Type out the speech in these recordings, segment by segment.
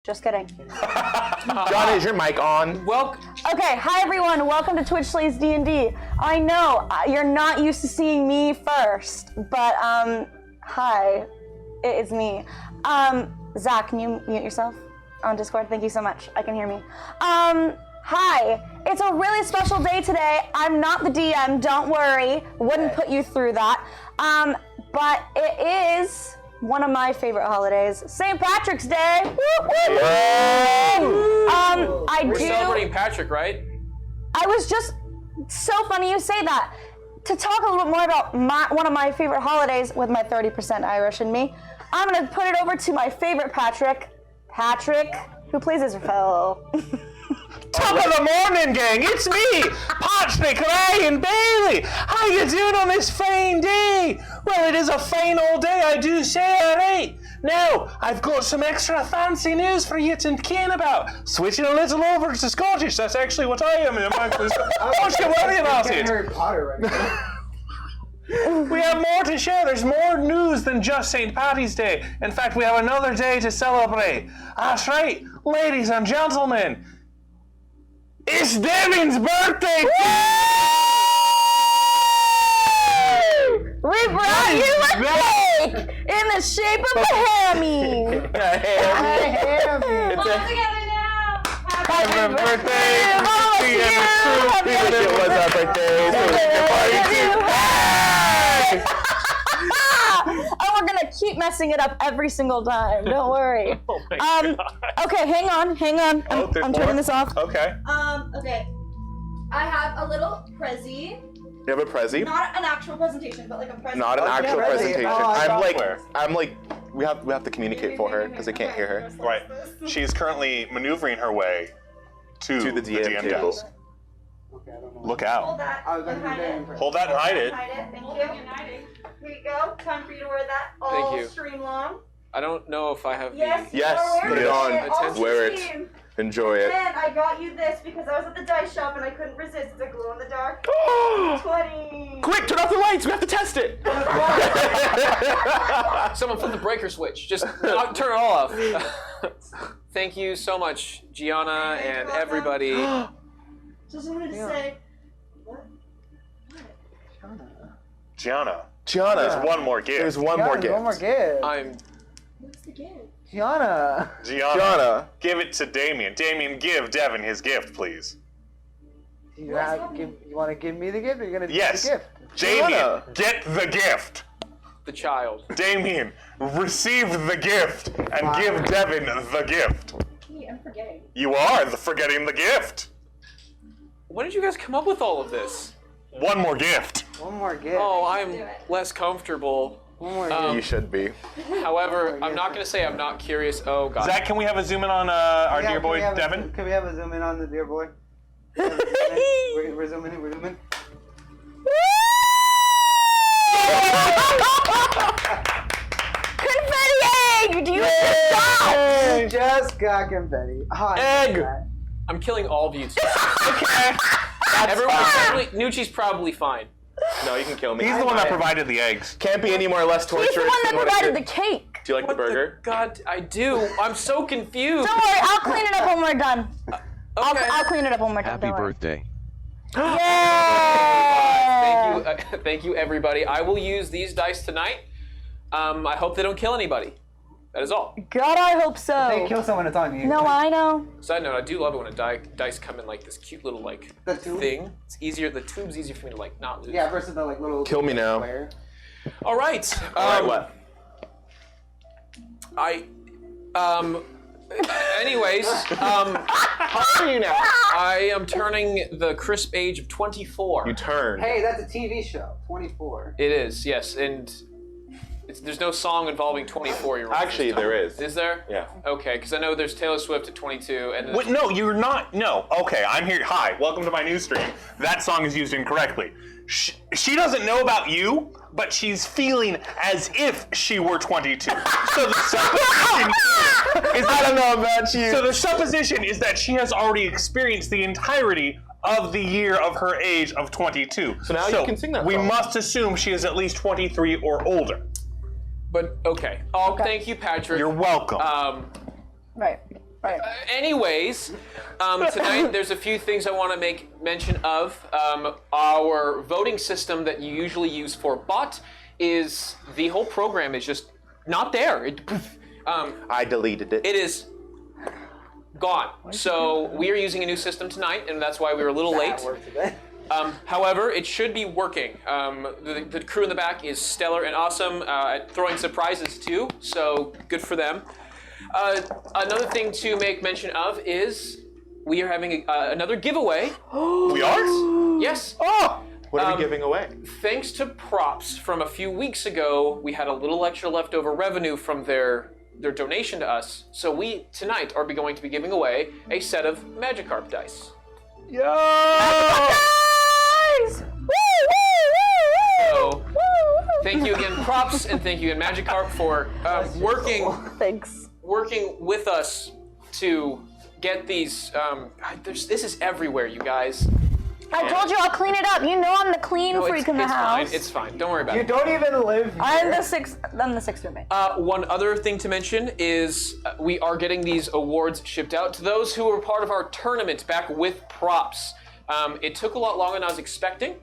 Just kidding. John, is your mic on? Okay, hi everyone. Welcome to Twitch Slays D&D. I know you're not used to seeing me first, but hi, it is me. Zach, can you mute yourself on Discord? Thank you so much. I can hear me. Hi. It's a really special day today. I'm not the DM. Don't worry. Wouldn't put you through that. But it is one of my favorite holidays, St. Patrick's Day. Woo, woo, woo. We're celebrating Patrick, right? I was just so funny you say that. To talk a little bit more about one of my favorite holidays with my 30% Irish in me, I'm gonna put it over to my favorite Patrick, who plays Israel. Top of the morning, gang! It's me, Patrick Ryan Bailey. How you doing on this fine day? Well, it is a fine old day, I do say, alright. Now, I've got some extra fancy news for you to keen about. Switching a little over to Scottish, that's actually what I am. Don't you worry about it. Harry Potter right now. We have more to share. There's more news than just St. Paddy's Day. In fact, we have another day to celebrate. That's right, ladies and gentlemen. It's Devin's birthday! We brought you a cake in the shape of a hammy. A hammy. All together now. Happy birthday! It was our birthday, so we can party too. And we're gonna keep messing it up every single time. Don't worry. Oh my God. Okay, hang on. I'm turning this off. Okay. Okay. I have a little prezi. You have a Prezi? Not an actual presentation, but like a present. Not an actual Prezi. presentation. Oh, I'm like, we have to communicate for her because they can't hear her. Right. She is currently maneuvering her way to the DM table. desk. Okay, I don't know. Look Hold out. that I was and gonna hide do that it. in person. Hold that and hide it. Hide it. Thank you. Here you go. Time for you to wear that all Thank you. stream long. I don't know if I have Yes, the... you Yes, are put it wearing on. all Wear it. stream. Enjoy it. And I got you this because I was at the dice shop and I couldn't resist. It's a glow in the dark. 20. Quick, turn off the lights. We have to test it. Someone flip the breaker switch. Just turn it all off. Thank you so much, Gianna and everybody. Just wanted to say. What? Gianna. Gianna. There's one more gift. There's one more gift. One more gift. What's the gift? Gianna. Gianna. Give it to Damien. Damien, give Devin his gift, please. You want to give me the gift, or you're gonna Yes. do the gift? Damien, Gianna. get the gift. The child. Damien, receive the gift and give Devin the gift. I'm forgetting. You are forgetting the gift. When did you guys come up with all of this? One more gift. One more gift. Oh, Do I'm it. less comfortable. One more You gift. should be. However, I'm not going to say I'm not curious. Oh, God. Zach, can we have a zoom in on our Yeah, dear can boy we have Devin? Can we have a zoom in on the dear boy? We're zooming in. We're zooming. Confetti egg! Do you stop? You just got confetti. Oh, Egg. I'm killing all of you two. Okay. Everyone, probably, Nucci's probably fine. No, you can kill me. He's the one that provided the eggs. Can't be any more or less torturous. He's the one that than what I provided the did. cake. Do you like the burger? God, I do. I'm so confused. Don't worry, I'll clean it up when we're done. Okay. I'll clean it up when we're done. Happy don't worry. birthday. Yay! Thank you, everybody. I will use these dice tonight. I hope they don't kill anybody. That is all. God, I hope They so. kill someone, it's on you. No, I know. Side note, I do love it when dice come in like this cute little like The tube? thing. It's easier. The tube's easier for me to like not lose. Yeah, versus the like little. Kill me now. square. All right. Alright, what? Anyways, How old are you now? I am turning the crisp age of 24. You turned. Hey, that's a TV show. 24. It is, yes, and there's no song involving 24-year-olds. Actually, there is. Is there? Yeah. Okay, because I know there's Taylor Swift at 22, and then Wait, no, you're not. No. Okay, I'm here. Hi, welcome to my news stream. That song is used incorrectly. She doesn't know about you, but she's feeling as if she were 22. So the supposition is I don't know about you. So the supposition is that she has already experienced the entirety of the year of her age of 22. So now you can sing that We song. must assume she is at least 23 or older. But okay. Oh, thank you, Patrick. You're welcome. Right. Right. Anyways, tonight there's a few things I want to make mention of. Our voting system that you usually use for Bott is the whole program is just not there. I deleted it. It is gone. So we are using a new system tonight, and that's why we were a little late. However, it should be working. The crew in the back is stellar and awesome at throwing surprises too, so good for them. Another thing to make mention of is we are having another giveaway. We are? Yes. Oh! What are we giving away? Thanks to props from a few weeks ago, we had a little extra leftover revenue from their donation to us. So we tonight are going to be giving away a set of Magikarp dice. Yo! Guys! Woo, woo, woo, So woo, woo. thank you again, props, and thank you again, Magikarp, for Thanks. working with us to get these. This is everywhere, you guys. I told you I'll clean it up. You know I'm the clean No, freak in the it's house. fine. It's fine. Don't worry about You it. don't even live here. I'm the sixth roommate. One other thing to mention is we are getting these awards shipped out to those who were part of our tournament back with props. It took a lot longer than I was expecting,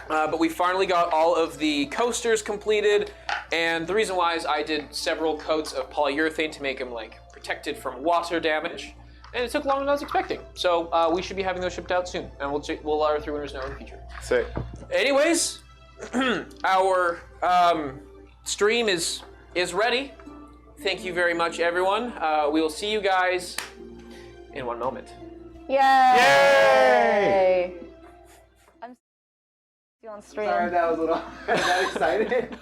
but we finally got all of the coasters completed, and the reason why is I did several coats of polyurethane to make them protected from water damage, and it took longer than I was expecting. So we should be having those shipped out soon, and we'll let our 3 winners know in the future. Sick. Anyways, our stream is ready. Thank you very much, everyone. We will see you guys in 1 moment. Yay! Yay! I'm on stream. Sorry, that was a little that excited.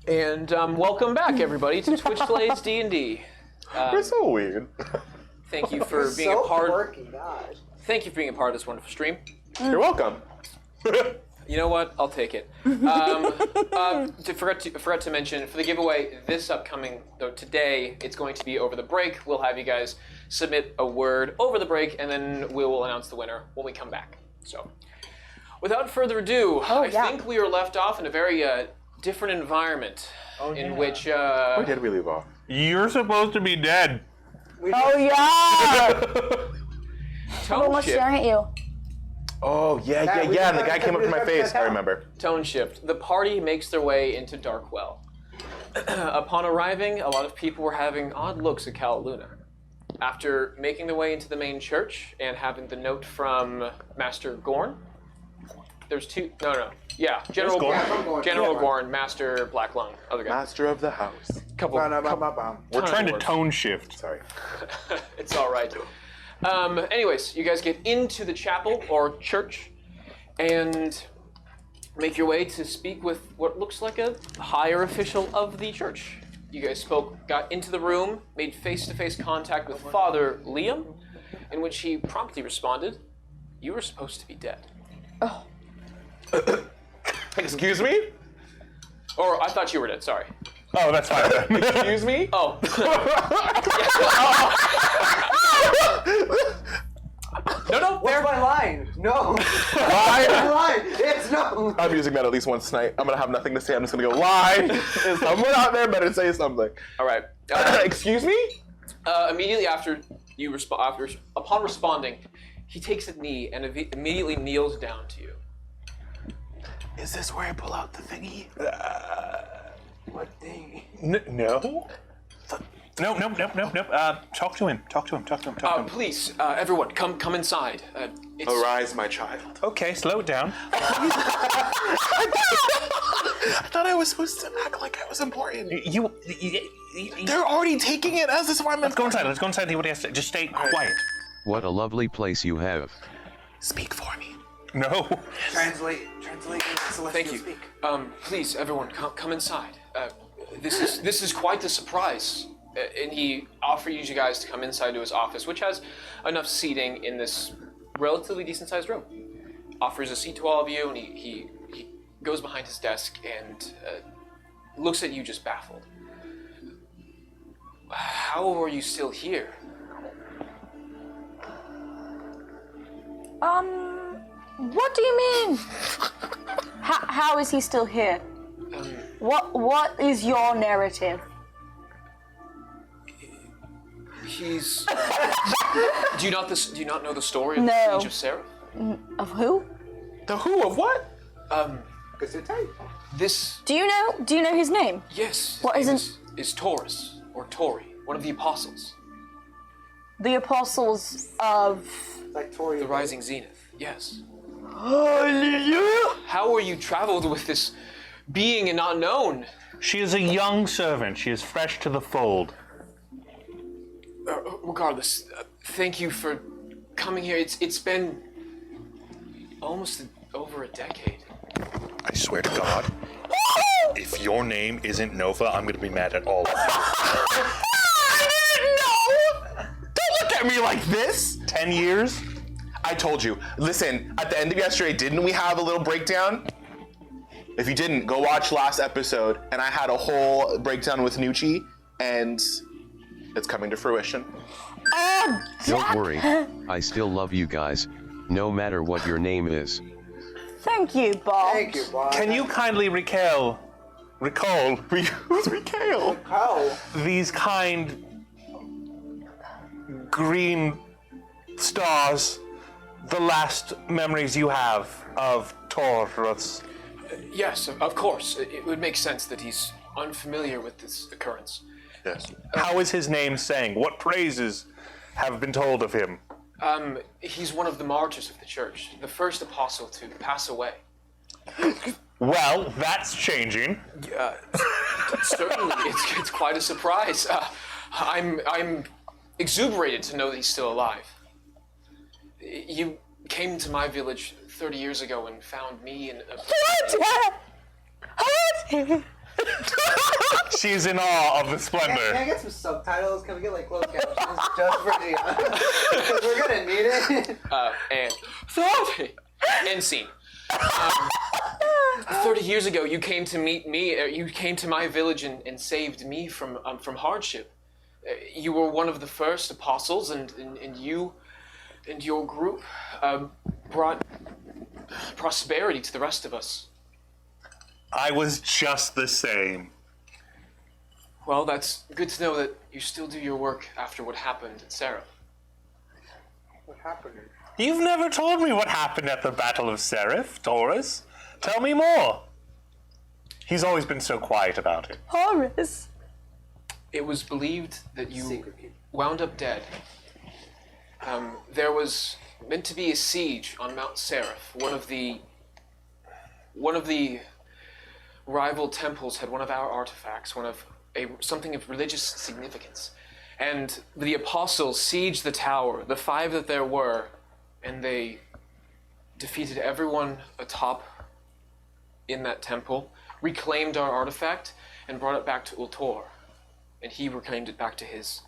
And welcome back, everybody, to Twitch Slays D&D. You're so weird. Thank you for being so a part. quirky, gosh. Thank you for being a part of this wonderful stream. You're welcome. You know what? I'll take it. Forgot to mention, for the giveaway this upcoming, though today, it's going to be over the break. We'll have you guys submit a word over the break, and then we will announce the winner when we come back. So, without further ado, I think we were left off in a very different environment in which... Where did we leave off? You're supposed to be dead. Oh yeah! Tone Almost shift. staring at you. Oh, yeah. And the guy came up to my face. I remember. Tone shift. The party makes their way into Darkwell. Upon arriving, a lot of people were having odd looks at Kalaluna. After making their way into the main church and having the note from Master Gorn, there's two. No. Yeah, General Gorn. General Gorn, Master Blacklung, other guy. Master of the house. We're trying to tone shift. Sorry. It's all right. Anyways, you guys get into the chapel or church and make your way to speak with what looks like a higher official of the church. you guys spoke, got into the room, made face-to-face contact with Father Liam, in which he promptly responded, "You were supposed to be dead." Excuse me? Or I thought you were dead. Sorry. Oh, that's fine. Excuse me? Oh. No, What's there. my line? No. Lie. My line. It's no. I'm using that at least once tonight. I'm gonna have nothing to say. I'm just gonna go, lie. Is someone out there better say something? All right. Excuse me? Immediately after you upon responding, he takes a knee and immediately kneels down to you. Is this where I pull out the thingy? What thing? No. Nope. Talk to him. Please, everyone, come inside. It's, Arise, my child. Okay, slow it down. I thought I was supposed to act like I was important. They're already taking it as this one. Let's go inside and see what he has to say. Just stay quiet. What a lovely place you have. Speak for me. No. Translate celestial Thank you. speak. Please, everyone, come inside. This is quite the surprise. And he offers you guys to come inside to his office, which has enough seating in this relatively decent-sized room. Offers a seat to all of you, and he goes behind his desk and looks at you just baffled. How are you still here? What do you mean? How is he still here? What is your narrative? He's. Do you not know the story of No. the Siege of Seraph? Of who? The who of what? Because they're tight. This. Do you know his name? Yes. What his name isn't- is Taurus or Tori, one of the apostles, The apostles of. Like Tori. the Rising Zenith. Yes. Hallelujah! How are you traveled with this being and not known? She is a young servant. She is fresh to the fold. Regardless, thank you for coming here. It's been almost over a decade. I swear to God, if your name isn't Nova, I'm gonna be mad at all of you. I didn't know! Don't look at me like this! 10 years? I told you. Listen, at the end of yesterday, didn't we have a little breakdown? If you didn't, go watch last episode, and I had a whole breakdown with Nucci, and it's coming to fruition. Don't worry, I still love you guys, no matter what your name is. Thank you, Bott. Thank you, Bott. Can you kindly recall Who's Mikhail? How? these kind green stars, the last memories you have of Taurus? Yes, of course. It would make sense that he's unfamiliar with this occurrence. Yes. How is his name saying? What praises have been told of him? He's one of the martyrs of the church, the first apostle to pass away. Well, that's changing. Certainly, it's quite a surprise. I'm exuberated to know that he's still alive. You came to my village 30 years ago and found me in a... She's in awe of the Can I splendor. get some subtitles? Can we get like closed captions just for Gianna? Because we're gonna need it. And 30! End scene. 30 years ago, you came to meet me. You came to my village and saved me from hardship. You were one of the first apostles, and you and your group brought prosperity to the rest of us. I was just the same. Well, that's good to know that you still do your work after what happened at Seraph. What happened? You've never told me what happened at the Battle of Seraph, Taurus. Tell me more. He's always been so quiet about it. Horus. It was believed that you Secret keeper. wound up dead. There was meant to be a siege on Mount Seraph. One of the rival temples had one of our artifacts, something of religious significance. And the apostles sieged the tower, the 5 that there were, and they defeated everyone atop in that temple, reclaimed our artifact, and brought it back to Ultor. and he reclaimed it back to his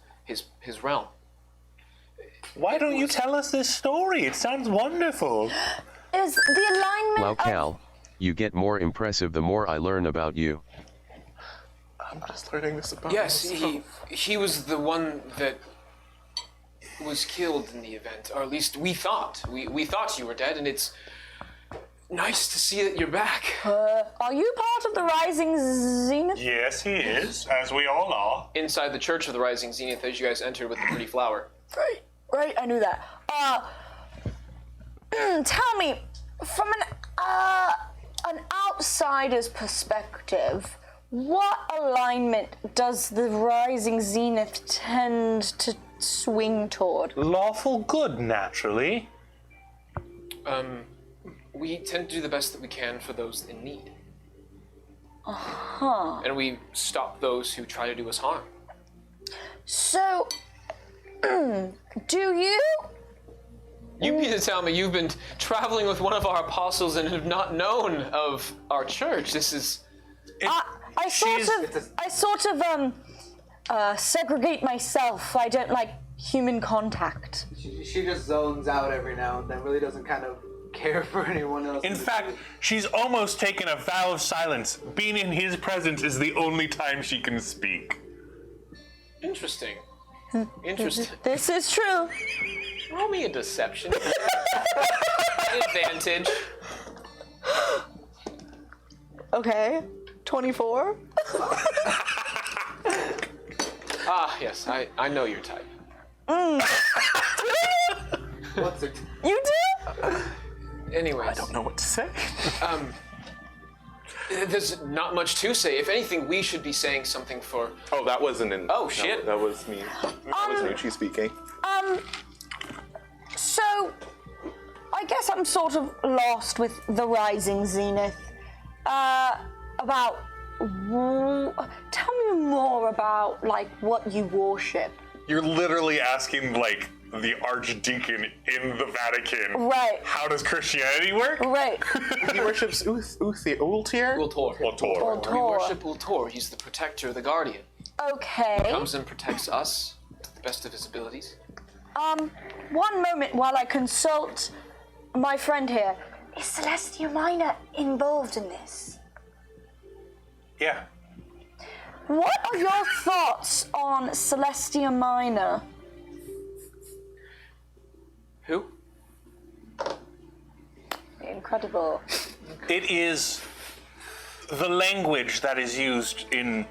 realm. Why don't you tell us this story? It sounds wonderful. Is the alignment Lao of... Cal, you get more impressive the more I learn about you. I'm just learning this about Yes, myself. he was the one that was killed in the event, or at least we thought. We thought you were dead, and it's nice to see that you're back. Are you part of the Rising Zenith? Yes, he is, as we all are. Inside the Church of the Rising Zenith, as you guys entered with the pretty flower. Right, I knew that. Tell me, from an outsider's perspective, what alignment does the Rising Zenith tend to swing toward? Lawful good, naturally. We tend to do the best that we can for those in need. Huh. And we stop those who try to do us harm. So, do you? You mean to tell me you've been traveling with one of our apostles and have not known of our church? This is... I sort of segregate myself. I don't like human contact. She just zones out every now and then, really doesn't kind of care for anyone else. In fact, she's almost taken a vow of silence. Being in his presence is the only time she can speak. Interesting. Interesting. This is true. Roll me a deception. Advantage. Okay. 24? Ah, yes, I know your type. What's it? You do? Anyways. I don't know what to say. There's not much to say. If anything, we should be saying something for... Oh, that wasn't in. Oh, shit. That was me. That was Nucci speaking. So, I guess I'm sort of lost with the Rising Zenith. Tell me more about, like, what you worship. You're literally asking, like, the Archdeacon in the Vatican. Right. How does Christianity work? Right. He worships Ultir. Ultor. Ultor. We worship Ultor. He's the protector, the guardian. Okay. Comes and protects us to the best of his abilities. One moment while I consult my friend here. Is Celestia Minor involved in this? Yeah. What are your thoughts on Celestia Minor? Who? Incredible. It is the language that is used in...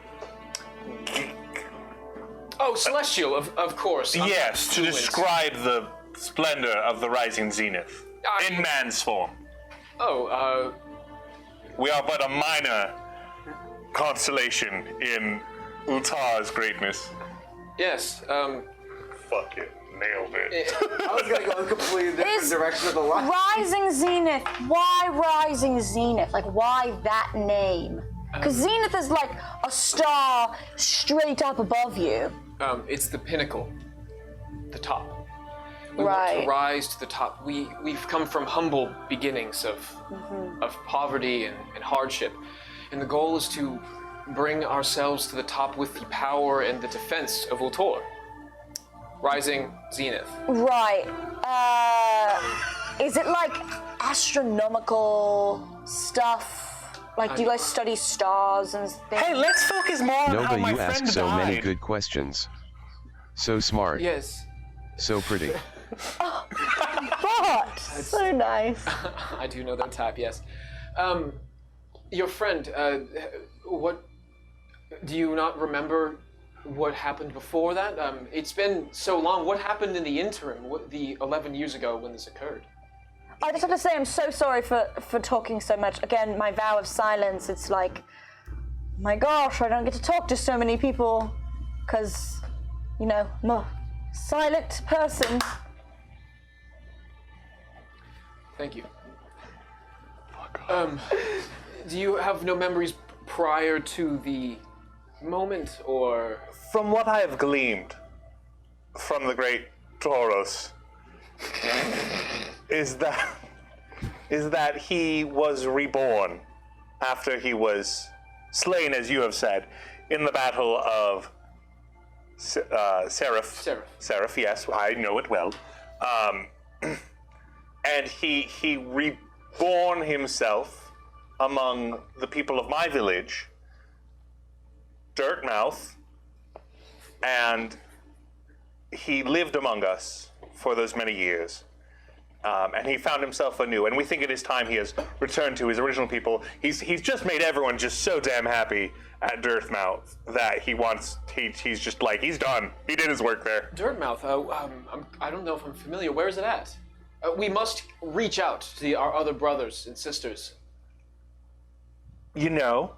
Oh, Celestial, of course. Yes, to Fluent. describe the splendor of the Rising Zenith. In man's form. Oh, We are but a minor constellation in Ultar's greatness. yes, Fuck it. Nailed it. I was gonna go in a completely different Is direction of the line. Rising Zenith. Why Rising Zenith? Like, why that name? Because Zenith is like a star straight up above you. it's the pinnacle. The top. We want Right. to rise to the top. We've come from humble beginnings of poverty and hardship. And the goal is to bring ourselves to the top with the power and the defense of Ultor. Rising Zenith. Right. Is it like astronomical stuff? Like, do you guys study stars and things? Hey, let's focus more on how Nova, my you friend ask so many died. good questions. So smart. Yes. So pretty. Bott! So nice. I do know that type, yes. Your friend, what... Do you not remember what happened before that? It's been so long. What happened in the interim, the 11 years ago when this occurred? I just have to say I'm so sorry for talking so much. Again, my vow of silence, it's like, my gosh, I don't get to talk to so many people because, you know, I'm a silent person. Thank you. Do you have no memories prior to the moment, or... From what I have gleaned from the great Tauros, is that he was reborn after he was slain, as you have said, in the battle of Seraph. Seraph, yes, I know it well. And he reborn himself among the people of my village, Dirtmouth, and he lived among us for those many years. And he found himself anew, and we think it is time he has returned to his original people. He's just made everyone just so damn happy at Dirtmouth that he's just like, he's done. He did his work there. Dirtmouth, I don't know if I'm familiar. Where is it at? We must reach out to our other brothers and sisters. You know,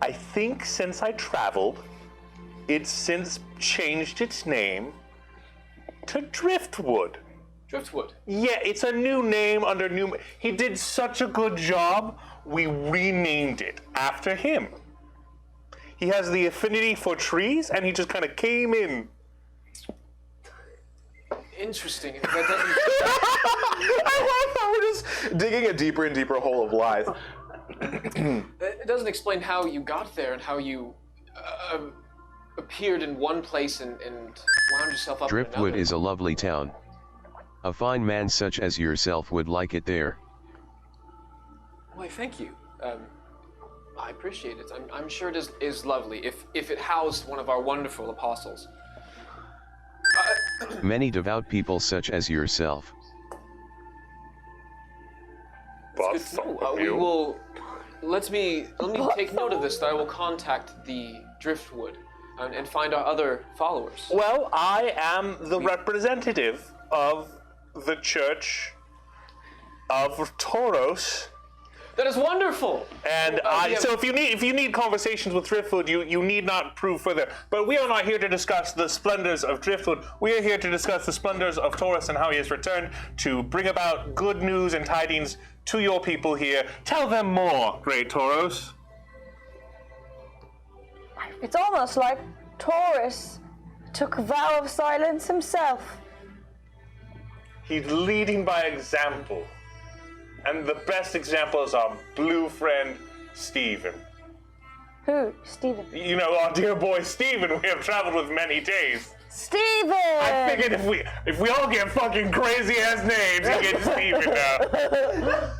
I think since I traveled, it's since changed its name to Driftwood. Driftwood. Yeah, it's a new name under new... He did such a good job, we renamed it after him. He has the affinity for trees, and he just kind of came in. Interesting. That doesn't... I love how we're just digging a deeper and deeper hole of lies. It doesn't explain how you got there and how you appeared in one place and wound yourself up in Driftwood another. is a lovely town. A fine man such as yourself would like it there. Why, thank you. I appreciate it. I'm sure it is lovely if it housed one of our wonderful apostles. Many devout people such as yourself. Good to know. We will. Let me take note of this. That I will contact the Driftwood and find our other followers. Well, I am the representative of the Church of Tauros. That is wonderful. And so if you need conversations with Driftwood, you need not prove further. But we are not here to discuss the splendors of Driftwood. We are here to discuss the splendors of Taurus and how he has returned to bring about good news and tidings to your people here. Tell them more, great Tauros. It's almost like Taurus took a vow of silence himself. He's leading by example. And the best example is our blue friend, Stephen. Who? Stephen. You know, our dear boy Stephen, we have traveled with many days. Stephen! I figured if we all get fucking crazy ass names, you get Stephen now.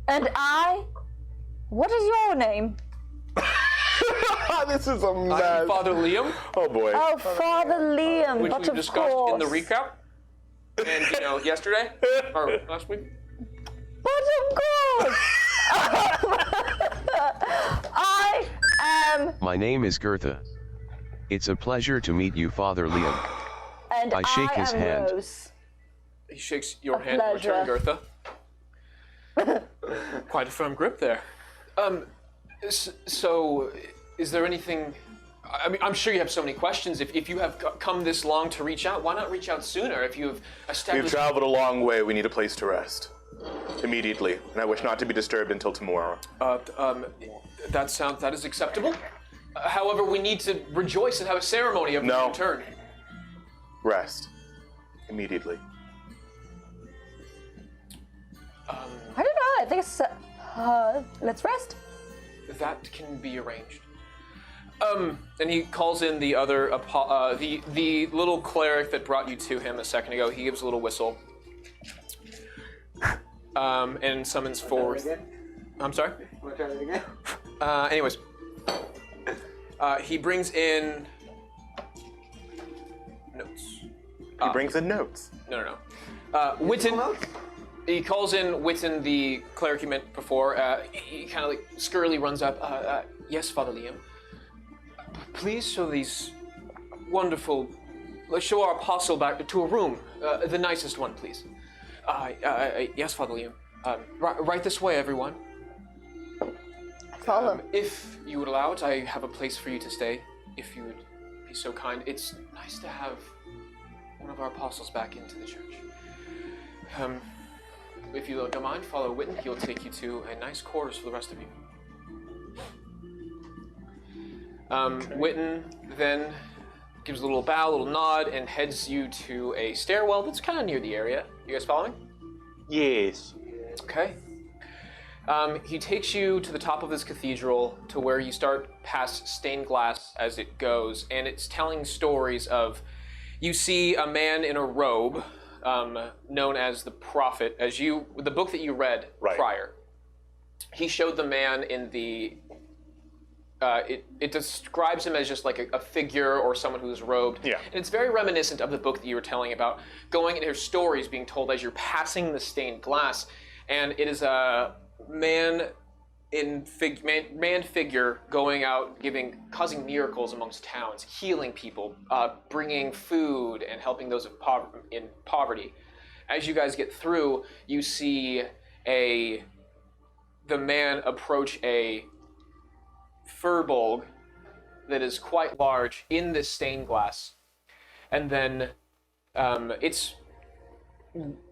And I? What is your name? This is a I'm mess. Father Liam, Oh boy. Oh, Father Liam. which but we of discussed course. in the recap. And yesterday or last week. But of course. I am. My name is Gertha. It's a pleasure to meet you, Father Liam. And I shake his am hand. Rose. He shakes your hand in pleasure. return, Gertha. Quite a firm grip there. So, is there anything? I mean, I'm sure you have so many questions. If you have come this long to reach out, why not reach out sooner? If you have We've established. traveled a long way. We need a place to rest. Immediately. And I wish not to be disturbed until tomorrow. That is acceptable. However, we need to rejoice and have a ceremony of No. return. Rest. Immediately. I don't know. I think it's. Let's rest. That can be arranged. And he calls in the other, the little cleric that brought you to him a second ago. He gives a little whistle. And summons forth. I'm sorry? Want to try it again? Anyways. He brings in notes. He brings in notes. No. Witten. He calls in Witten, the cleric you met before. He kind of like scurrily runs up. Yes, Father Liam. Please show these wonderful. Let's show our apostle back to a room. The nicest one, please. Yes, Father Liam. Right this way, everyone. Follow. If you would allow it, I have a place for you to stay. If you would be so kind. It's nice to have one of our apostles back into the church. If you don't mind, follow Witten. He'll take you to a nice quarters for the rest of you. Witten then gives a little bow, a little nod, and heads you to a stairwell that's kind of near the area. You guys following? Yes. Okay. He takes you to the top of this cathedral to where you start past stained glass as it goes, and it's telling stories of, you see a man in a robe, known as the Prophet, the book that you read prior. He showed the man in the, it describes him as just like a figure or someone who's robed. Yeah. And it's very reminiscent of the book that you were telling about, going and there's stories being told as you're passing the stained glass, and it is a man figure going out, causing miracles amongst towns, healing people, bringing food and helping those in poverty. As you guys get through, you see the man approach a furbolg that is quite large in this stained glass, and then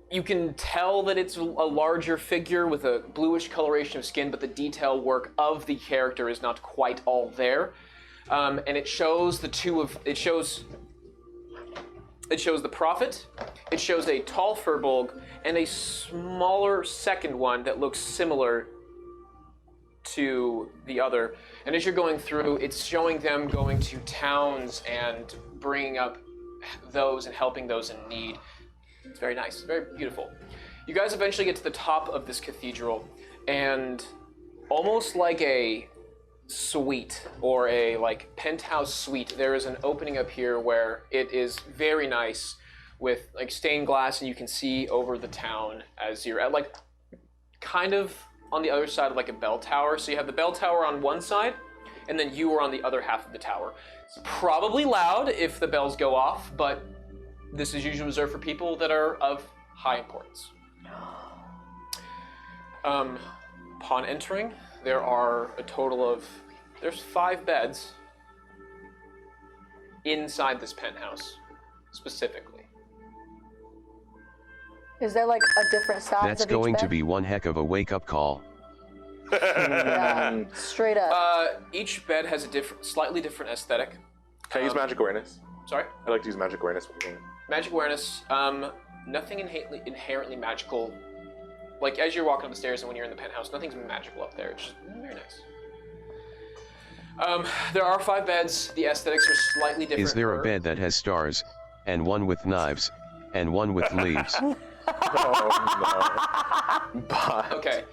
you can tell that it's a larger figure with a bluish coloration of skin, but the detail work of the character is not quite all there. And it shows it shows the Prophet, it shows a tall furbolg, and a smaller second one that looks similar to the other. And as you're going through, it's showing them going to towns and bringing up those and helping those in need. It's very nice, very beautiful. You guys eventually get to the top of this cathedral, and almost like a suite or a penthouse suite, there is an opening up here where it is very nice with stained glass, and you can see over the town as you're at kind of on the other side of a bell tower. So you have the bell tower on one side, and then you are on the other half of the tower. It's probably loud if the bells go off, but this is usually reserved for people that are of high importance. Upon entering, there are a total of, there's 5 beds inside this penthouse, specifically. Is there a different size That's of each going to bed? be one heck of a wake-up call. Yeah, straight up. Each bed has a slightly different aesthetic. Can I use magic awareness? Sorry? I'd like to use magic awareness. Magic awareness, nothing inherently magical. As you're walking up the stairs and when you're in the penthouse, nothing's magical up there. It's just very nice. There are 5 beds. The aesthetics are slightly different. Is there a bed that has stars, and one with knives, and one with leaves? Okay.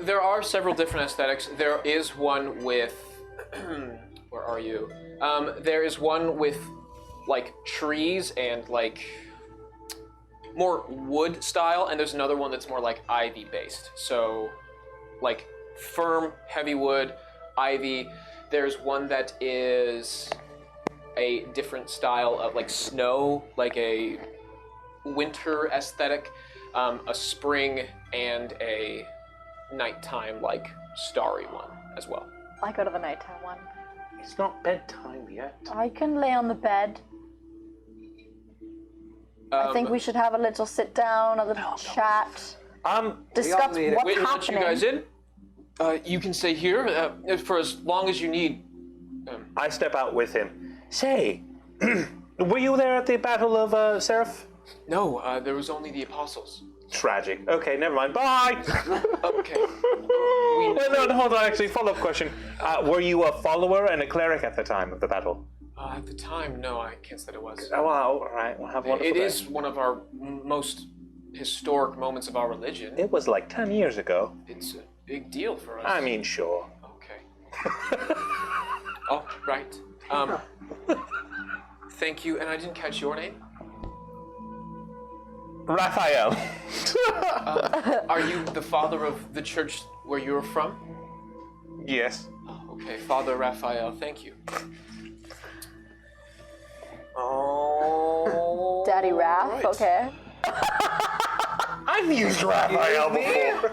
There are several different aesthetics. There is one with... where are you? There is one with trees and more wood style, and there's another one that's more ivy based. So firm, heavy wood, ivy. There's one that is a different style of snow, a winter aesthetic, a spring, and a nighttime starry one as well. I go to the nighttime one. It's not bedtime yet. I can lay on the bed. I think we should have a little sit down, a little chat, discuss need it. what's Wait, let happening. you guys in. You can stay here for as long as you need. I step out with him. Say, were you there at the Battle of Seraph? No, there was only the apostles. Tragic. Okay, never mind. Bye! Okay. No, hold on, actually, follow-up question. Were you a follower and a cleric at the time of the battle? At the time, no, I can't say that it was. Oh, wow, all right. Well, have a wonderful It day. is one of our most historic moments of our religion. It was 10 years ago. It's a big deal for us. I mean, sure. Okay. Oh, right. Thank you, and I didn't catch your name. Raphael. Are you the father of the church where you're from? Yes. Okay, Father Raphael, thank you. Oh. Daddy Raph, right. okay. I've used Raphael before.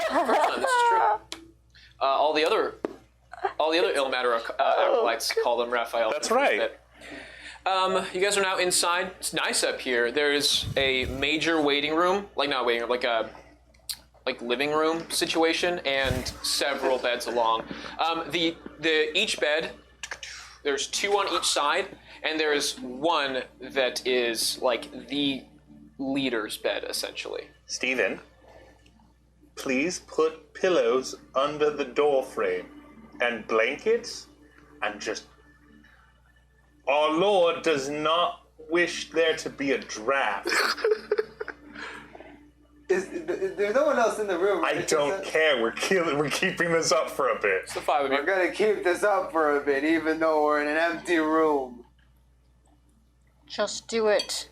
First time, this is true. All the other Ilmater acolytes call them Raphael. That's right. You guys are now inside. It's nice up here. There's a major waiting room, not waiting room, a living room situation, and several beds along. Each bed, there's 2 on each side, and there is one that is the leader's bed essentially. Steven, please put pillows under the door frame and blankets and just... Our Lord does not wish there to be a draft. There's no one else in the room. Right? I don't care. We're keeping this up for a bit. It's the five of you. We're gonna keep this up for a bit, even though we're in an empty room. Just do it.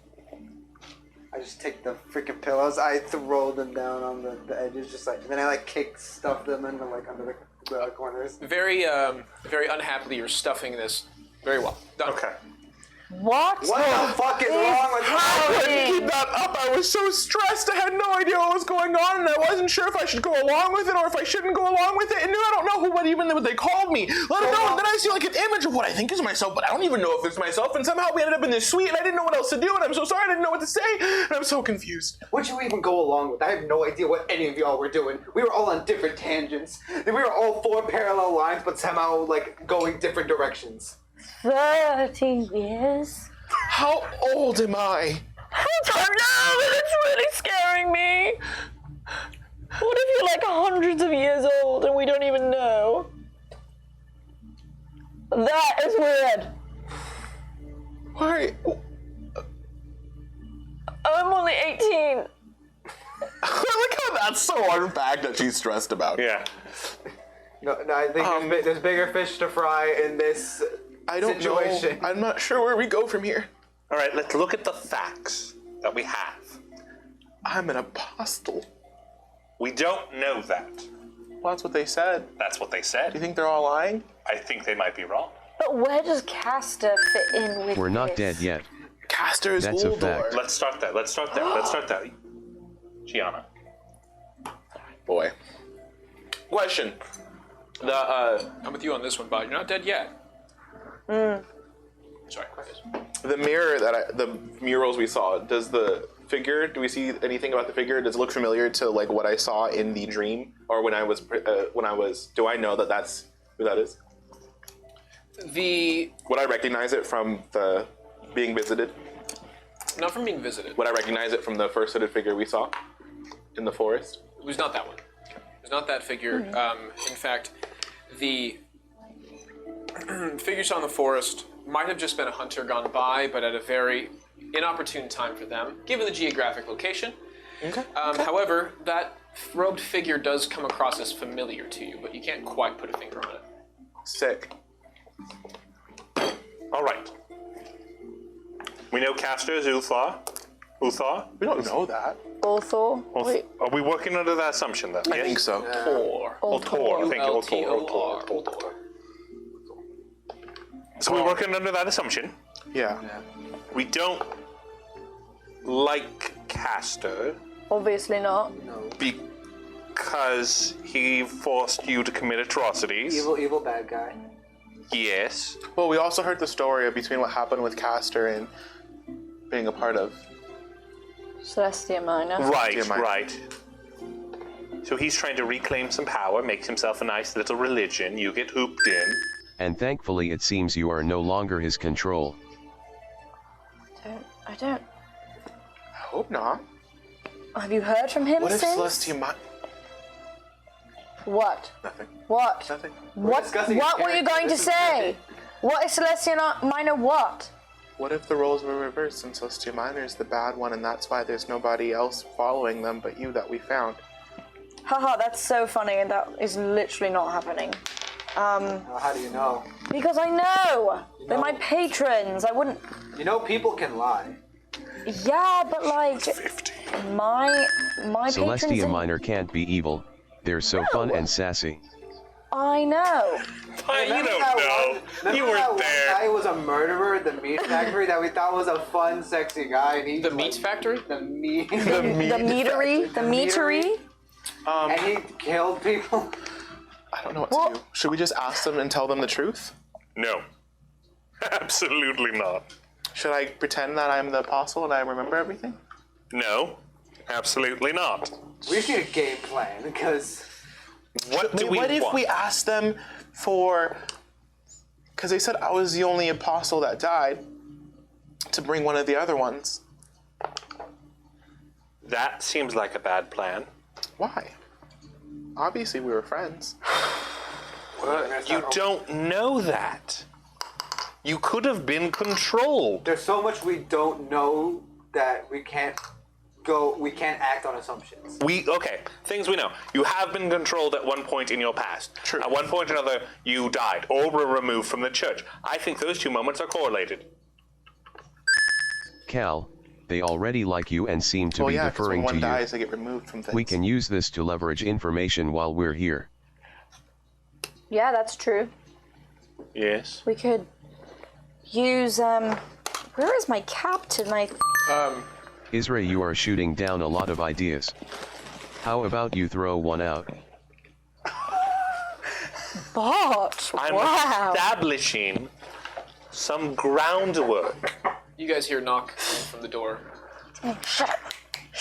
I just take the freaking pillows, I throw them down on the edges, just like, and then I like stuff them into like under the corners. Very, very unhappily, you're stuffing this very well. Done. Okay. What? What the fuck is wrong with I couldn't keep that up. I was so stressed. I had no idea what was going on, and I wasn't sure if I should go along with it or if I shouldn't go along with it. And I don't know what they called me. Let alone, and then I see like an image of what I think is myself, but I don't even know if it's myself. And somehow we ended up in this suite, and I didn't know what else to do. And I'm so sorry, I didn't know what to say, and I'm so confused. What'd you even go along with? I have no idea what any of y'all were doing. We were all on different tangents. We were all 4 parallel lines, but somehow like going different directions. 13 years. How old am I? I don't know, but it's really scaring me. What if you're like hundreds of years old and we don't even know? That is weird. Why? I'm only 18. Look how that's so unfact that she's stressed about. Yeah. No, I think there's bigger fish to fry in this I don't situation. know. I'm not sure where we go from here. All right, let's look at the facts that we have. I'm an apostle. We don't know that. Well, that's what they said. That's what they Do said. you think they're all lying? I think they might be wrong. But where does Castor fit in with We're not this? dead yet. Castor is That's a Uldor. fact. Let's start there. Gianna. Boy. Question. I'm with you on this one, Bott. You're not dead yet. Sorry. The mirror the murals we saw, does the figure, do we see anything about the figure? Does it look familiar to like what I saw in the dream? Or do I know that that's who that is? Would I recognize it from the being visited? Not from being visited. Would I recognize it from the first hooded figure we saw in the forest? It was not that one. It was not that figure. In fact, the figure you saw in the forest might have just been a hunter gone by, but at a very inopportune time for them, given the geographic location. Okay. However, that robed figure does come across as familiar to you, but you can't quite put a finger on it. Sick. All right. We know Castor is Uthar. Uthar? We don't know that. Ulthor? Wait. Are we working under that assumption then? I think so. Tor. Ultor. I think Ultor. Ultor. So we're working under that assumption. Yeah. We don't like Castor Obviously not. because he forced you to commit atrocities. Evil bad guy. Yes. Well, we also heard the story between what happened with Castor and being a part of. Celestia Minor. Right, Yeah, mine. right. So he's trying to reclaim some power, makes himself a nice little religion. You get hooped in. And thankfully it seems you are no longer his control. I don't. I hope not. Have you heard from him What if since? Celestia What? Nothing. What? Nothing. What? discussing What his were you character. going to This is say? What is Celestia Minor what? What if the roles were reversed and Celestia Minor is the bad one and that's why there's nobody else following them but you that we found? Haha, that's so funny and that is literally not happening. How do you know? Because I know! They're my patrons. I wouldn't. You know people can lie. Yeah, but like. My patrons. Celestia Minor can't be evil. They're so fun and sassy. I know. You don't know. You Remember that weren't one guy there. who was a murderer at the meat factory that we thought was a fun, sexy guy, and he The meat factory? The meat. The meatery. The meatery. And he killed people. I don't know what to do. Should we just ask them and tell them the truth? No. Absolutely not. Should I pretend that I'm the apostle and I remember everything? No. Absolutely not. We need a game plan because What do we What if want? we asked them for... Because they said I was the only apostle that died, to bring one of the other ones. That seems like a bad plan. Why? Obviously, we were friends. You don't know that. You could have been controlled. There's so much we don't know that we can't act on assumptions. Things we know. You have been controlled at one point in your past. True. At one point or another, you died or were removed from the church. I think those two moments are correlated. Cal, they already like you and seem to be 'cause deferring when to one you. dies, they get removed from things. We can use this to leverage information while we're here. Yeah, that's true. Yes. We could use, where is my captain? Isra, you are shooting down a lot of ideas. How about you throw one out? Bott. I'm Wow. establishing some groundwork. You guys hear a knock from the door. Shut up.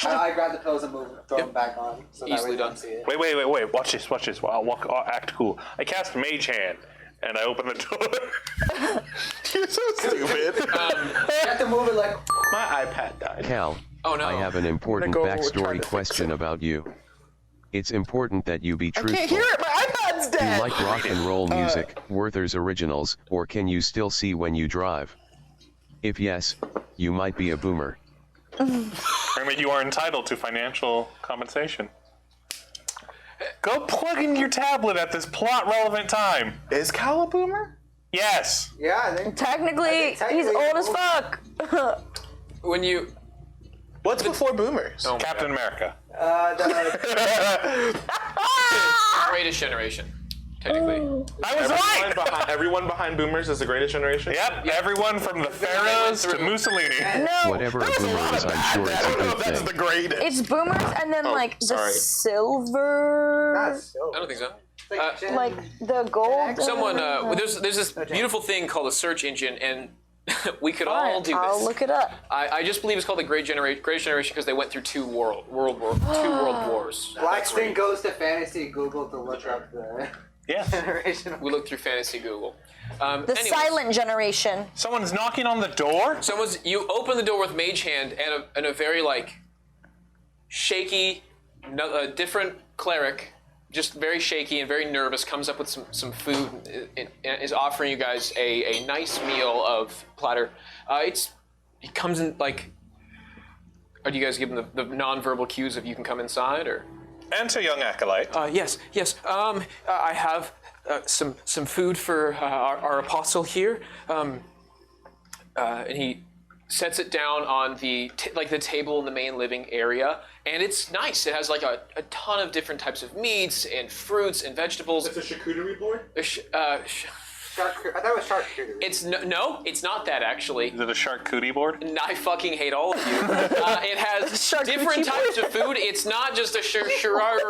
I grab the pills and throw them back on. So that Easily way they done. don't see it. Wait. Watch this. I'll act cool. I cast Mage Hand, and I open the door. You're so stupid. You have to move it like. My iPad died. Cal, Oh no. I have an important go try backstory to fix question it. about you. It's important that you be I truthful. can't hear it. My iPad's Do dead. you like rock and roll music, Werther's Originals, or can you still see when you drive? If yes, you might be a boomer. Remember, you are entitled to financial compensation. Go plug in your tablet at this plot-relevant time. Is Cal a boomer? Yes. Yeah, I think. Technically, he's old as fuck. When you What's before boomers? Oh. Captain America. greatest generation, technically. I was right. Everyone behind boomers is the greatest generation? Yep, everyone from the Pharaohs to Mussolini. No, Whatever a boomer is, I'm sure I it's a don't know good if that's thing. the greatest. it's boomers and then like the sorry. silver, That's so. I don't think so. like the gold. Someone, there's this beautiful thing called a search engine, and we could all do this. I'll look it up. I just believe it's called the Greatest Generation because they went through two world wars. Black That's where thing goes to fantasy Google to look up the Yes. generation. we look through fantasy Google. The Anyways, silent generation. Someone's knocking on the door? you open the door with Mage Hand and a very like shaky, different cleric, just very shaky and very nervous, comes up with some food and is offering you guys a nice meal of platter. He comes in like. Are you guys giving the non-verbal cues of you can come inside or? Enter, young acolyte. Yes. I have some food for our apostle here, and he sets it down on the table in the main living area, and it's nice. It has like a ton of different types of meats and fruits and vegetables. It's a charcuterie board? I thought it was charcuterie. It's no, it's not that actually. Is it a charcuterie board? And I fucking hate all of you. It has different types of food. It's not just a Gerard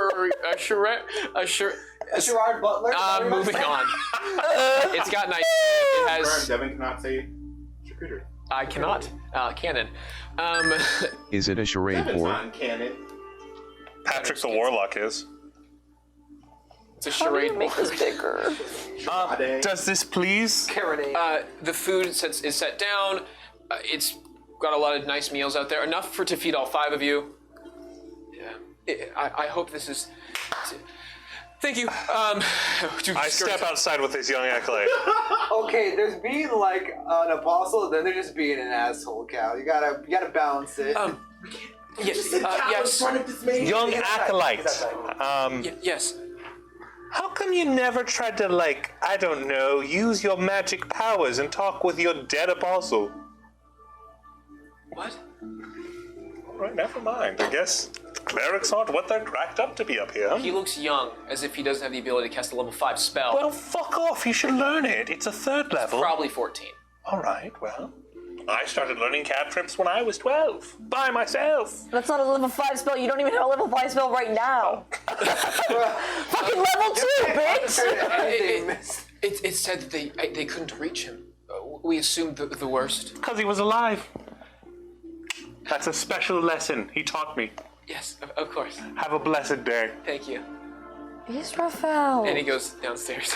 Butler? moving on. It's got nice. It has. Devin cannot say charcuterie. I cannot. Canon. Is it a charade board? canon. Patrick the Warlock is. It's a charade board. bigger? Does this please? Carinade. The food is set down. It's got a lot of nice meals out there. Enough to feed all 5 of you. Yeah. I hope this is. Thank you. I step outside with this young acolyte. Okay, there's being like an apostle, then there's just being an asshole, Cal. You gotta balance it. Yes. Young acolyte. Yes. How come you never tried to, like, I don't know, use your magic powers and talk with your dead apostle? What? Alright, never mind. I guess clerics aren't what they're cracked up to be up here. He looks young, as if he doesn't have the ability to cast a level 5 spell. Well, fuck off. You should learn it. It's a 3rd level. Probably 14. Alright, well. I started learning cantrips when I was 12. By myself. That's not a level 5 spell. You don't even have a level 5 spell right now. Fucking level 2, bitch! It said that they couldn't reach him. We assumed the worst. Because he was alive. That's a special lesson he taught me. Yes, of course. Have a blessed day. Thank you. Israfel. And he goes downstairs.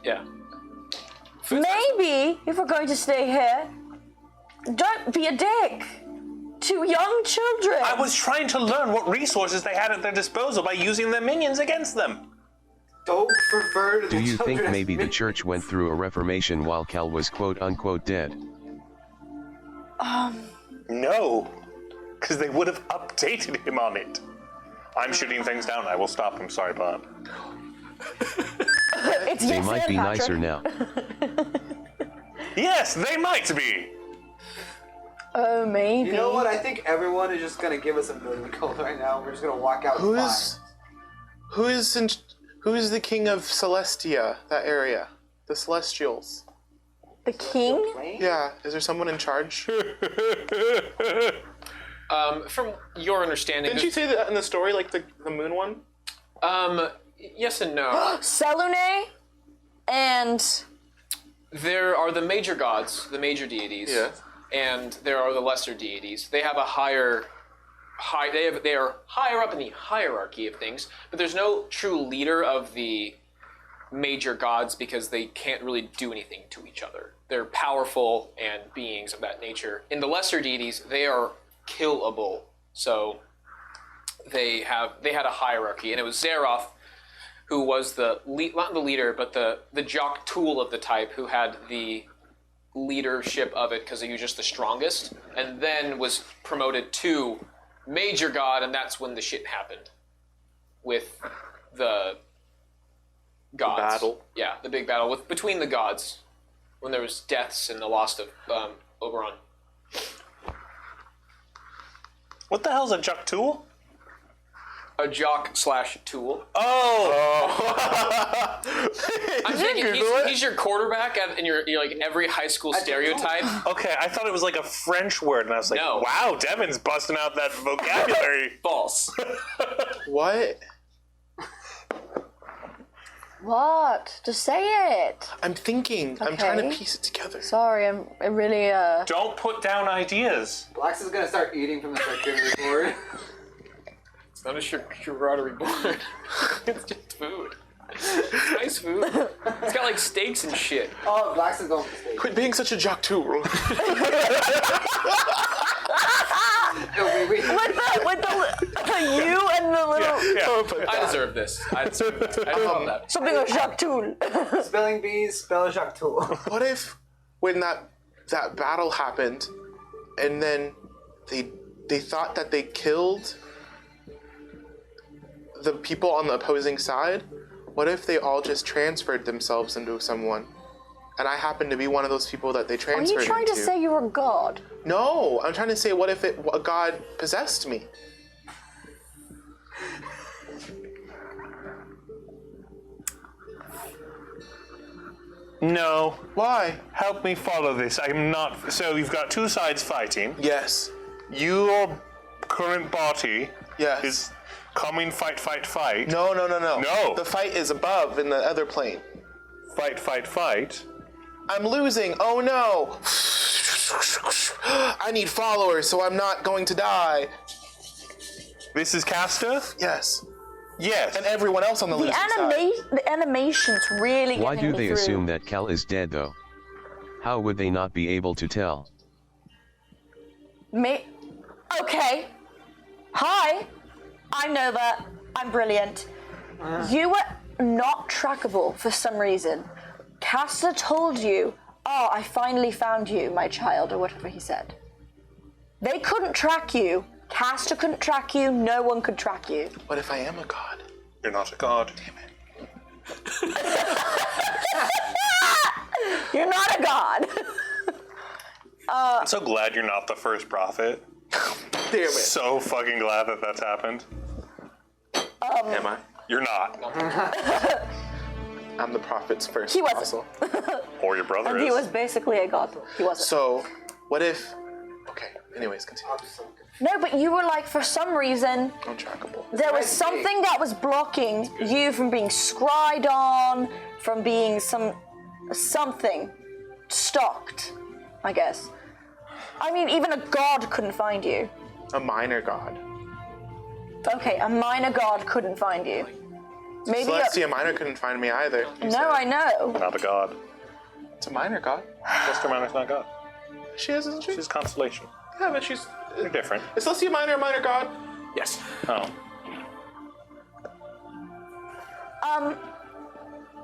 Yeah. Maybe, if we're going to stay here, don't be a dick. to young children. I was trying to learn what resources they had at their disposal by using their minions against them. Don't refer to the Do you children think as maybe the minions. church went through a reformation while Cal was quote-unquote dead? No, because they would have updated him on it. I'm shooting things down. I will stop. I'm sorry, Bob. It's They yes might and be Patrick. nicer now. Yes, they might be. Oh, maybe. You know what? I think everyone is just gonna give us $1 million gold right now. We're just gonna walk out. Who fine. is the king of Celestia? That area, the Celestials. The king? Yeah, is there someone in charge? From your understanding, Didn't you say that in the story, like the moon one? yes and no. Selune and There are the major gods, the major deities, Yeah. and there are the lesser deities. They have a they are higher up in the hierarchy of things, but there's no true leader of the major gods because they can't really do anything to each other. They're powerful and beings of that nature. In the lesser deities, they are killable. So they had a hierarchy, and it was Zeroth who was not the leader, but the jock tool of the type who had the leadership of it because he was just the strongest, and then was promoted to major god, and that's when the shit happened with the gods. battle. Yeah, the big battle between the gods when there was deaths and the loss of Oberon. What the hell's a Juck Tool? A jock / tool. Oh! I'm thinking he's your quarterback in your like every high school stereotype. Okay, I thought it was like a French word, and I was like, No. wow, Devin's busting out that vocabulary. False. What? what? Just say it. I'm thinking. I'm trying to Okay. piece it together. Sorry, I really Don't put down ideas. Blax is gonna start eating from the charcuterie board. It's not a charcuterie board. It's just food. It's nice food. It's got like steaks and shit. Oh, Blax is going for steak. Quit being such a jock tool. Oh, wait. with the you and the little I deserve this. I deserve that. I love that. something of Jacques Toul. Spelling bees, spell Jacques Tool. What if when that battle happened, and then they thought that they killed the people on the opposing side? What if they all just transferred themselves into someone? And I happen to be one of those people that they Are transferred you trying into. to say you're a god? No, I'm trying to say, what if a god possessed me? No. Why? Help me follow this. I'm not. So you've got two sides fighting. Yes. Your current body Yes. is coming fight. No. No. The fight is above in the other plane. Fight. I'm losing. Oh no. I need followers so I'm not going to die. This is Castor? Yes. Yes. And everyone else on the losing side. The animation's really Why getting do me they through. assume that Cal is dead though? How would they not be able to tell? Okay. Hi. I know that. I'm brilliant. You were not trackable for some reason. Castor told you, "Oh, I finally found you, my child," or whatever he said. They couldn't track you. Castor couldn't track you. No one could track you. What if I am a god? You're not a god. Damn it. You're not a god. I'm so glad you're not the first prophet. Damn it. So fucking glad that that's happened. Am I? You're not. I'm the prophet's first He wasn't. apostle. Or your brother He is. was basically a god. He wasn't. So, what if... Okay, anyways, continue. No, but you were like, for some reason, Untrackable. there was something that was blocking you from being scried on, from being something stalked, I guess. I mean, even a god couldn't find you. A minor god. Okay, a minor god couldn't find you. Maybe Celestia Minor couldn't find me either. you said. No, I know. Not a god. It's a minor god. Sister Minor's not god. She is, isn't she? She's constellation. Yeah, but she's different. Is Celestia Minor a minor god? Yes. Oh.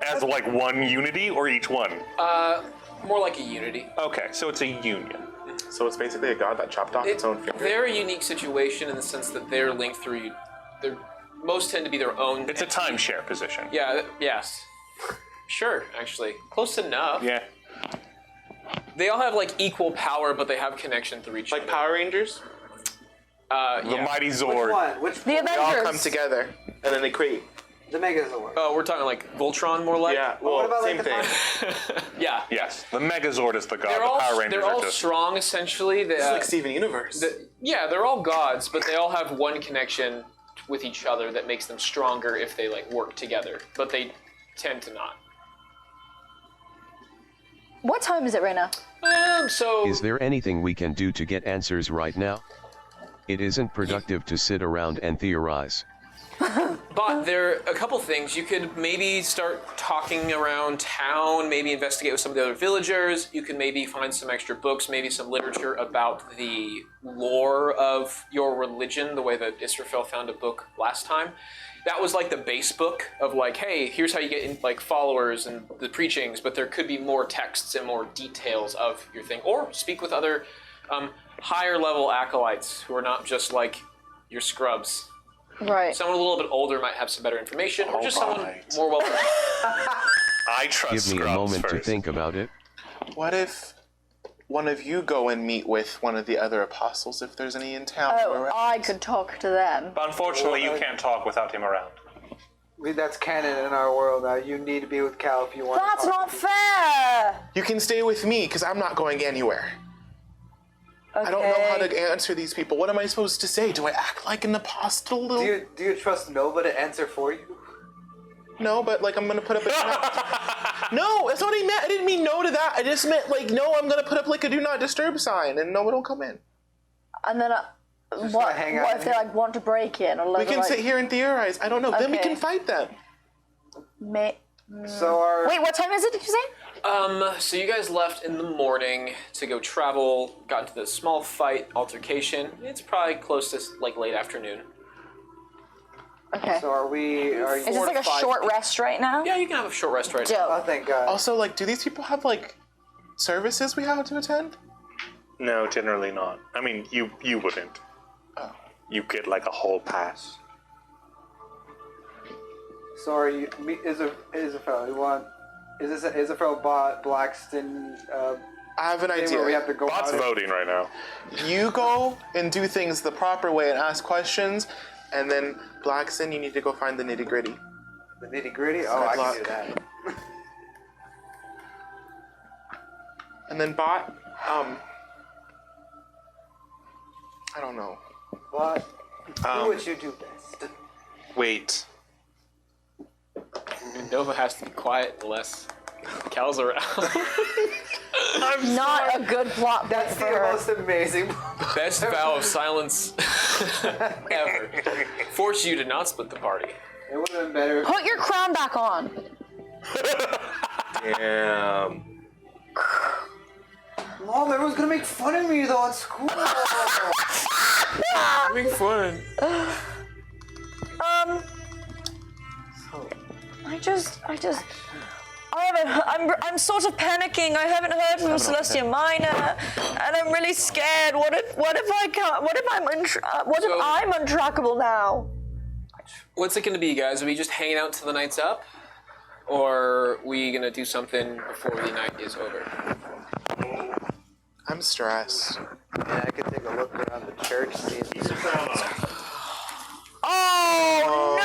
As like one unity or each one? More like a unity. Okay, so it's a union. So it's basically a god that chopped off its own finger. They're a unique situation in the sense that they're linked through. Most tend to be their own. It's a timeshare position. Yeah. Yes. Sure. Actually, close enough. Yeah. They all have like equal power, but they have connection through each Like other. Power Rangers? The Mighty Zord. Which one? Which The one? They all Avengers. come together, and then they create. The Megazord. Oh, we're talking like Voltron, more like. Yeah, Well, what well, about, same like, the thing. Yeah. Yes, the Megazord is the god. They're The all Power Rangers they're all are just. strong essentially. It's like Steven Universe. Yeah, they're all gods, but they all have one connection with each other that makes them stronger if they like work together. But they tend to not. What time is it right now? So Is there anything we can do to get answers right now? It isn't productive to sit around and theorize. But there are a couple things. You could maybe start talking around town, maybe investigate with some of the other villagers. You can maybe find some extra books, maybe some literature about the lore of your religion, the way that Israfel found a book last time. That was like the base book of like, hey, here's how you get in, like followers and the preachings, but there could be more texts and more details of your thing. Or speak with other higher level acolytes who are not just like your scrubs. Right. Someone a little bit older might have some better information, or just someone Alright. more well. I trust Give me a Scrubs moment to first. think about it. What if one of you go and meet with one of the other apostles if there's any in town? Oh, I could talk to them. But unfortunately, you can't talk without him around. That's canon in our world now. You need to be with Cal if you want That's to talk not to fair! You can stay with me because I'm not going anywhere. Okay. I don't know how to answer these people. What am I supposed to say? Do I act like an apostle? Do you trust Nova to answer for you? No, but like I'm gonna put up a No, that's not what I meant. I didn't mean no to that. I just meant like no, I'm gonna put up like a do not disturb sign and no one will come in. And then, what hang out if in they here. like want to break in? Or We can sit here and theorize. I don't know. Then we Okay. can fight them. So our Wait, what time is it? Did you say? So you guys left in the morning to go travel. Got into this small fight altercation. It's probably close to like late afternoon. Okay. so are you Is this like a short rest right now? Yeah, you can have a short rest right now. Oh, Dope. thank God. Also, like, do these people have like services we have to attend? No, generally not. I mean, you wouldn't. Oh. You get like a whole pass. So are you Israfel? You want? Is this an Israfel Bott Blackston? I have an Thing idea. where we have to go Bott's out and- voting right now. You go and do things the proper way and ask questions, and then Blackson, you need to go find the nitty gritty. The nitty gritty. Oh, I can do luck. that. And then Bot, I don't know. But do what you do best. Wait. Nova has to be quiet unless Cal's around. Not a good plot. That's for the her. most amazing. Best vow of silence ever. Force you to not split the party. It would have been better. Put your crown back on. Damn. Mom, everyone's gonna make fun of me though at school. Having fun. I'm sort of panicking. I haven't heard from Celestia Minor, and I'm really scared. What if I'm untrackable now? What's it gonna be, guys? Are we just hanging out till the night's up? Or are we gonna do something before the night is over? I'm stressed. Yeah, I could take a look around the church, see if Oh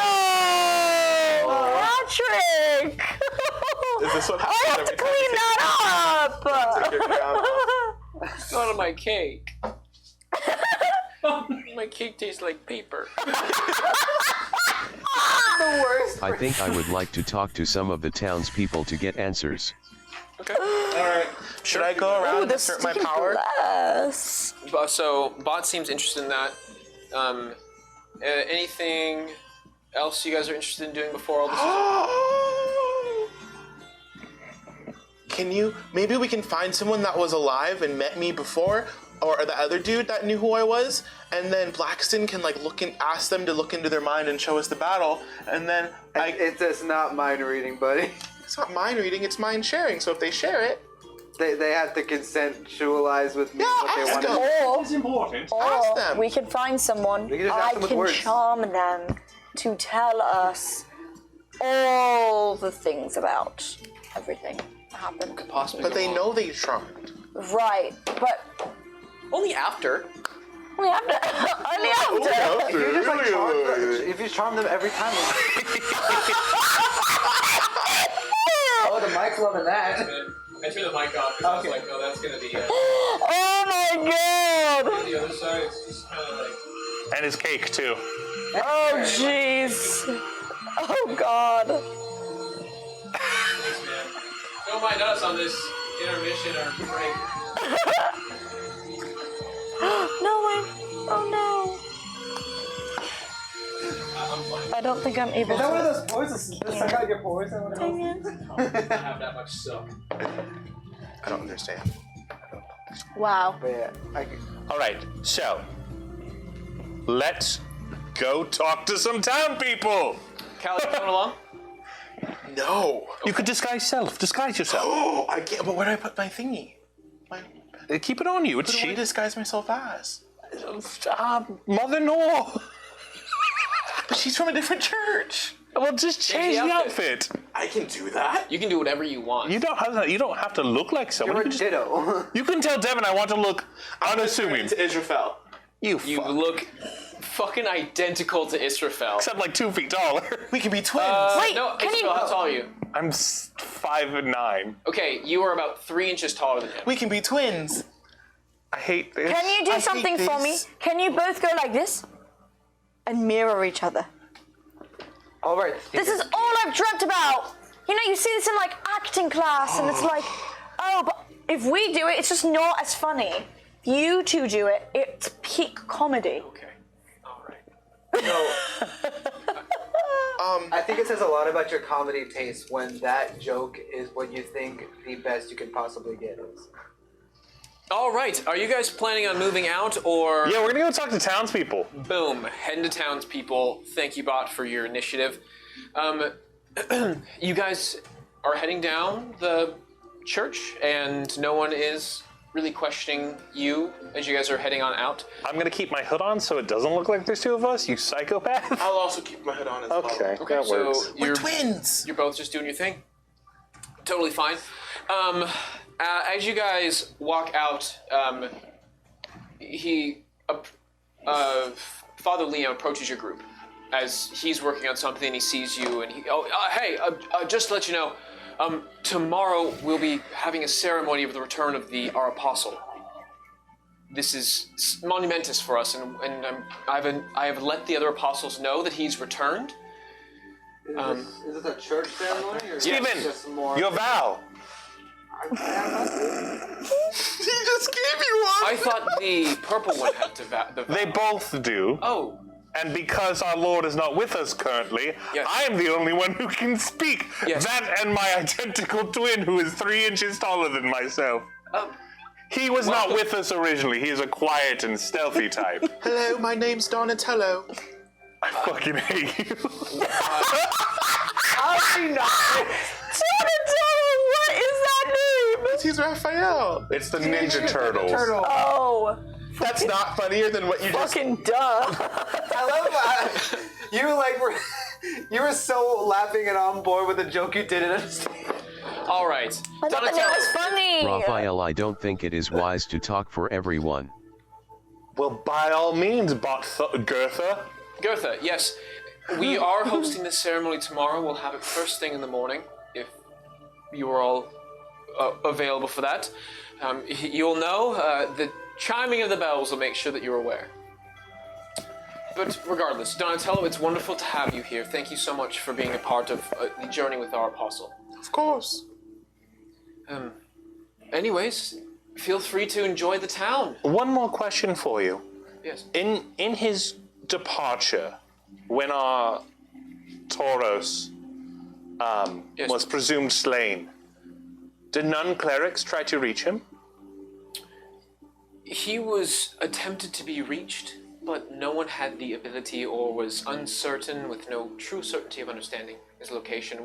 no, Patrick! Is this what I happens have to every time clean that up. Take your crown off? It's not on my cake. My cake tastes like paper. the worst. I think I would like to talk to some of the townspeople to get answers. Okay. Alright. Should I go around and assert my power? Yes. So, Bott seems interested in that. Anything else you guys are interested in doing before all this is over? Maybe we can find someone that was alive and met me before, or the other dude that knew who I was, and then Blackston can like ask them to look into their mind and show us the battle, and then It's just not mind reading, buddy. it's not mind reading, it's mind sharing. So if they share it, They have to consensualize with me Yeah, what they ask want to them. do. Or, It's important. ask them. we can find someone. We can just ask I them with can words. charm them to tell us all the things about everything that happened. Possibly. but go they wrong. know they charmed. Right, but Only after. only after. Only after. If you just like if you charm them every time. Oh, the mic's loving that. I turned the mic off because I was like, oh, that's gonna be Oh my god! the other side. It's just kind of like. And his cake too. Oh jeez. Oh god. Thanks, man. Don't mind us on this intermission or break. No way. Oh no. I'm fine. I don't think I'm able Is that one of to. those pores that suck out your pores? Or whatever? Dang it. I don't have that much silk. I don't understand. Wow. But yeah, All right, so let's go talk to some town people. Cal, you coming along? No. You could disguise yourself. Oh, I can't. But where do I put my thingy? Keep it on you. It's What do I cheap. disguise myself as? Mother Noor. But she's from a different church. Well, just change the the outfit. outfit. I can do that. You can do whatever you want. You don't have to look like someone. you're You a can, ditto. you can tell Devin I want to look unassuming. To Israfel. You You fuck. look fucking identical to Israfel. Except like 2 feet taller. We can be twins. Wait, no, can Israfel, you? how tall are you? I'm 5'9". Okay, you are about 3 inches taller than him. We can be twins. I hate this. Can you do I something hate for me? this. Can you both go like this and mirror each other? All right. This is all I've dreamt about. You know, you see this in like acting class, and it's like, oh, but if we do it, it's just not as funny. You two do it, it's peak comedy. Okay. All right. I think it says a lot about your comedy taste when that joke is what you think the best you could possibly get is. All right. Are you guys planning on moving out or? Yeah, we're gonna go talk to townspeople. Boom. Heading to townspeople. Thank you, Bott, for your initiative. You guys are heading down the church, and no one is really questioning you as you guys are heading on out. I'm gonna keep my hood on so it doesn't look like there's 2 of us. You psychopath. I'll also keep my hood on as well. Okay, Okay, that so works. We're you're twins. You're both just doing your thing. Totally fine. As you guys walk out, Father Liam approaches your group as he's working on something. And he sees you, and hey, just to let you know, tomorrow we'll be having a ceremony of the return of our apostle. This is monumentous for us, and I have let the other apostles know that he's returned. Is this a church ceremony? Or Steven, just more... your vow. He just gave you one. I thought the purple one had the vow. They both do. Oh. And because our Lord is not with us currently, Yes. I am the only one who can speak. Yes. That and my identical twin, who is 3 inches taller than myself. He was not welcome. with us originally. He is a quiet and stealthy type. Hello, my name's Donatello. I fucking hate you. How is she not? Donatello, what is that name? He's Raphael. It's the Ninja Turtles. Turtle. Oh, That's not funnier than what you just. fucking duh. I love you were so laughing and on board with the joke you didn't understand. All right. I thought the name was funny. Raphael, I don't think it is wise to talk for everyone. Well, by all means, Gertha. Gertha, yes. We are hosting this ceremony tomorrow. We'll have it first thing in the morning, if you are all available for that. You'll know the chiming of the bells will make sure that you're aware. But regardless, Donatello, it's wonderful to have you here. Thank you so much for being a part of the journey with our apostle. Of course. Anyways, feel free to enjoy the town. One more question for you. Yes. In his departure, when our Tauros Yes. was presumed slain, did none clerics try to reach him? He was attempted to be reached, but no one had the ability or was uncertain with no true certainty of understanding his location.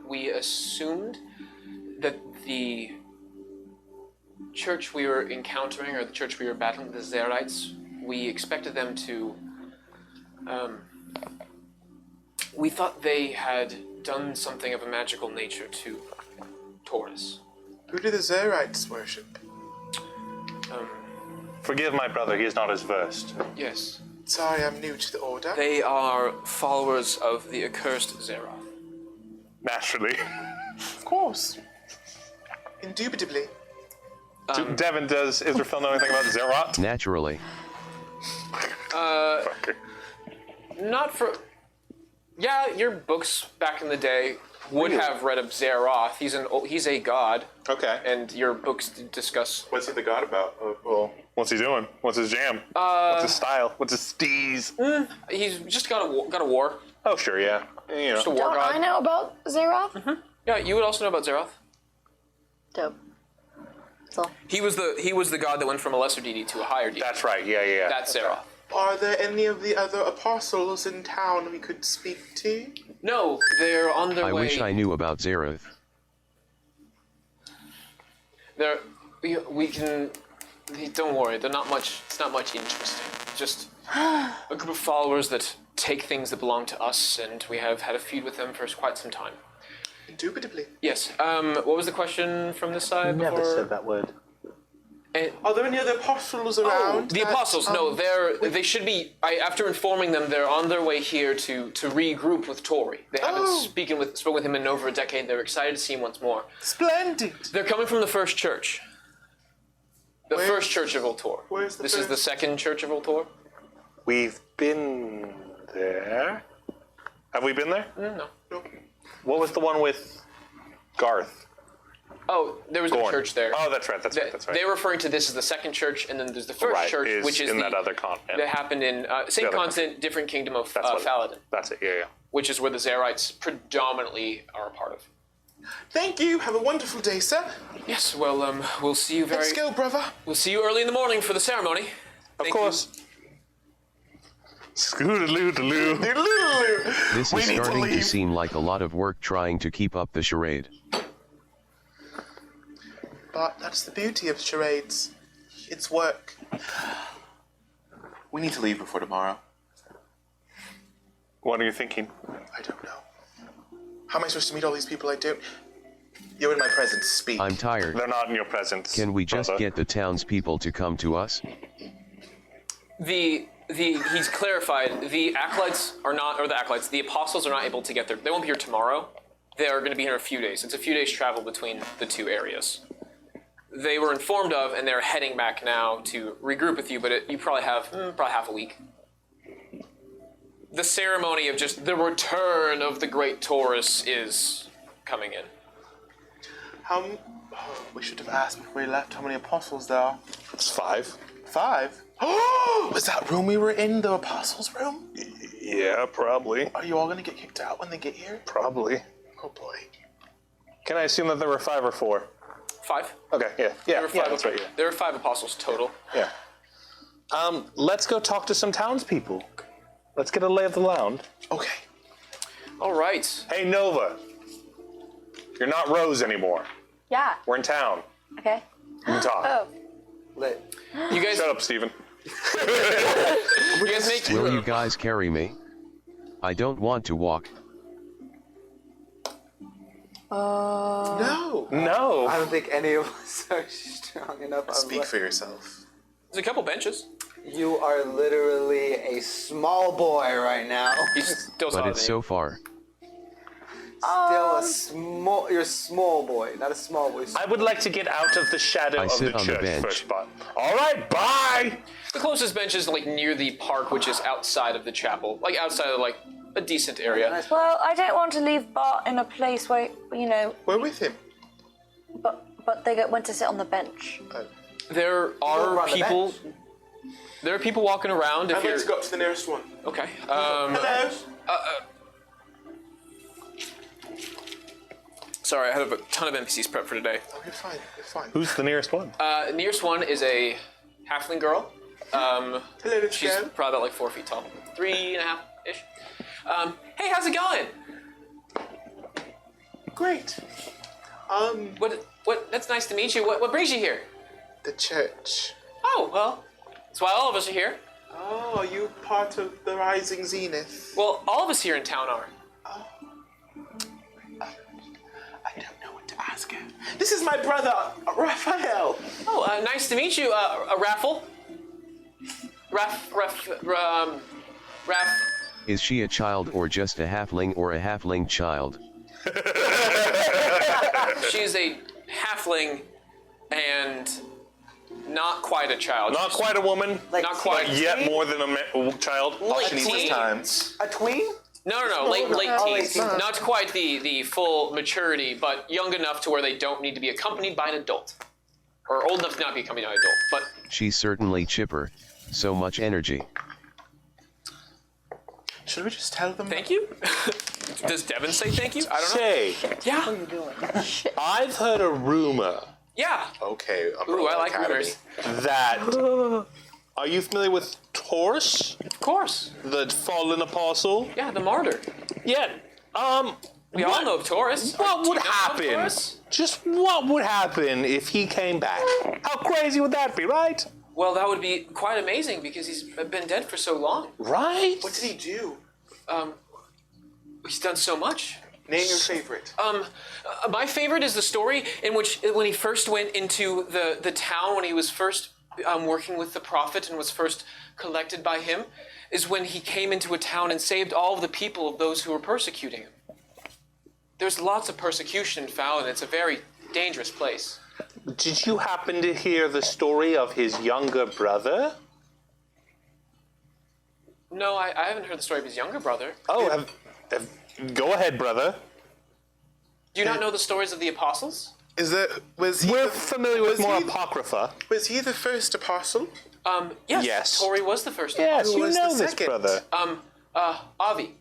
We assumed that the church we were encountering, or the church we were battling, the Zerites, we expected them to... we thought they had done something of a magical nature to Taurus. Who do the Zerites worship? Forgive my brother, he is not as versed. Yes. Sorry, I'm new to the order. They are followers of the accursed Zeroth. Naturally. Of course. Indubitably. Devin, does Israfel know anything about Zeroth? Naturally. Not for... Yeah, your books back in the day would have read of Zeroth. He's a god, Okay. and your books discuss... What's he the god about? What's he doing? What's his jam? What's his style? What's his steez? He's just got a war. Oh, sure, yeah. You know. Just a war Don't god. I know about Zeroth? Yeah, you would also know about Zeroth. Dope. That's all. He was the god that went from a lesser deity to a higher deity. That's right, yeah. That's Zeroth. Are there any of the other apostles in town we could speak to? No, they're on their I way. wish I knew about Zeroth. We can. Don't worry. They're not much. It's not much interesting. Just a group of followers that take things that belong to us, and we have had a feud with them for quite some time. Indubitably. Yes. What was the question from this side? Never before? said that word. Are there any other apostles around? The apostles, no, they should be. After informing them, they're on their way here to regroup with Tori. They haven't spoken with him in over a decade. They're excited to see him once more. Splendid. They're coming from the first church. The first church of Voltor. Where's the This is first? the second church of Voltor? We've been there. Have we been there? No. What was the one with Garth? Oh, there was Gorn. a church there. Oh, that's right. They're referring to this as the second church, and then there's the first church, which is in that other continent. that happened in same other continent, different kingdom of That's what- Faladin, That's it, yeah. which is where the Zerites predominantly are a part of. Thank you. Have a wonderful day, sir. Yes, well, we'll see you Let's go, brother. We'll see you early in the morning for the ceremony. Of Thank course. Scootaloo-daloo. This is starting to seem like a lot of work trying to keep up the charade. But that's the beauty of charades. It's work. We need to leave before tomorrow. What are you thinking? I don't know. How am I supposed to meet all these people I don't? You're in my presence. Speak. I'm tired. They're not in your presence. Can we just brother. get the townspeople to come to us? He's clarified, the acolytes are not, or the acolytes, the apostles are not able to get there. They won't be here tomorrow. They are going to be here in a few days. It's a few days travel between the two areas. They were informed of, and they're heading back now to regroup with you, but you probably have half a week. The ceremony of just the return of the great Taurus is coming in. We should have asked before we left how many apostles there are. It's 5. 5? Oh, was that room we were in the apostles' room? Yeah, probably. Are you all gonna get kicked out when they get here? Probably. Oh boy. Can I assume that there were 5 or 4? 5. Okay, yeah, There were 5, that's right, yeah. There were 5 apostles total. Yeah. Let's go talk to some townspeople. Let's get a lay of the land. Okay. All right. Hey, Nova. You're not Rose anymore. Yeah. We're in town. Okay. You can talk. Oh. Lit. You guys, Shut up, Steven. you guys make. Will you guys carry me? I don't want to walk. No. No. I don't think any of us are strong enough. Speak for yourself. There's a couple benches. You are literally a small boy right now. He's still But taller it's than so far. Still a small. You're a small boy, not a small boy. I would like to get out of the shadow I of sit the on the church bench. first, Bott. All right, bye. The closest bench is like near the park, which is outside of the chapel, like outside of like a decent area. Well, I don't want to leave Bott in a place where, you know, We're with him. but they went to sit on the bench. There Go are around the people. bench. There are people walking around. If I'd you're like to go up to the nearest one. okay. Hello. Sorry, I have a ton of NPCs prepped for today. Oh, you're fine. You're fine. Who's the nearest one? Nearest one is a halfling girl. Hello, She's probably about like 4 feet tall, 3.5-ish. Hey, how's it going? Great. What? That's nice to meet you. What brings you here? The church. Oh, well, that's why all of us are here. Oh, are you part of the Rising Zenith? Well, all of us here in town are. I don't know what to ask him. This is my brother, Raphael. Oh, nice to meet you, Raffle. Raff. Is she a child or just a halfling or a halfling child? She's a halfling and not quite a child. Not quite a woman. Like Not quite. teen? Yet more than a child. All Late she needs is teen. time. A tween? No, late Oh, late teens. teens. Not quite the full maturity, but young enough to where they don't need to be accompanied by an adult. Or old enough to not be accompanied by an adult, but She's certainly chipper. So much energy. Should we just tell them? thank you? Does Devin say thank you? I don't know. Say, Yeah. I've heard a rumor Yeah. Okay. Ooh, I like Academy. rumors. that. Are you familiar with Taurus, Of course. the fallen apostle? Yeah, the martyr. Yeah. We all know of Taurus. What Do would you know of happen? Taurus? Just what would happen if he came back? How crazy would that be, right? Well, that would be quite amazing because he's been dead for so long. Right? What did he do? He's done so much. Name your favorite. My favorite is the story in which when he first went into the town, when he was first working with the prophet and was first collected by him, is when he came into a town and saved all of the people of those who were persecuting him. There's lots of persecution in Fallon. It's a very dangerous place. Did you happen to hear the story of his younger brother? No, I haven't heard the story of his younger brother. Oh, go ahead, brother. Do you not know the stories of the apostles? Was he? We're familiar with was more he- apocrypha. Was he the first apostle? Yes. Yes. Tori was the first. Yes, Who you was know the this, second? brother. Avi.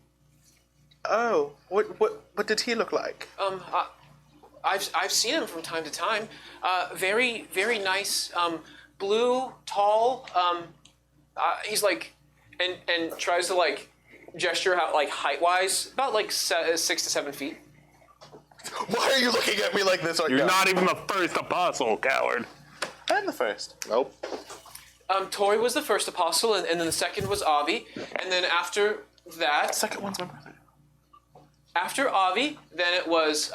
Oh, what did he look like? I've seen him from time to time. Very very nice. Blue, tall. He's like, and tries to like gesture out like height wise, about like 6 to 7 feet. Why are you looking at me like this right You're now? not even the first apostle, coward. I'm the first. Nope. Tori was the first apostle, and then the second was Avi, and then after that, Second one's my brother. after Avi, then it was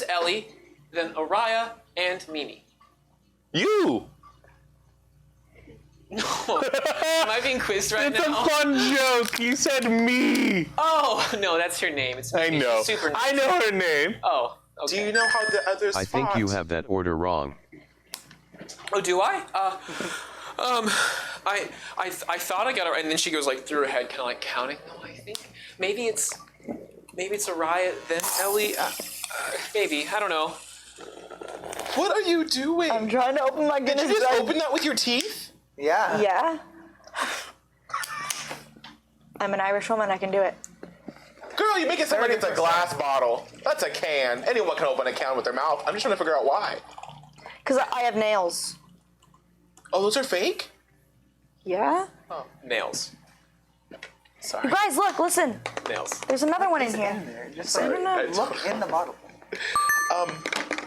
Ellie, then Araya, and Mimi. You! No, am I being quizzed right It's a now? fun joke. You said me. Oh no, that's her name. It's I Mimi. know. She's super nice. I know her name. Oh, okay. Do you know how the others I think fought? you have that order wrong. Oh, do I? I thought I got it right, and then she goes like through her head, kind of like counting. No, I think maybe it's Araya, then Ellie. Maybe, I don't know. What are you doing? I'm trying to open my Did goodness. you just jar. open that with your teeth? Yeah. Yeah. I'm an Irish woman. I can do it. Girl, you make it sound like it's a glass bottle. That's a can. Anyone can open a can with their mouth. I'm just trying to figure out why. Because I have nails. Oh, those are fake? Yeah? Nails. Sorry. You guys, look, listen. Nails. There's another one in In here. there. Just I don't know. look in the bottle.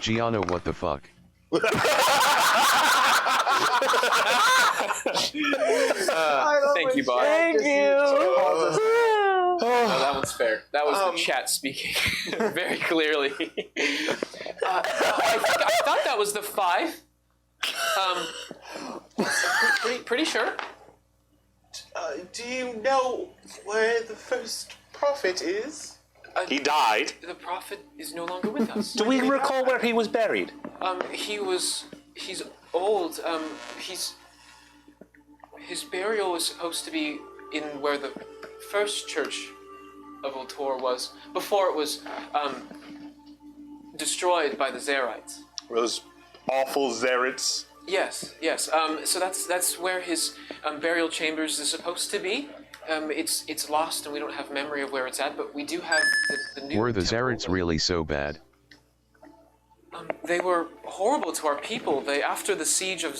Gianna, what the fuck? Thank you, Bott. Thank you. Oh, that one's fair. That was the chat speaking very clearly. I thought that was the 5. Pretty sure. Do you know where the first prophet is? He died. The prophet is no longer with us. Do we recall where he was buried? He's old. His burial was supposed to be in where the first church of Ultor was, before it was destroyed by the Zerites. Those awful Zerits. Yes. So that's where his burial chambers is supposed to be. It's lost, and we don't have memory of where it's at, but we do have the new. Were the temple Zarets where- really so bad? They were horrible to our people. After the siege of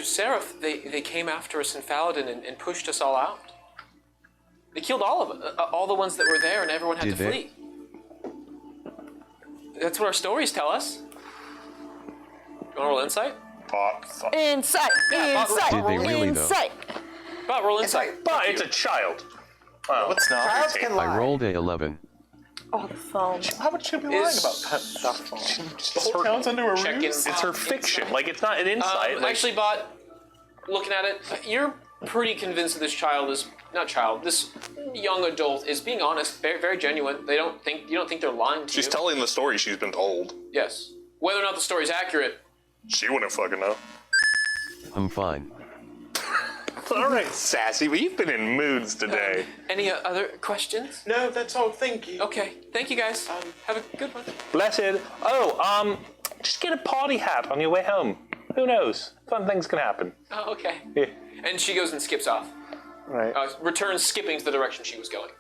Seraph, they came after us in Faladin and pushed us all out. They killed all of us, all the ones that were there, and everyone had to flee. That's what our stories tell us. You want to roll insight? Insight. Yeah, Insight. Did they really, though? Insight. Bott, roll insight. But it's a child. Well, What's not? Childs can lie. I rolled a 11. Oh, the phone. How would she be lying Is- about that? The whole town's under a Check in. ruse? it's her fiction. Like, it's not an insight. like, Actually, Bott, looking at it, you're pretty convinced that this this young adult is being honest, very, very genuine. You don't think they're lying to She's you. telling the story she's been told. Yes. Whether or not the story's accurate. She wouldn't fucking know. I'm fine. all right, Sassy, we've been in moods today. Any other questions? No, that's all. Thank you. Okay. Thank you, guys. Have a good one. Blessed. Oh, just get a party hat on your way home. Who knows? Fun things can happen. Oh, okay. Yeah. And she goes and skips off. Right. Returns skipping to the direction she was going.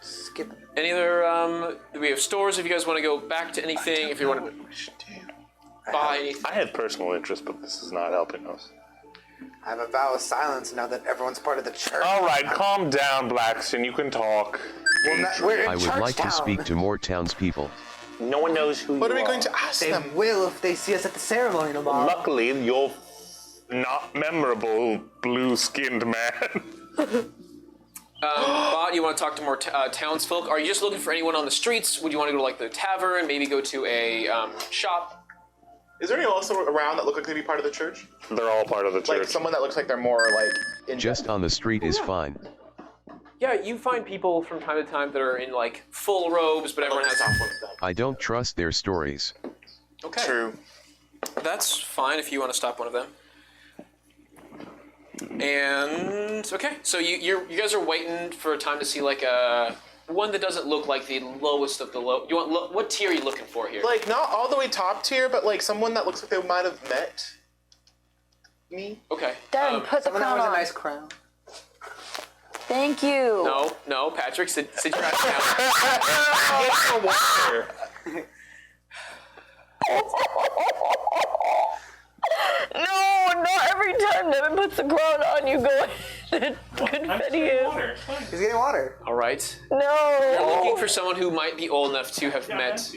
Skip. Any other, do we have stores if you guys want to go back to anything, if you want to buy anything? I had personal interest, but this is not helping us. I have a vow of silence now that everyone's part of the church. All right, calm down, Blackson. You can talk. We're in I would like to Churchtown. speak to more townspeople. No one knows who What you are we going to ask They them? will if they see us at the ceremony tomorrow. Luckily, you're not memorable, blue-skinned man. Bott, you want to talk to more townsfolk? Are you just looking for anyone on the streets? Would you want to go to like the tavern, maybe go to a shop? Is there anyone else around that look like they'd be part of the church? They're all part of the church. Like someone that looks like they're more like in Just on the street is fine. Yeah, you find people from time to time that are in like full robes, but everyone has off one of them. I don't trust their stories. Okay, True. that's fine if you want to stop one of them. And okay, so you guys are waiting for a time to see like a one that doesn't look like the lowest of the low. You want what tier are you looking for here? Like not all the way top tier, but like someone that looks like they might have met me. Okay. Darren, put the Someone that crown wears a on. nice crown. Thank you. No, Patrick, sit your ass down. Get water. No, not every time Devin puts the crown on, you go in. Confetti him. He's getting water. All right. No. You're looking for someone who might be old enough to have met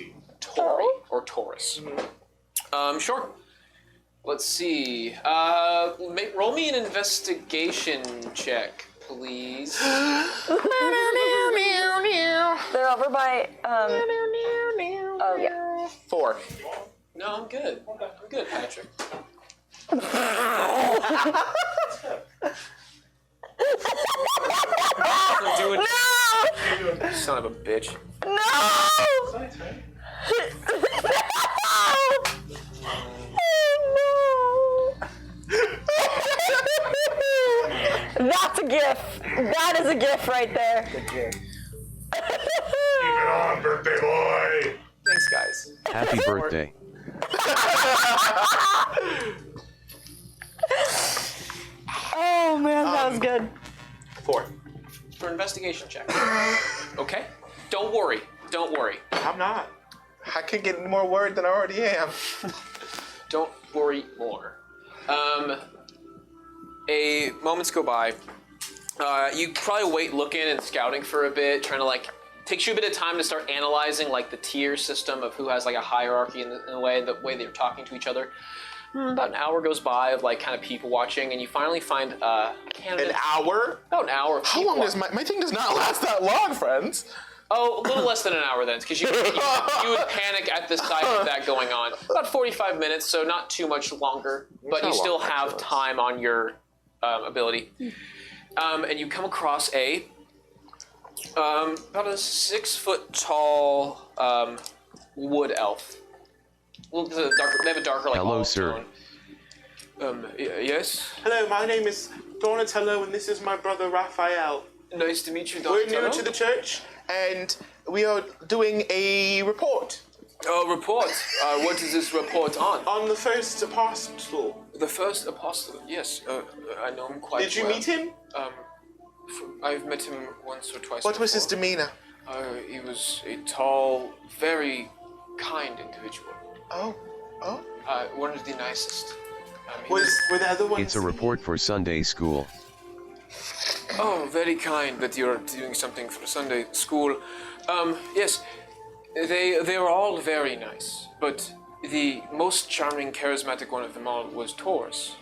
Tori or Taurus. Sure. Let's see. Roll me an investigation check, please. They're over by, oh yeah. 4. No, I'm good. I'm good, Patrick. I'm doing No! son of a bitch. No! That's a gift. That is a gift right there. on, birthday boy! Thanks, guys. Happy birthday. Oh man, that was good. 4. For investigation check. Okay. Don't worry. Don't worry. I'm not. I can't get any more word than I already am. Don't worry more. A moments go by. You probably wait looking and scouting for a bit, trying to like takes you a bit of time to start analyzing like the tier system of who has like a hierarchy in the way they're talking to each other. About an hour goes by of like kind of people watching, and you finally find a candidate. An hour? About an hour. Of How people long does my thing does not last that long, friends? Oh, a little less than an hour then, because you would panic at the sight of that going on. About 45 minutes, so not too much longer, but you not still long, have actually. time on your ability. And you come across about a 6 foot tall wood elf. Well, they have a darker like Hello, olive sir. tone. Yes. Hello, my name is Donatello, and this is my brother Raphael. Nice to meet you, We're Donatello. new to the church, and we are doing a report Report. What is this report on? on the first apostle. The first apostle. Yes, I know him quite well. Did you meet him? I've met him once or twice. What was his before. demeanor? He was a tall, very kind individual. Oh. One of the nicest. Were the other ones? It's a report for Sunday school. Oh, very kind that you're doing something for Sunday school. Yes, they were all very nice, but the most charming, charismatic one of them all was Taurus.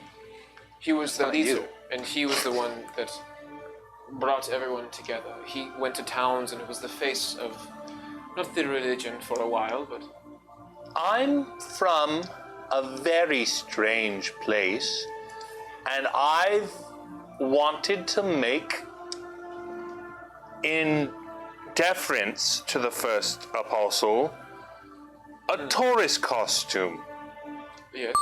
He was the leader, and he was the one that brought everyone together. He went to towns and was the face of, not the religion for a while, but... I'm from a very strange place, and I've wanted to make, in deference to the first apostle, a Taurus costume. Yes.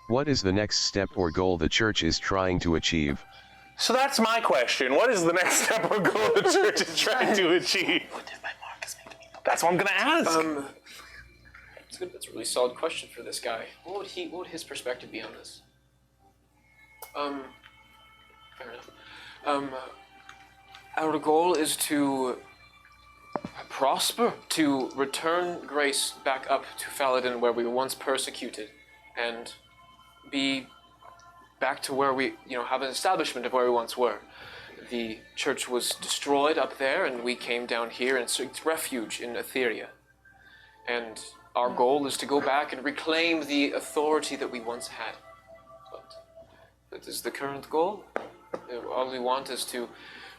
What is the next step or goal the church is trying to achieve? So that's my question. What is the next step or goal the church is trying to achieve? That's what I'm gonna ask. That's a really solid question for this guy. What would his perspective be on this? Fair enough. Our goal is to prosper, to return grace back up to Faladin where we were once persecuted, and be back to where we, have an establishment of where we once were. The church was destroyed up there, and we came down here and sought refuge in Etheria. And our goal is to go back and reclaim the authority that we once had. But that is the current goal. All we want is to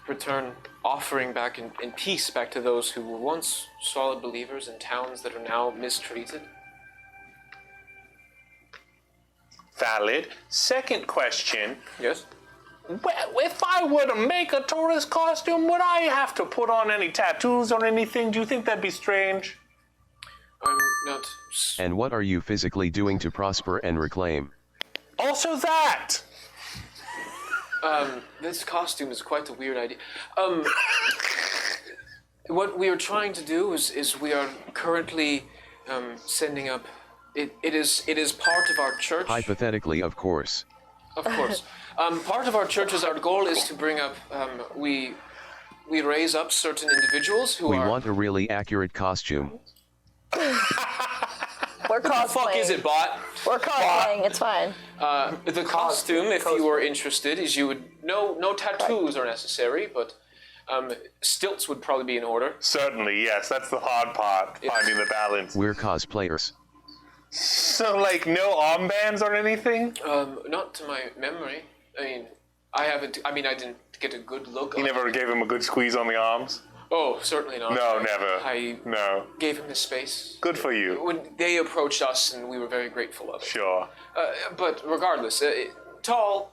return offering back in peace back to those who were once solid believers in towns that are now mistreated. Valid. Second question. Yes? If I were to make a Taurus costume, would I have to put on any tattoos or anything? Do you think that'd be strange? I'm not... And what are you physically doing to prosper and reclaim? Also that! This costume is quite a weird idea. What we are trying to do is we are currently sending up... It is part of our church. Hypothetically, of course. Of course. Part of our church's our goal is to bring up, we raise up certain individuals who We are... want a really accurate costume. We're What the fuck cosplaying. is it, Bott? We're cosplaying. It's fine. The costume, if you were interested, is you would... No tattoos are necessary, but stilts would probably be in order. Certainly, yes. That's the hard part, finding the balance. We're cosplayers. So, no armbands or anything? Not to my memory. I didn't get a good look You on never it. gave him a good squeeze on the arms? Oh, certainly not. No, never. I No. gave him his space. Good for you. When they approached us, and we were very grateful of it. Sure. But regardless, tall,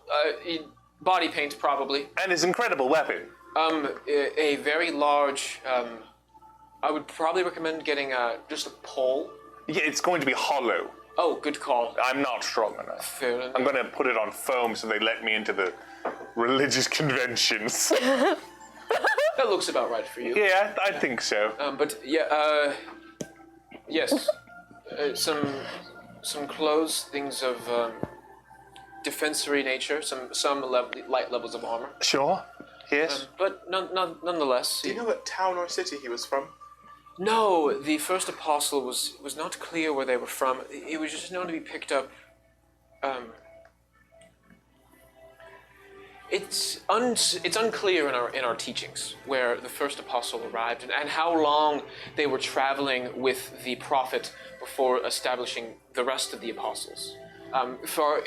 body paint probably. And his incredible weapon. A very large. I would probably recommend getting just a pole. Yeah, it's going to be hollow. Oh, good call. I'm not strong enough. Fair enough. I'm going to put it on foam so they let me into the religious conventions. That looks about right for you. Yeah, I think so. But yeah, yes, some clothes, things of defensory nature, some light levels of armor. Sure. Yes. But nonetheless. Do you know what town or city he was from? No, the first apostle was not clear where they were from. It was just known to be picked up. It's unclear in our teachings where the first apostle arrived and how long they were traveling with the prophet before establishing the rest of the apostles.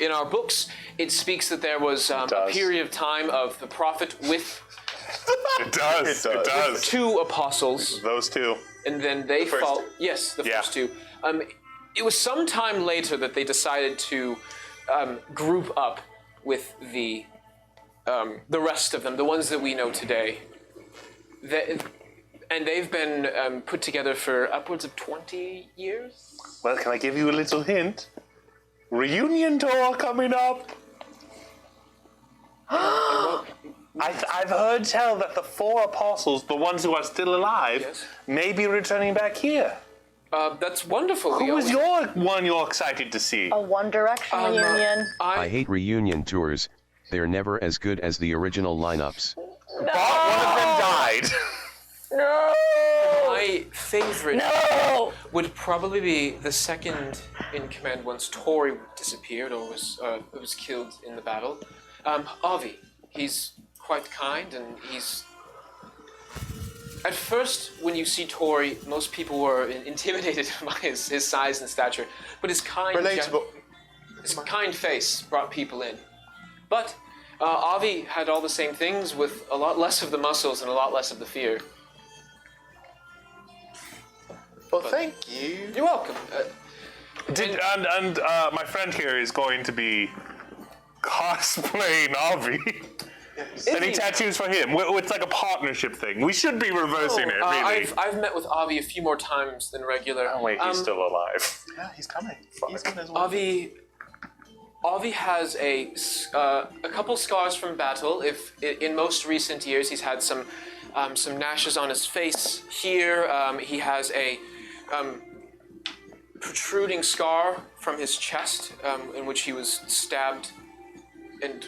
In our books, it speaks that there was a period of time of the prophet with It does. two apostles. Those two. And then they first fall. two. Yes, the Yeah. first two. It was some time later that they decided to group up with the rest of them, the ones that we know today. And they've been put together for upwards of 20 years. Well, can I give you a little hint? Reunion tour coming up. I've heard tell that the four apostles, the ones who are still alive, Yes. may be returning back here. That's wonderful. Who was your one you're excited to see? A One Direction reunion. I hate reunion tours. They're never as good as the original lineups. Bott, one of them died. No. I My favorite would probably be the second in command once Tori disappeared or was killed in the battle. Avi. He's quite kind, and he's... At first, when you see Tori, most people were intimidated by his size and stature, but his Relatable. his kind face brought people in. But Avi had all the same things with a lot less of the muscles and a lot less of the fear. Well, thank you. You're welcome. And my friend here is going to be cosplaying Avi. Any tattoos for him? It's like a partnership thing. We should be reversing it, really. I've met with Avi a few more times than regular. Oh wait, he's still alive. Yeah, he's coming. He's coming as well. Avi has a couple scars from battle. If in most recent years he's had some nashes on his face. Here he has a protruding scar from his chest in which he was stabbed and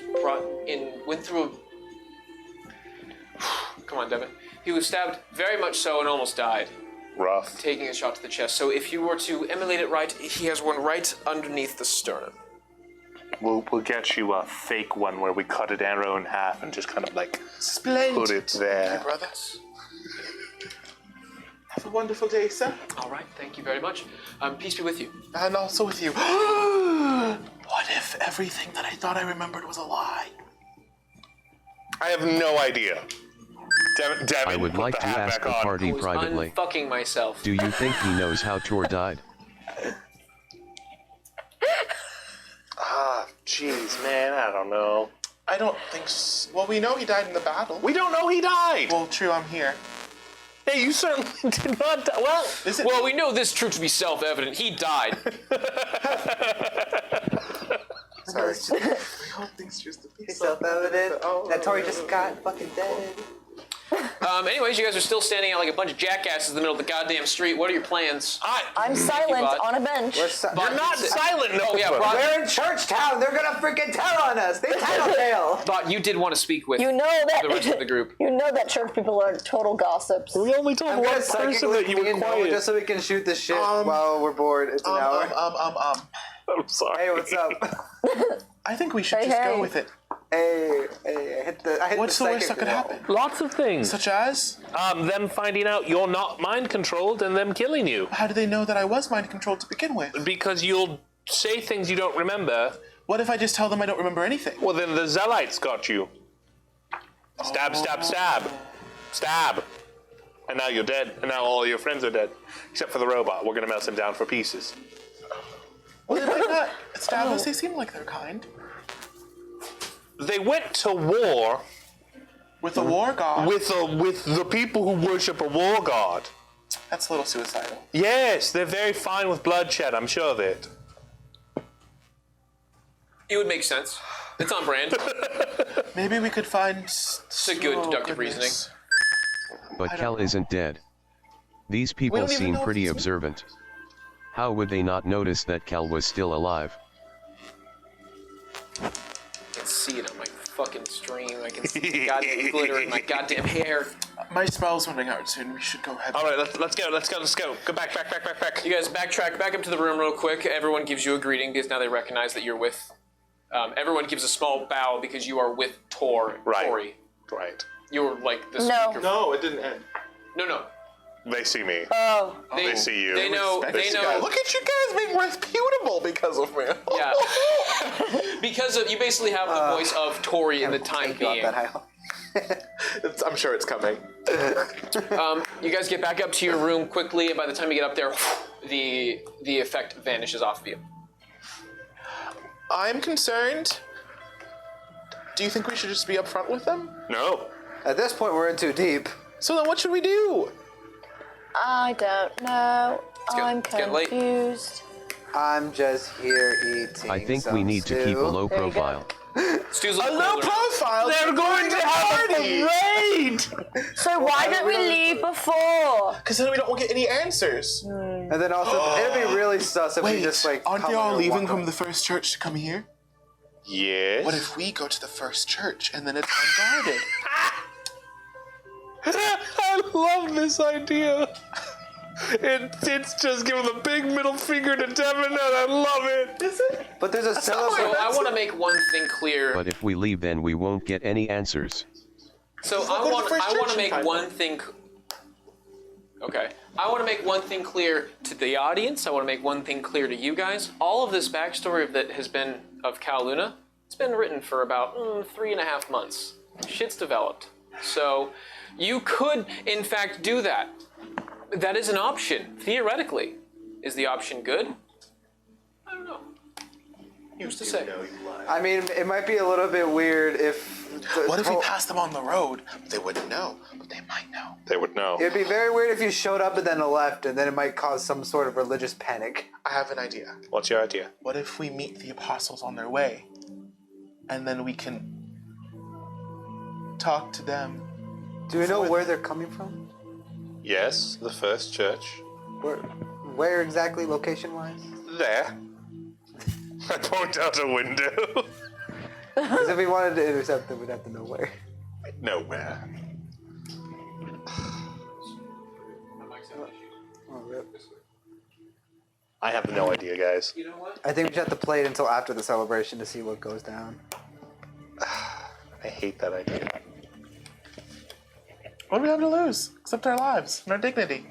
went through. Come on, Devin. He was stabbed very much so and almost died. Rough. Taking a shot to the chest. So if you were to emulate it right, he has one right underneath the sternum. We'll get you a fake one where we cut an arrow in half and just kind of like Splendid. put it there. Brothers. Have a wonderful day, sir. All right, thank you very much. Peace be with you. And also with you. What if everything that I thought I remembered was a lie? I have no idea. Devin, I would put like the to hat ask back the on. party privately. Unfucking myself. Do you think he knows how Tor died? Jeez, man, I don't know. I don't think so. Well, we know he died in the battle. We don't know he died. Well, true, I'm here. Hey, you certainly did not die. Well, Well, we know this truth to be self-evident. He died. Sorry. All things just to be It's self-evident that Tori just got fucking dead. Anyways, you guys are still standing out like a bunch of jackasses in the middle of the goddamn street. What are your plans? I'm silent Bott. on a bench. Bott, you're not silent, no. Oh, yeah, Bott, We're in Churchtown. They're gonna freaking tell on us. They tattletale. Bott, you did want to speak with You know that the rest of the grouroup. You know that church people are total gossips. We only told I'm one gonna person psychically that you were be in Nova quiet. just so we can shoot this shit while we're bored. It's an hour. I'm sorry. Hey, what's up? I think we should Hey, just hey. go with it. Hey, I hit What's the worst that could happen? Lots of things. Such as? Them finding out you're not mind controlled and them killing you. How do they know that I was mind controlled to begin with? Because you'll say things you don't remember. What if I just tell them I don't remember anything? Well, then the Zealots got you. Stab, stab, stab. Stab. And now you're dead. And now all your friends are dead. Except for the robot. We're going to melt him down for pieces. Well, they might not stab us. They seem like they're kind. They went to war With the war god. with the people who worship a war god. That's a little suicidal. Yes, they're very fine with bloodshed, I'm sure of it. It would make sense. It's on brand. Maybe we could find... It's a good deductive reasoning. But Cal isn't dead. These people don't even seem know if pretty he's- observant. How would they not notice that Cal was still alive? I can see it on my fucking stream. I can see the goddamn glitter in my goddamn hair. My spell's running out soon. We should go ahead. All right, let's go. Go back. You guys backtrack back up to the room real quick. Everyone gives you a greeting because now they recognize that you're with. Everyone gives a small bow because you are with Tori. Right. You were like the No. speaker. No, it didn't end. No. They see me. Oh. They see you. They know. They know. Look at you guys being reputable because of me. Yeah. Because of you basically have the voice of Tori in the time being. I'm sure it's coming. You guys get back up to your room quickly, and by the time you get up there, the effect vanishes off of you. I'm concerned. Do you think we should just be upfront with them? No. At this point, we're in too deep. So then what should we do? I don't know. I'm getting late. confused. I'm just here eating. I think we some need to keep a stew. low There you go. profile. Stu's A low profile? They're going to have a parade! So why don't we leave before? Because then we don't get any answers. And then also, it'd be really sus if we Wait, just like. aren't come they all and leaving walk from up. the first church to come here? Yes. What if we go to the first church and then it's unguarded? I love this idea. It's just giving the big middle finger to Devin, and I love it. Is it? But there's a celebration. So I want to make one thing clear. But if we leave, then we won't get any answers. So I want to make one thing. Okay. I want to make one thing clear to the audience. I want to make one thing clear to you guys. All of this backstory that has been of Cal Luna, it's been written for about 3.5 months. Shit's developed. So you could, in fact, do that. That is an option, theoretically. Is the option good? I don't know. Who's to say? I mean, it might be a little bit weird if... What if we passed them on the road? They wouldn't know, but they might know. They would know. It'd be very weird if you showed up and then left, and then it might cause some sort of religious panic. I have an idea. What's your idea? What if we meet the apostles on their way, and then we can talk to them? Do we know where they're coming from? Yes, the first church. Where exactly, location-wise? There. I point out a window. Because if we wanted to intercept them, we'd have to know where. Nowhere. Oh, rip. I have no idea, guys. You know what? I think we should have to play it until after the celebration to see what goes down. I hate that idea. What do we have to lose except our lives and our dignity?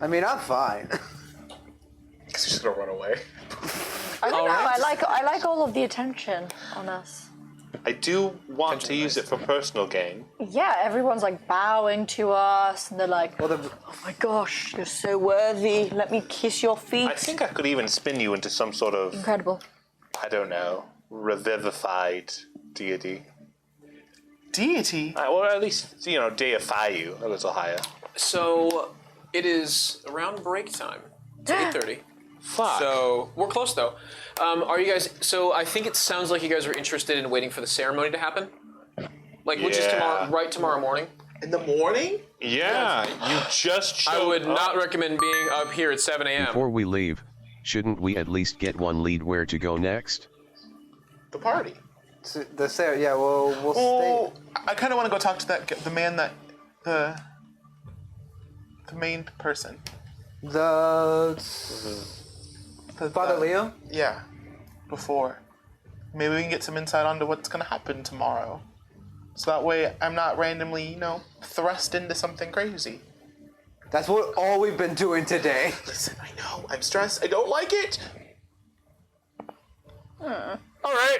I mean, I'm fine. Guess we're just gonna run away. I don't know. Alright. I like all of the attention on us. I do want to use it for personal gain. Yeah, everyone's like bowing to us, and they're like, Well, "Oh my gosh, you're so worthy. Let me kiss your feet." I think I could even spin you into some sort of, Incredible. I don't know, revivified deity. Deity? Or at least, deify you a little higher. So it is around break time. It's 8:30. Fuck. So we're close though. Are you guys? So I think it sounds like you guys are interested in waiting for the ceremony to happen. Like, which is tomorrow morning. In the morning? Yeah, you just showed I would up. not recommend being up here at 7 a.m. Before we leave, shouldn't we at least get one lead where to go next? The party. yeah, we'll stay. I kind of want to go talk to the man the main person. Father Leo? Yeah, before. Maybe we can get some insight onto what's going to happen tomorrow. So that way I'm not randomly, thrust into something crazy. That's all we've been doing today. Listen, I know. I'm stressed. I don't like it. All right.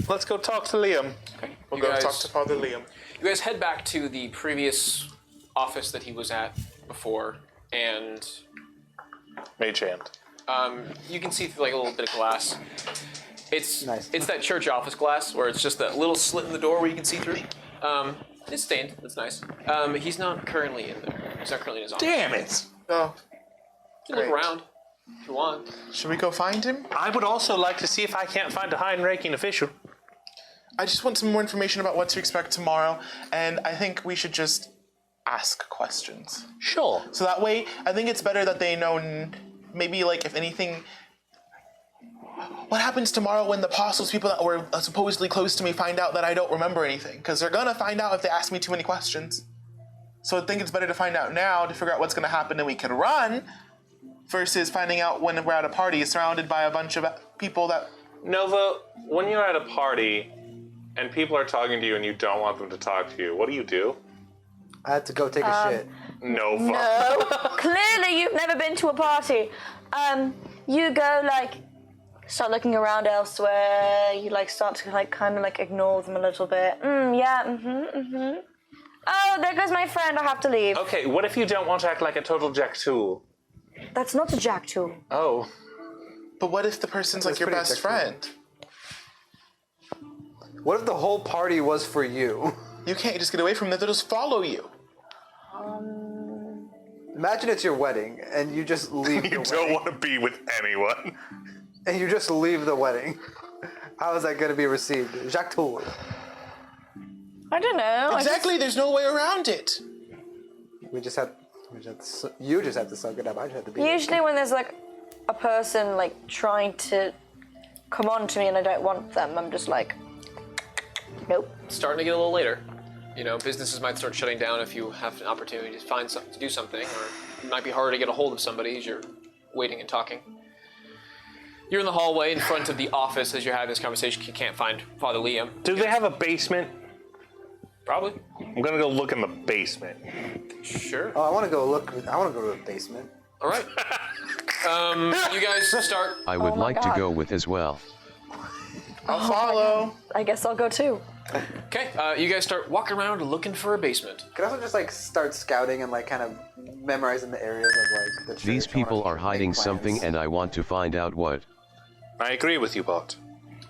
Let's go talk to Liam. Okay. We'll You go guys- talk to Father Liam. You guys head back to the previous office that he was at before, and Mage hand. you can see through like a little bit of glass. It's Nice. It's that church office glass where it's just that little slit in the door where you can see through. It's stained. That's nice. He's not currently in there. He's not currently in his office. Damn it. Oh, You can look great. around if you want. Should we go find him? I would also like to see if I can't find a high-ranking official. I just want some more information about what to expect tomorrow, and I think we should just ask questions. Sure. So that way, I think it's better that they know, maybe, like, if anything, what happens tomorrow when the apostles, people that were supposedly close to me, find out that I don't remember anything? Because they're going to find out if they ask me too many questions. So I think it's better to find out now to figure out what's going to happen and we can run, versus finding out when we're at a party surrounded by a bunch of people that... Nova, when you're at a party and people are talking to you and you don't want them to talk to you, what do? I had to go take a shit. Nova. No, clearly you've never been to a party. You go start looking around elsewhere. You start to kind of ignore them a little bit. Oh, there goes my friend. I have to leave. Okay, what if you don't want to act like a total jack tool? That's not a jack tool. Oh. But what if the person's That's your pretty best sexual. friend? What if the whole party was for you? You can't just get away from them. They'll just follow you. Imagine it's your wedding and you just leave the You don't wedding. want to be with anyone. And you just leave the wedding. How is that going to be received? Jacques Toul. I don't know. Exactly, there's no way around it. You just have to suck it up. I just have to be there. Usually when there's a person trying to come on to me and I don't want them, I'm just nope. Starting to get a little later. Businesses might start shutting down if you have an opportunity to find something to do something, or might be harder to get a hold of somebody as you're waiting and talking. You're in the hallway in front of the office as you're having this conversation. You can't find Father Liam. Do they have a basement? Probably. I'm gonna go look in the basement. Sure. Oh, I want to go look. I want to go to the basement. All right. You guys start. I would Oh my like to God. go with as well. I'll follow. I guess I'll go too. Okay. You guys start walking around looking for a basement. Can I also just like start scouting and like kind of memorizing the areas of like the church? These I wanna people are make hiding plans. something and I want to find out what. I agree with you, Bott.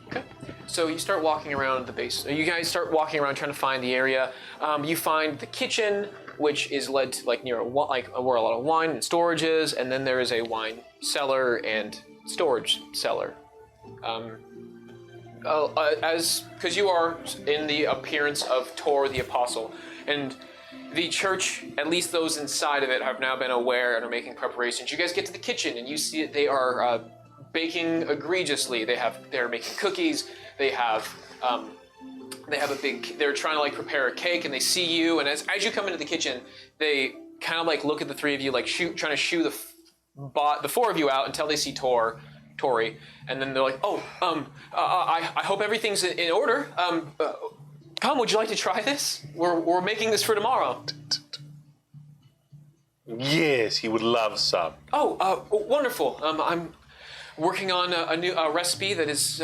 Okay. So you start walking around the base. You guys start walking around trying to find the area. You find the kitchen, which is led to like near where a lot of wine and storage is, and then there is a wine cellar and storage cellar. Because you are in the appearance of Tor the Apostle, and the church, at least those inside of it, have now been aware and are making preparations. You guys get to the kitchen and you see that they are baking egregiously. They're making cookies. They have a big. They're trying to like prepare a cake, and they see you. And as you come into the kitchen, they kind of like look at the three of you, like trying to shoo the four of you out until they see Tori, and then they're like, "Oh, I hope everything's in order. Come, would you like to try this? We're making this for tomorrow." Yes, he would love some. Oh, wonderful. I'm working on a new recipe that is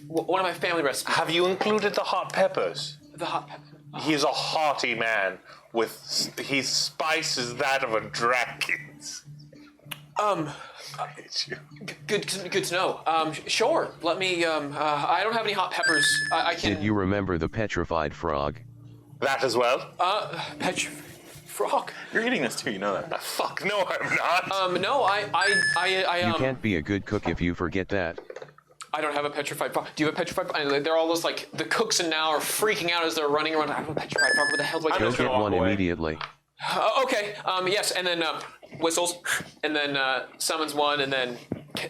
one of my family recipes. Have you included the hot peppers? The hot pepper. He is a hearty man his spice is that of a dragon's. Good to know. Sure. Let me. I don't have any hot peppers. I can. Did you remember the petrified frog? That as well? Frog. You're eating this too, you know that. Fuck, no, I'm not. No, I You can't be a good cook if you forget that. I don't have a petrified frog. Do you have a petrified frog? And they're all just like, the cooks and now are freaking out as they're running around. I have a petrified frog. What the hell do I do? Go get one immediately. Okay. Yes, and then whistles, and then summons one, and then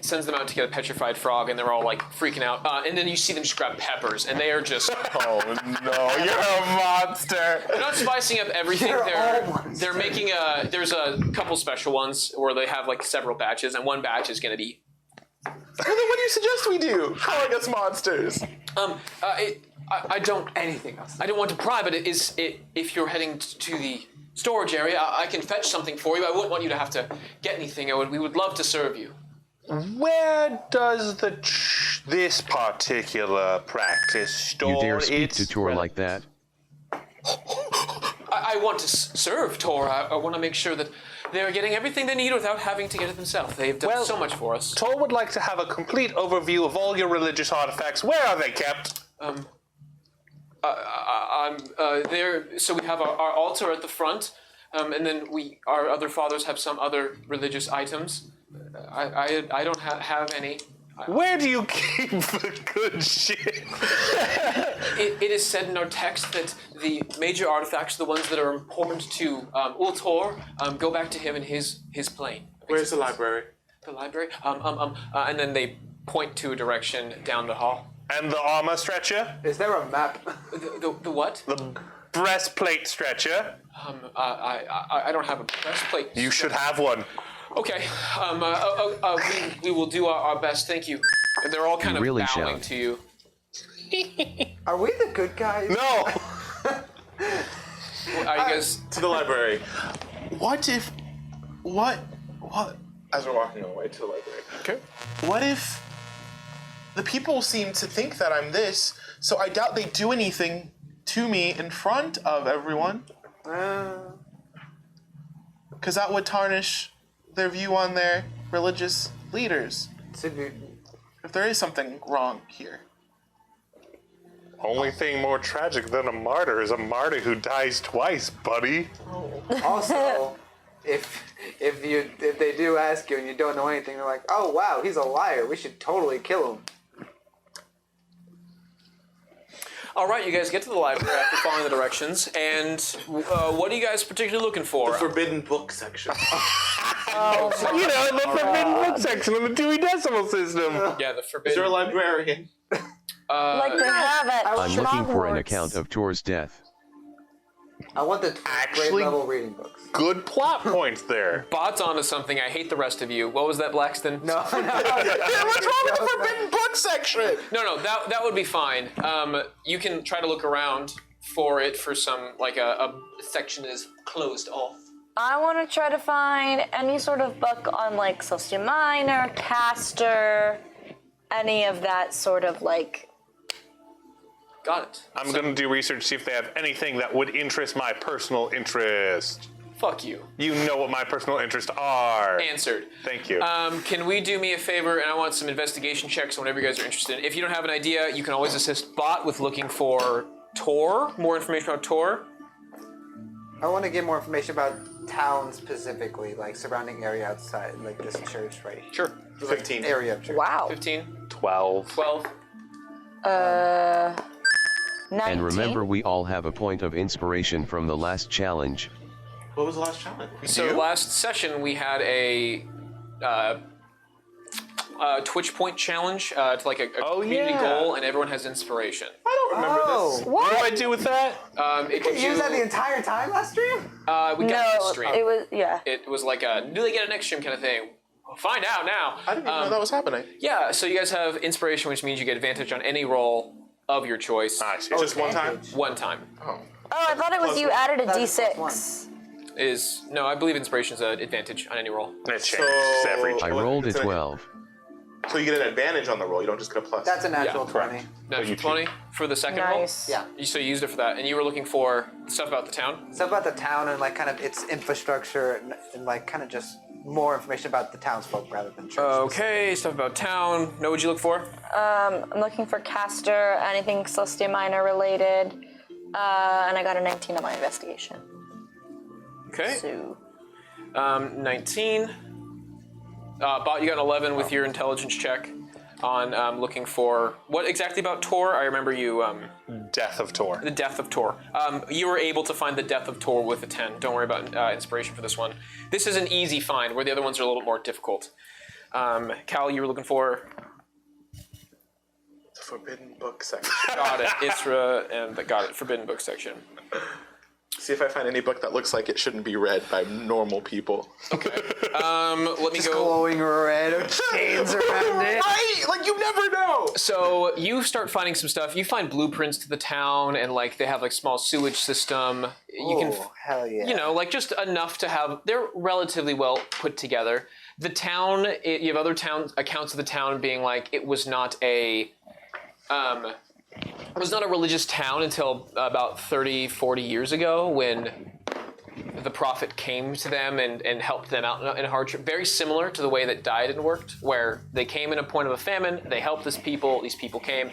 sends them out to get a petrified frog, and they're all like freaking out. And then you see them just grab peppers, and they are just. Oh no, you're a monster. They're not spicing up everything. They're making there's a couple special ones where they have like several batches, and one batch is going to be. Well, then what do you suggest we do? How I guess monsters? I don't anything else. I don't want to pry, but if you're heading to the storage area, I can fetch something for you. I wouldn't want you to have to get anything. We would love to serve you. Where does this particular practice store You dare speak its to Tor like that? I want to serve Tor. I want to make sure that they're getting everything they need without having to get it themselves. They've done so much for us. Tor would like to have a complete overview of all your religious artifacts. Where are they kept? There. So we have our altar at the front, and then our other fathers have some other religious items. I don't have any. Where do you keep the good shit? It is said in our text that the major artifacts, the ones that are important to Ultor, go back to him in his plane. Where's the library? The library? And then they point to a direction down the hall. And the armor stretcher? Is there a map? The what? The breastplate stretcher? I don't have a breastplate. You should have one. Okay. We will do our best. Thank you. And they're all kind of really bowing shout. to you. Are we the good guys? No! Are you guys? To the library. What? As we're walking away to the library. Okay. What if the people seem to think that I'm this, so I doubt they do anything to me in front of everyone? Because that would tarnish their view on their religious leaders. If there is something wrong here. Only thing more tragic than a martyr is a martyr who dies twice, buddy. Also, if they do ask you and you don't know anything, they're like, "Oh wow, he's a liar. We should totally kill him." All right, you guys get to the library after following the directions, and what are you guys particularly looking for? The forbidden book section. You know, the forbidden book section of the Dewey Decimal System. Yeah, the Is forbidden. there a librarian? Like they have it. I'm looking for an account of Tor's death. I want the grade level reading books. Good plot points there. Bott's onto something. I hate the rest of you. What was that, Blackston? No. What's wrong with the forbidden book section? No, that would be fine. You can try to look around for it for some, like a section that is closed off. I want to try to find any sort of book on like Slays Minor, Caster, any of that sort of like. Got it. I'm going to do research, see if they have anything that would interest my personal interest. Fuck you. You know what my personal interests are. Answered. Thank you. Can we do me a favor? And I want some investigation checks whenever you guys are interested. If you don't have an idea, you can always assist Bott with looking for Tor, more information about Tor. I want to get more information about town specifically, like surrounding area outside, like this church right here. Sure. 15. Area of church. Wow. 15. 12. 12. 19. And remember, we all have a point of inspiration from the last challenge. What was the last challenge? So last session we had a Twitch point challenge to like a community goal, and everyone has inspiration. I don't remember this. What do I do with that? It gives You you. used that the entire time last stream? We got it No, this stream. it was It was like a do they get a next stream kind of thing. Well, find out now. I didn't even know that was happening. Yeah, so you guys have inspiration, which means you get advantage on any roll of your choice. I see. Just one time? One time. Oh, I thought it was Plus you one. added a That's D6. plus No, I believe inspiration is an advantage on any roll. It changes every I time. rolled a 12. So you get an advantage on the roll, you don't just get a plus. That's a natural 20. Natural 20 for the second Nice. Yeah. roll. So you used it for that, and you were looking for stuff about the town. Stuff about the town and like kind of its infrastructure and like kind of just more information about the townsfolk rather than church. Okay, stuff about town. Know what you look for? I'm looking for Caster, anything Slays Minor related, and I got a 19 on my investigation. Okay. So 19. Bott, you got an 11 with your intelligence check on looking for what exactly about Tor? I remember you. Death of Tor. The death of Tor. You were able to find the death of Tor with a 10. Don't worry about inspiration for this one. This is an easy find, where the other ones are a little more difficult. Cal, you were looking for. The forbidden book section. Got it. Isra and got it. Forbidden book section. See if I find any book that looks like it shouldn't be read by normal people. Okay. Let me Just go. glowing red or chains around it. Right? Like, you never know! So you start finding some stuff. You find blueprints to the town, and like they have like small sewage system. You can, Hell yeah. you know, like just enough to have. They're relatively well put together. The town. You have other town accounts of the town being like it was not a. It was not a religious town until about 30, 40 years ago when the prophet came to them and helped them out in a hardship. Very similar to the way that Dietin worked, where they came in a point of a famine, they helped these people came.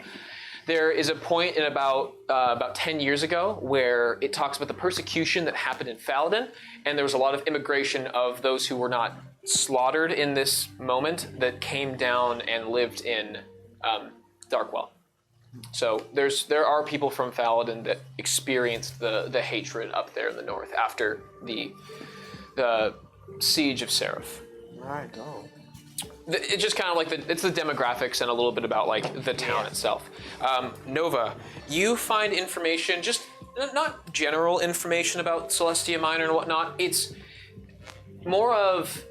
There is a point in about 10 years ago where it talks about the persecution that happened in Faladin, and there was a lot of immigration of those who were not slaughtered in this moment that came down and lived in Darkwell. So there are people from Faladin that experienced the hatred up there in the north after the siege of Seraph. Right, oh. It's just kind of like it's the demographics and a little bit about like the town itself. Nova, you find information, just not general information about Celestia Minor and whatnot. It's more of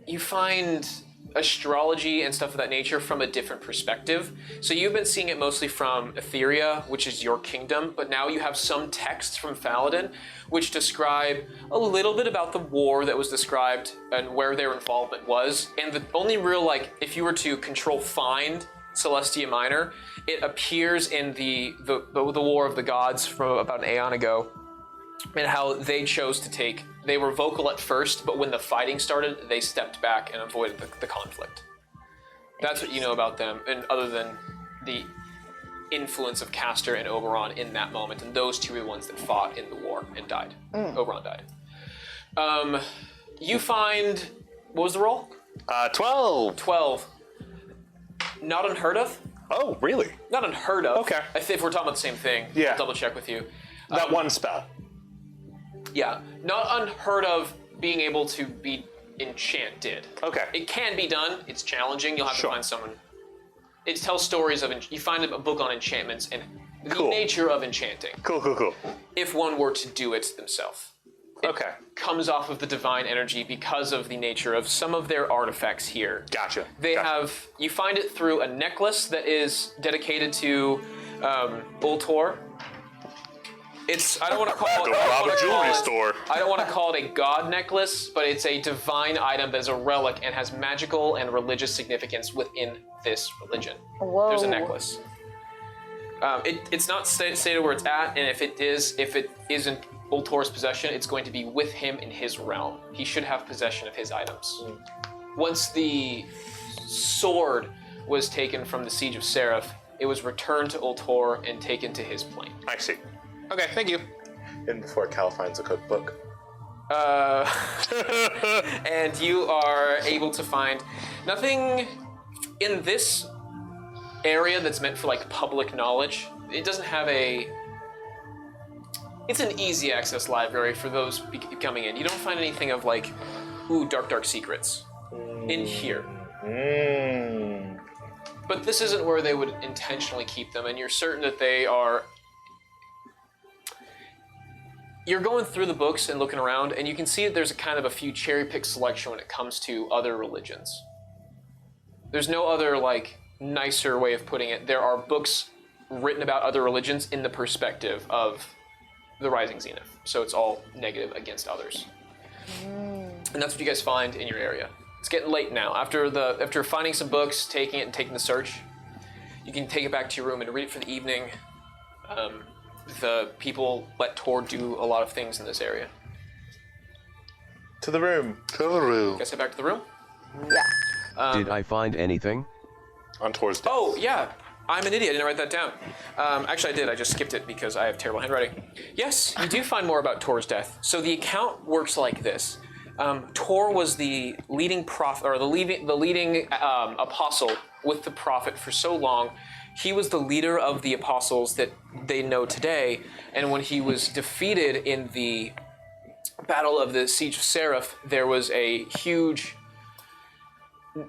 you find astrology and stuff of that nature from a different perspective. So you've been seeing it mostly from Etheria, which is your kingdom, but now you have some texts from Faladin which describe a little bit about the war that was described and where their involvement was. And the only real, like, if you were to find Celestia Minor, it appears in the War of the Gods from about an aeon ago, and how they chose to take. They were vocal at first, but when the fighting started, they stepped back and avoided the conflict. That's what you know about them, and other than the influence of Caster and Oberon in that moment, and those two were the ones that fought in the war and died. Oberon died. You find, what was the roll? 12. 12. Not unheard of. Oh, really? Not unheard of. Okay. If we're talking about the same thing, Yeah. I'll double check with you. That one spell. Yeah, not unheard of being able to be enchanted. Okay. It can be done. It's challenging. You'll have Sure. to find someone. It tells stories of. You find a book on enchantments and the Cool. nature of enchanting. Cool. If one were to do it themselves. Okay. Comes off of the divine energy because of the nature of some of their artifacts here. Gotcha. They have, you find it through a necklace that is dedicated to Ultor. It's, I don't want to call it, I don't want to call it a god necklace, but it's a divine item that is a relic and has magical and religious significance within this religion. Whoa. There's a necklace. It's not stated where it's at, and if it isn't Ultor's possession, it's going to be with him in his realm. He should have possession of his items. Once the sword was taken from the Siege of Seraph, it was returned to Ultor and taken to his plane. I see. Okay, thank you. And before Cal finds a cookbook. And you are able to find nothing in this area that's meant for like public knowledge. It doesn't have a... It's an easy access library for those coming in. You don't find anything of like, ooh, dark secrets in here. But this isn't where they would intentionally keep them, and you're certain that they are... You're going through the books and looking around, and you can see that there's a kind of a few cherry-picked selection when it comes to other religions. There's no other, like, nicer way of putting it. There are books written about other religions in the perspective of the Rising Zenith. So it's all negative against others. And that's what you guys find in your area. It's getting late now. After finding some books, taking it and taking the search, you can take it back to your room and read it for the evening. The people let Tor do a lot of things in this area. To the room. You guys head back to the room? Yeah. Did I find anything? On Tor's death. Oh, yeah. I'm an idiot. I didn't write that down. Actually, I did. I just skipped it because I have terrible handwriting. Yes, you do find more about Tor's death. So the account works like this. Tor was the leading prophet, or the leading apostle with the prophet for so long. He was the leader of the apostles that they know today. And when he was defeated in the Battle of the Siege of Seraph, there was a huge...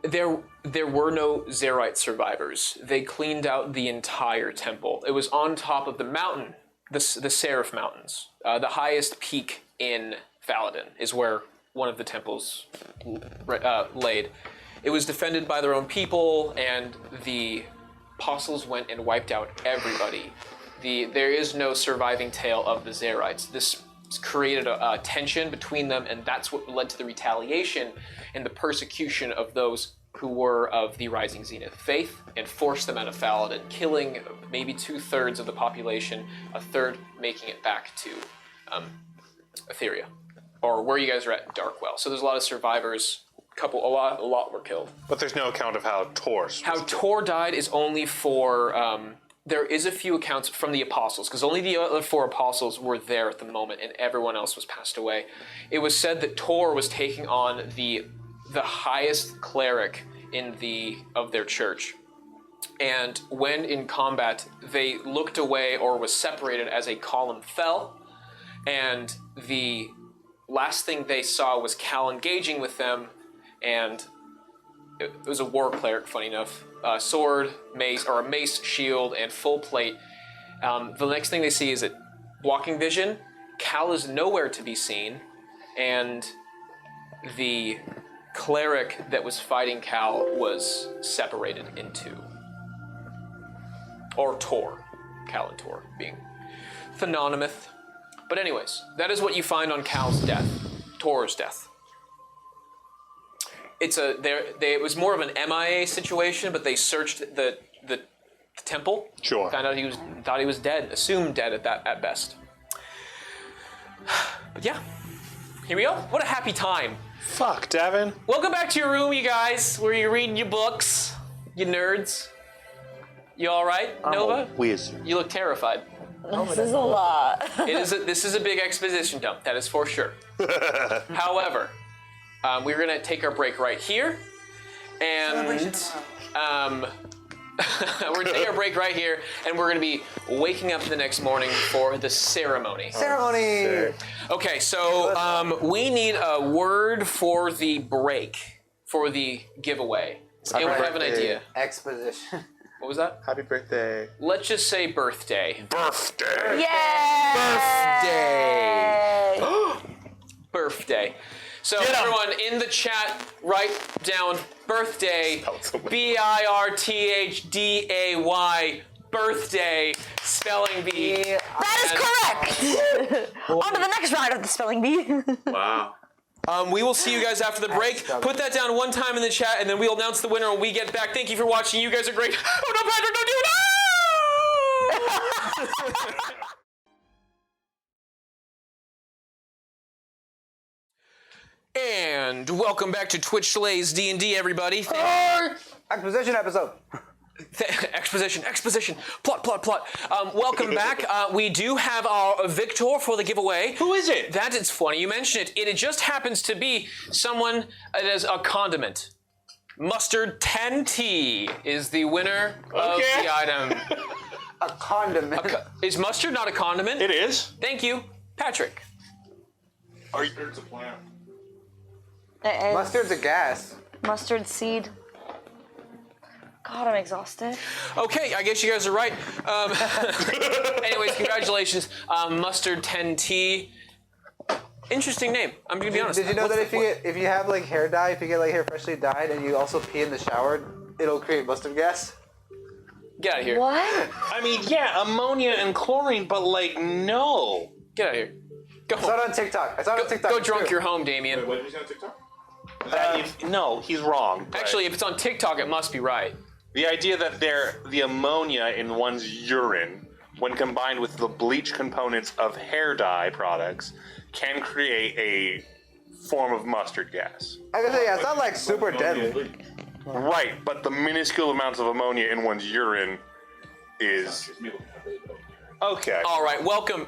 There were no Zerite survivors. They cleaned out the entire temple. It was on top of the mountain, the Seraph Mountains. The highest peak in Faladin is where one of the temples laid. It was defended by their own people, and the apostles went and wiped out everybody. There is no surviving tale of the Zerites. This created a tension between them, and that's what led to the retaliation and the persecution of those who were of the Rising Zenith faith, and forced them out of Faladin, killing maybe 2/3 of the population, a third making it back to Etheria, or where you guys are at, Darkwell. So there's a lot of survivors. A lot were killed. But there's no account of how Tor died is only for. There is a few accounts from the apostles, because only the other 4 apostles were there at the moment, and everyone else was passed away. It was said that Tor was taking on the highest cleric of their church, and when in combat, they looked away or was separated as a column fell, and the last thing they saw was Cal engaging with them, and it was a war cleric, funny enough. Sword, mace, or a mace, shield, and full plate. The next thing they see is a walking vision. Cal is nowhere to be seen, and the cleric that was fighting Cal was separated in 2. Or Tor. Cal and Tor being synonymous. But anyways, that is what you find on Cal's death. Tor's death. It was more of an MIA situation, but they searched the temple. Sure. Found out thought he was dead, assumed dead at best. But yeah, here we go. What a happy time. Fuck, Devin. Welcome back to your room, you guys, where you're reading your books, you nerds. You all right, Nova? Wizard. You look terrified. This is a lot. This is a big exposition dump, that is for sure. However, we're going to take our break right here, and we're going to take our break right here, and we're going to be waking up the next morning for the ceremony. Ceremony! Okay, so we need a word for the break, for the giveaway. Anyone have an idea? Exposition. What was that? Happy birthday. Let's just say birthday. Birthday. Yay! Birthday. So everyone in the chat, write down birthday. B-I-R-T-H-D-A-Y. Birthday. Spelling bee. That is correct. On to the next round of the spelling bee. Wow. We will see you guys after the break. Put that down one time in the chat, and then we'll announce the winner when we get back. Thank you for watching. You guys are great. Oh no, Patrick, don't do it! And welcome back to Twitch Slays D&D, everybody. Exposition episode. Exposition. Plot. Welcome back. We do have our victor for the giveaway. Who is it? That is funny you mention it. It just happens to be someone that is a condiment. Mustard 10T is the winner of the item. A condiment. Is mustard not a condiment? It is. Thank you, Patrick. It's a plant. Mustard's a gas. Mustard seed. God, I'm exhausted. Okay, I guess you guys are right. Anyways, congratulations, Mustard 10T. Interesting name. I'm gonna be honest. Did you know that if you have like hair dye, if you get like hair freshly dyed, and you also pee in the shower, it'll create mustard gas? Get out of here. What? I mean, yeah, ammonia and chlorine, but like, no. Get out of here. Go I saw it on TikTok. Go drunk your home, Damien. What did you say on TikTok? No, he's wrong. but Actually, if it's on TikTok, it must be right. The idea that the ammonia in one's urine, when combined with the bleach components of hair dye products, can create a form of mustard gas. I was gonna say, yeah, it's not like super deadly. Right, but the minuscule amounts of ammonia in one's urine is... Okay. All right, welcome.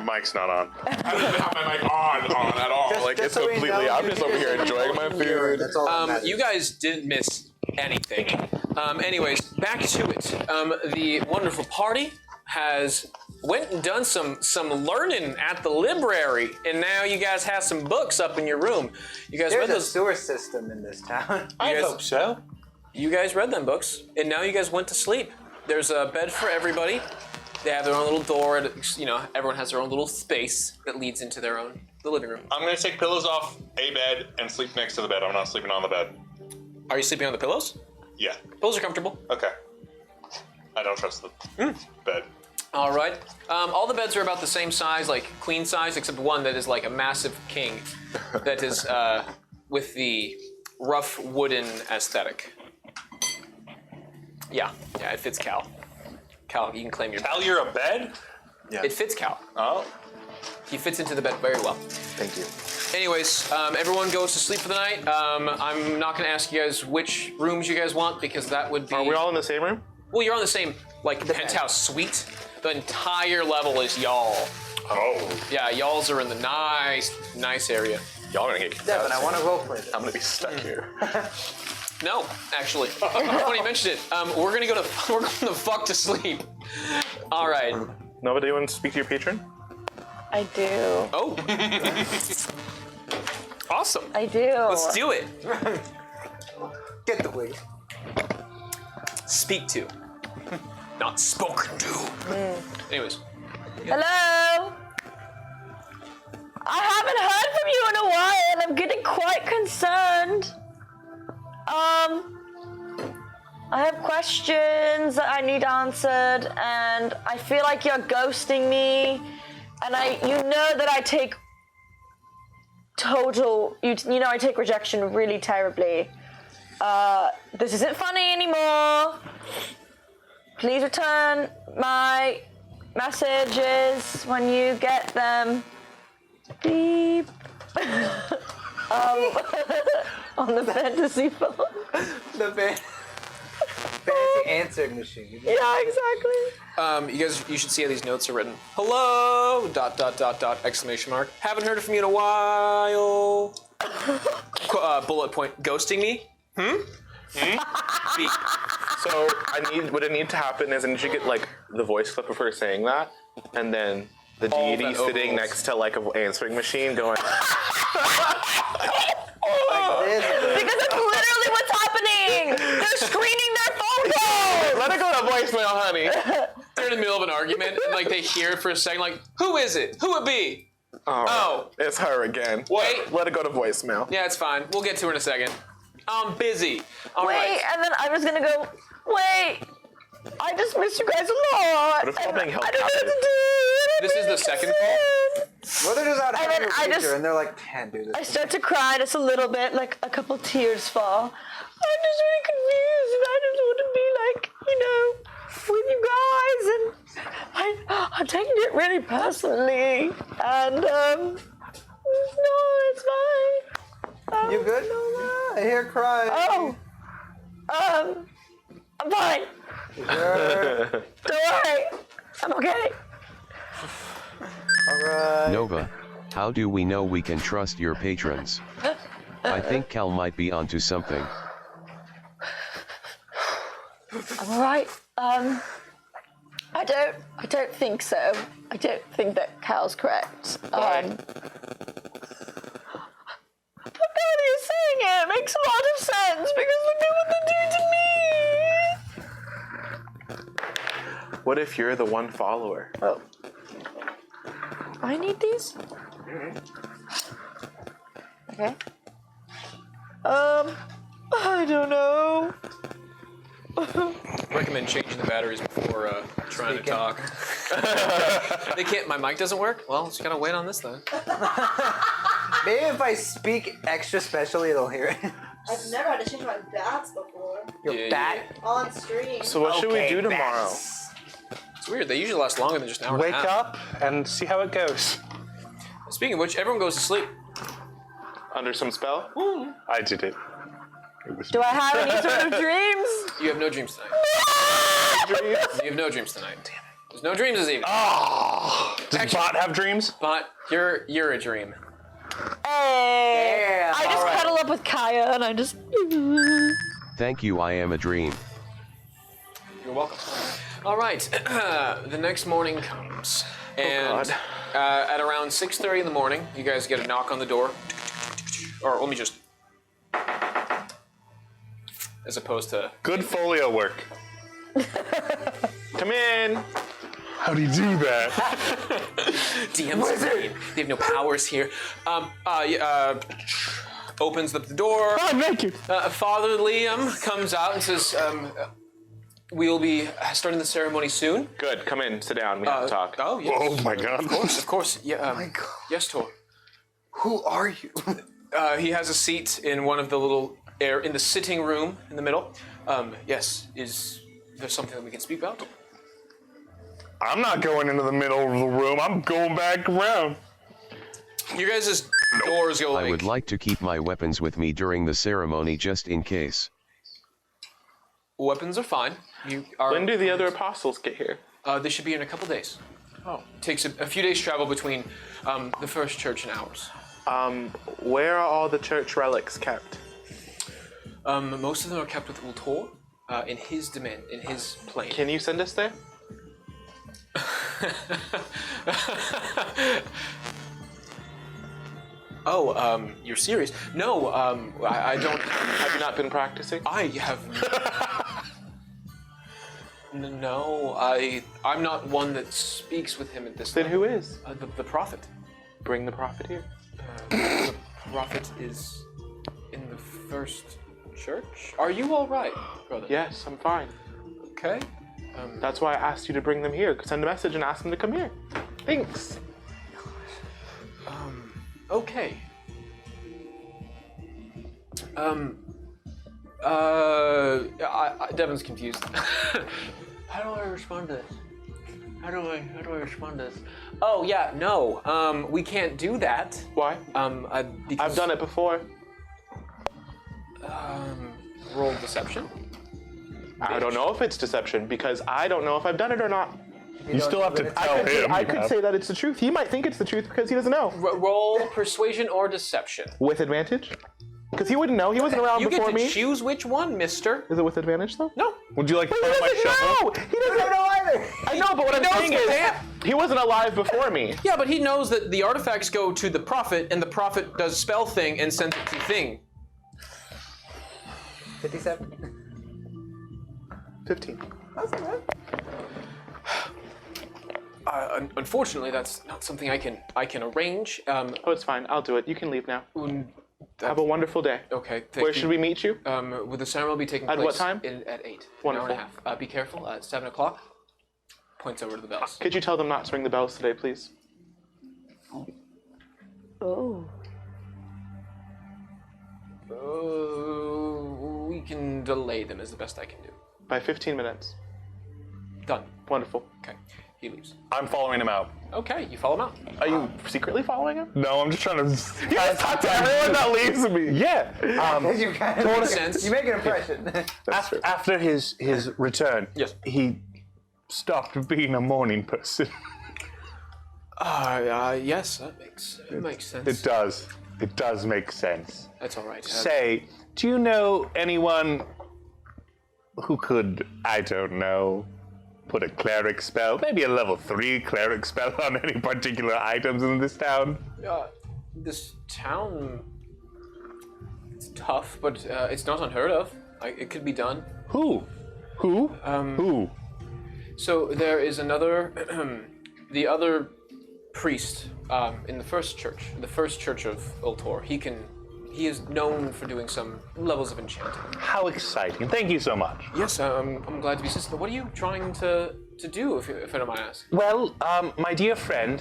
Mic's not on. I don't even have my mic on at all. It's so we completely. know I'm just over here enjoying my food. That's all that matters. You guys didn't miss anything. Anyways, back to it. The wonderful party has went and done some learning at the library, and now you guys have some books up in your room. You guys There's read a those. sewer system in this town. I guys- hope so. You guys read them books, and now you guys went to sleep. There's a bed for everybody. They have their own little door. Everyone has their own little space that leads into the living room. I'm gonna take pillows off a bed and sleep next to the bed. I'm not sleeping on the bed. Are you sleeping on the pillows? Yeah. Pillows are comfortable. Okay. I don't trust the bed. All right. All the beds are about the same size, like queen size, except one that is like a massive king that is with the rough wooden aesthetic. Yeah, it fits Cal. Cal, you can claim your Cal, you're a bed? It fits Cal. Oh. He fits into the bed very well. Thank you. Anyways, everyone goes to sleep for the night. I'm not going to ask you guys which rooms you guys want because that would be... Are we all in the same room? Well, you're on the same, penthouse suite. The entire level is y'all. Oh. Yeah, y'alls are in the nice area. Y'all are gonna get kicked Devin, out. I want to roleplay this. I'm gonna be stuck here. No, actually. Funny you mentioned it. We're going to fuck to sleep. All right. Nobody want to speak to your patron? I do. Oh. Awesome. I do. Let's do it. Get the wig. Speak to. Not spoken to. Anyways. Hello? I haven't heard from you in a while and I'm getting quite concerned. I have questions that I need answered and I feel like you're ghosting me and you know that I take I take rejection really terribly. This isn't funny anymore. Please return my messages when you get them. Beep. On the fantasy phone. The fancy answering machine. Yeah, exactly. You should see how these notes are written. Hello, ... exclamation mark. Haven't heard from you in a while. Bullet point, ghosting me? Speak. So what I need to happen is I need you to get like the voice clip of her saying that, and then the All deity that sitting overalls. next to like an answering machine going. Like this. Because it's literally what's happening. doing? They're screening their photos! Let it go to voicemail, honey. They're in the middle of an argument, and like they hear it for a second, like, who is it? Who would be? Oh. It's her again. Wait. Let it go to voicemail. Yeah, it's fine. We'll get to her in a second. I'm busy. All Wait, right. and then I was gonna go, wait, I just miss you guys a lot. What if we're all being held I don't know what captive? to do. This is the second call? Well, they're just out And having then a I picture, just- and they're like, can't do this. I start to cry just a little bit, like a couple tears fall. I'm just really confused, and I just want to be like, with you guys, and I'm taking it really personally, and no, it's fine. You good? I hear crying. Oh, I'm fine. Sure. Don't worry, I'm okay. All right. Nova, how do we know we can trust your patrons? I think Cal might be onto something. I'm all right. I don't think so. I don't think that Cal's correct. But now that you're saying it, it makes a lot of sense because look at what they're doing to me. What if you're the one follower? Oh. I need these? Okay. I don't know. Recommend changing the batteries before trying to talk. They can't. My mic doesn't work. Well, just gotta wait on this then. Maybe if I speak extra specially, they'll hear it. I've never had to change my bats before. Your Yeah, bat. On stream. So what should we do tomorrow? bats. It's weird. They usually last longer than just an hour Wake and a half. up and see how it goes. Speaking of which, everyone goes to sleep. Under some spell? I did it. Do I have any sort of dreams? You have no dreams tonight. You have no dreams tonight. Damn it. There's no dreams this evening. Does Bott have dreams? But you're a dream. Hey. Yeah, I just all right. cuddle up with Kaya and I just. Thank you, I am a dream. You're welcome. All right. The next morning comes, and at around 6:30 in the morning, you guys get a knock on the door. Or let me just, as opposed to Good folio work. Come in. How do you do that? DM's brain. They have no powers here. Opens up the door. I'm naked. Father Liam comes out and says, we'll be starting the ceremony soon. Good. Come in. Sit down. We have to talk. Oh, yes. Oh my god. Of course. Yeah, my God. Yes, Tor. Who are you? He has a seat in one of the little in the sitting room in the middle. Yes, is there something that we can speak about? I'm not going into the middle of the room. I'm going back around. You guys' doors go I would like to keep my weapons with me during the ceremony just in case. Weapons are fine. You are. When do the other apostles get here? They should be in a couple days. Oh. Takes a few days travel between the first church and ours. Where are all the church relics kept? Most of them are kept with Ultor in his domain, in his plane. Can you send us there? Oh, you're serious? No, I don't. Have you not been practicing? I have. No, I'm not one that speaks with him at this Then level. who is? The prophet. Bring the prophet here. The prophet is in the first church. Are you all right, brother? Yes, I'm fine. Okay. That's why I asked you to bring them here. Send a message and ask them to come here. Thanks. Okay. Devin's confused. How do I respond to this? How do I respond to this? Oh yeah, no. We can't do that. Why? Because, I've done it before. Roll deception. I don't know if it's deception because I don't know if I've done it or not. You still have to tell him. I could say that it's the truth. He might think it's the truth because he doesn't know. Roll persuasion or deception. With advantage? Because he wouldn't know. He wasn't around You get before to me. choose which one, mister. Is it with advantage though? No. Would you like to He borrow my doesn't shovel? know. He doesn't know either. I know, but what I'm saying is, he wasn't alive before me. Yeah, but he knows that the artifacts go to the prophet, and the prophet does spell thing and sends it to thing. 57. 15. That's all right. Unfortunately, that's not something I can arrange. Oh, it's fine. I'll do it. You can leave now. Have a wonderful day. Okay. Where should we meet you? Will the ceremony be taking At place what time? At 8. Wonderful. An hour and a half. Be careful. At 7 o'clock. Points over to the bells. Could you tell them not to ring the bells today, please? Oh. We can delay them as the best I can do. By 15 minutes. Done. Wonderful. Okay. He leaves. I'm following him out. Okay, you follow him out. Are you secretly following him? No, I'm just trying to. You just talk to everyone that leaves me. Yeah. You kind Makes sense. You make an impression. After his return, Yes. he stopped being a morning person. Yes, that makes sense. It does. It does make sense. That's all right. Say, do you know anyone who could, I don't know, put a cleric spell, maybe a level 3 cleric spell on any particular items in this town? This town, it's tough, but it's not unheard of. It could be done. Who? Who? Who? So there is another, the other priest in the first church of Ultor. He is known for doing some levels of enchanting. How exciting. Thank you so much. Yes, I'm glad to be assistant. What are you trying to do, if I don't mind asking? Well, my dear friend,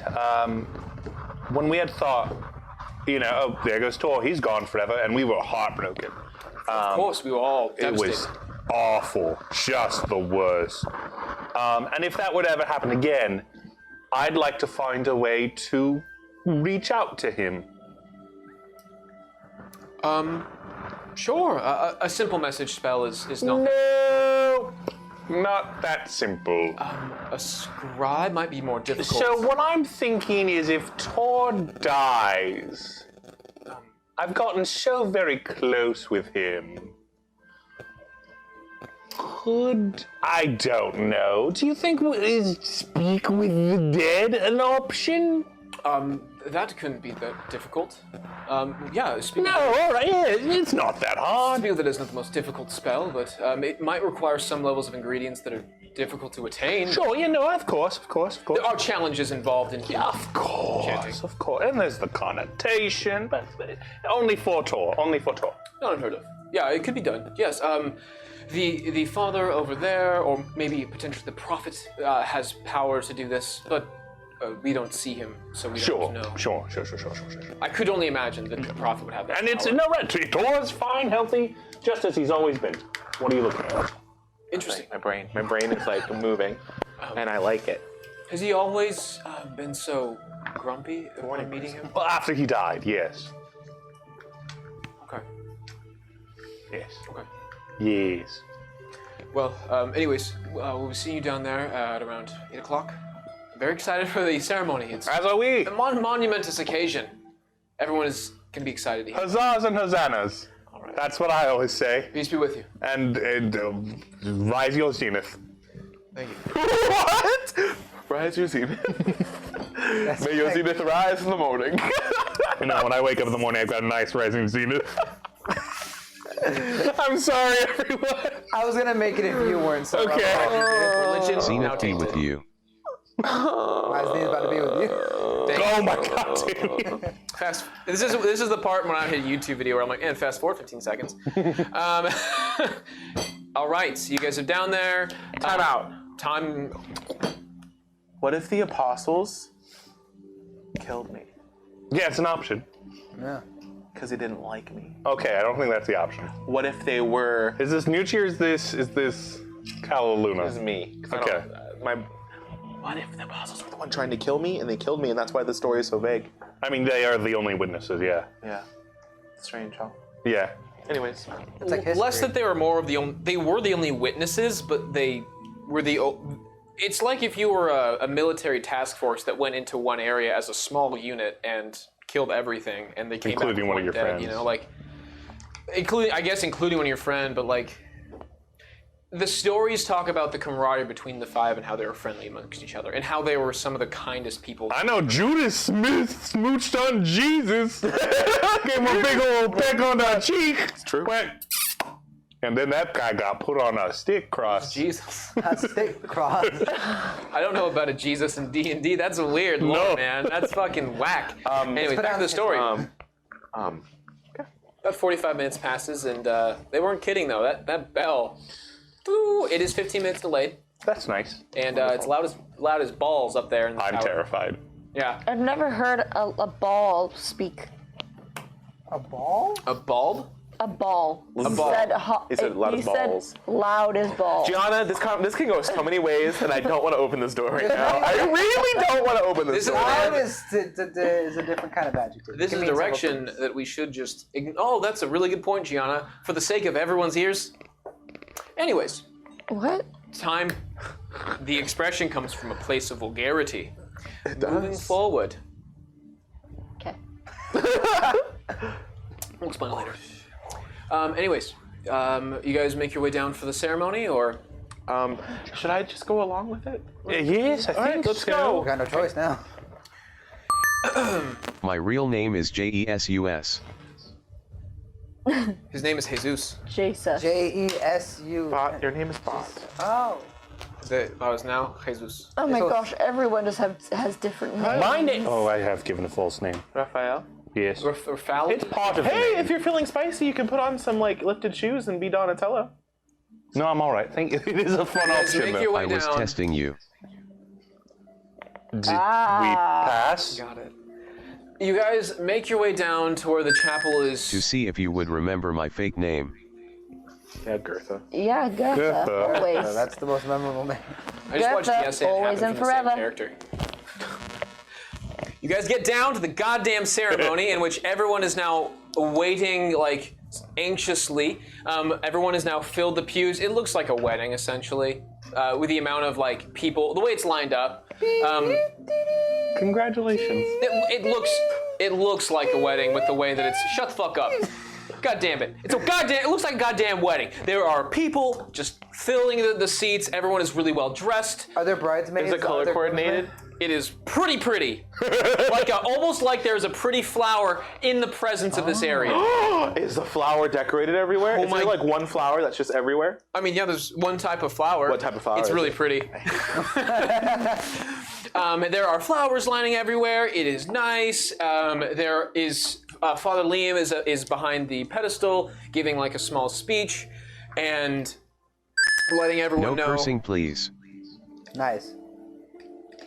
when we had thought, oh, there goes Tor, he's gone forever, and we were heartbroken. Of course, we were all It devastated. was awful, just the worst. And if that would ever happen again, I'd like to find a way to reach out to him. Sure. A simple message spell is not. No, not that simple. A scribe might be more difficult. So what I'm thinking is if Tor dies, I've gotten so very close with him. Could, I don't know, do you think is speak with the dead an option? That couldn't be that difficult. Yeah, speaking No, all right, it's not that hard. Speaking of that isn't the most difficult spell, but it might require some levels of ingredients that are difficult to attain. Sure, of course. There are challenges involved in Yeah, of course, of course. And there's the connotation, but only for Tor, Not unheard of. Yeah, it could be done. Yes. The father over there, or maybe potentially the prophet, has power to do this, but we don't see him, so we don't know. Sure. I could only imagine that the prophet would have that And it's, power. no, right, Tor's fine, healthy, just as he's always been. What are you looking at? Interesting. My brain is like moving, and I like it. Has he always been so grumpy when meeting him? Well, after he died, yes. Okay. Yes. Okay. Yes. Well, anyways, we'll be seeing you down there at around 8 o'clock. Very excited for the ceremony. It's As are we. a monumentous occasion. Everyone is going to be excited to hear. Huzzahs and hosannas. All right. That's what I always say. Peace be with you. And rise your zenith. Thank you. What? Rise your zenith. May your zenith rise in the morning. When I wake up in the morning, I've got a nice rising zenith. I'm sorry, everyone. I was gonna make it if you weren't so. Okay. Religion now Zenith be tainted. with you. Why is Nate about to be with you? Oh my god, dude. Fast. This is the part when I hit a YouTube video where I'm like, and fast forward 15 seconds. All right, so you guys are down there. Time out. Time. What if the apostles killed me? Yeah, it's an option. Yeah. Because they didn't like me? Okay, I don't think that's the option. What if they were... Is this Nucci or is this Kalaluna? This is me. 'Cause I Okay. What if the apostles were the one trying to kill me and they killed me and that's why the story is so vague? I mean, they are the only witnesses, yeah. Yeah. Strange, huh? Yeah. Anyways. It's like history. Less that they were more of the only. They were the only witnesses, but they were the. It's like if you were a military task force that went into one area as a small unit and killed everything, and they came Including back one of your dead, friends. You know, like including one of your friend, but like the stories talk about the camaraderie between the five and how they were friendly amongst each other and how they were some of the kindest people. I know Judas Smith smooched on Jesus. Gave him a big old peck on the cheek. It's true. Went, And then that guy got put on a stick cross. Jesus. That's thick cross. I don't know about a Jesus in D&D. That's a weird lore, man. That's fucking whack. Anyways, back to the story. About 45 minutes passes, and they weren't kidding, though. That bell, it is 15 minutes delayed. That's nice. And it's loud as balls up there in the I'm tower. terrified. Yeah. I've never heard a ball speak. A ball? A bulb? A ball. A ball. He said loud as balls. Said loud as balls. Gianna, this can go so many ways, and I don't want to open this door right now. I really don't want to open this door. Loud is a different kind of adjective. This is a direction that we should just... Oh, that's a really good point, Gianna. For the sake of everyone's ears. Anyways. What? Time. The expression comes from a place of vulgarity. It does. Moving forward. Okay. We'll explain it later. Anyways, you guys make your way down for the ceremony, or? Should I just go along with it? Yes, I think let's so. go. We got no choice now. My real name is Jesus. His name is Jesus. Jesus. Jesu. Bott, your name is Bott. Oh. I was now Jesus. Oh my So- gosh, everyone just has different names. My name. Oh, I have given a false name. Raphael. Yes. Or Fallon? It's part of. Hey, if you're feeling spicy, you can put on some like lifted shoes and be Donatello. No, I'm all right. Thank you. It is a fun Guys, option. make though. your way I was down. testing you. Did we pass? Got it. You guys make your way down to where the chapel is. To see if you would remember my fake name. Yeah, Gertha. Yeah, Gertha. Gertha. Always. That's the most memorable name. I just watched Gertha, the essay always happen and from the same forever. character. You guys get down to the goddamn ceremony in which everyone is now waiting, like, anxiously. Everyone has now filled the pews. It looks like a wedding, essentially, with the amount of, like, people, the way it's lined up. Congratulations. It looks like a wedding with the way that it's. Shut the fuck up. God damn it. It looks like a goddamn wedding. There are people just filling the seats. Everyone is really well dressed. Are there bridesmaids? Is it color Are there coordinated? It is pretty. Almost like there's a pretty flower in the presence of this area. Is the flower decorated everywhere? Is my- there like one flower that's just everywhere? I mean, yeah, there's one type of flower. What type of flower It's is really it? pretty. There are flowers lining everywhere. It is nice. There is Father Liam is behind the pedestal, giving like a small speech, and letting No everyone know. cursing, please. Nice.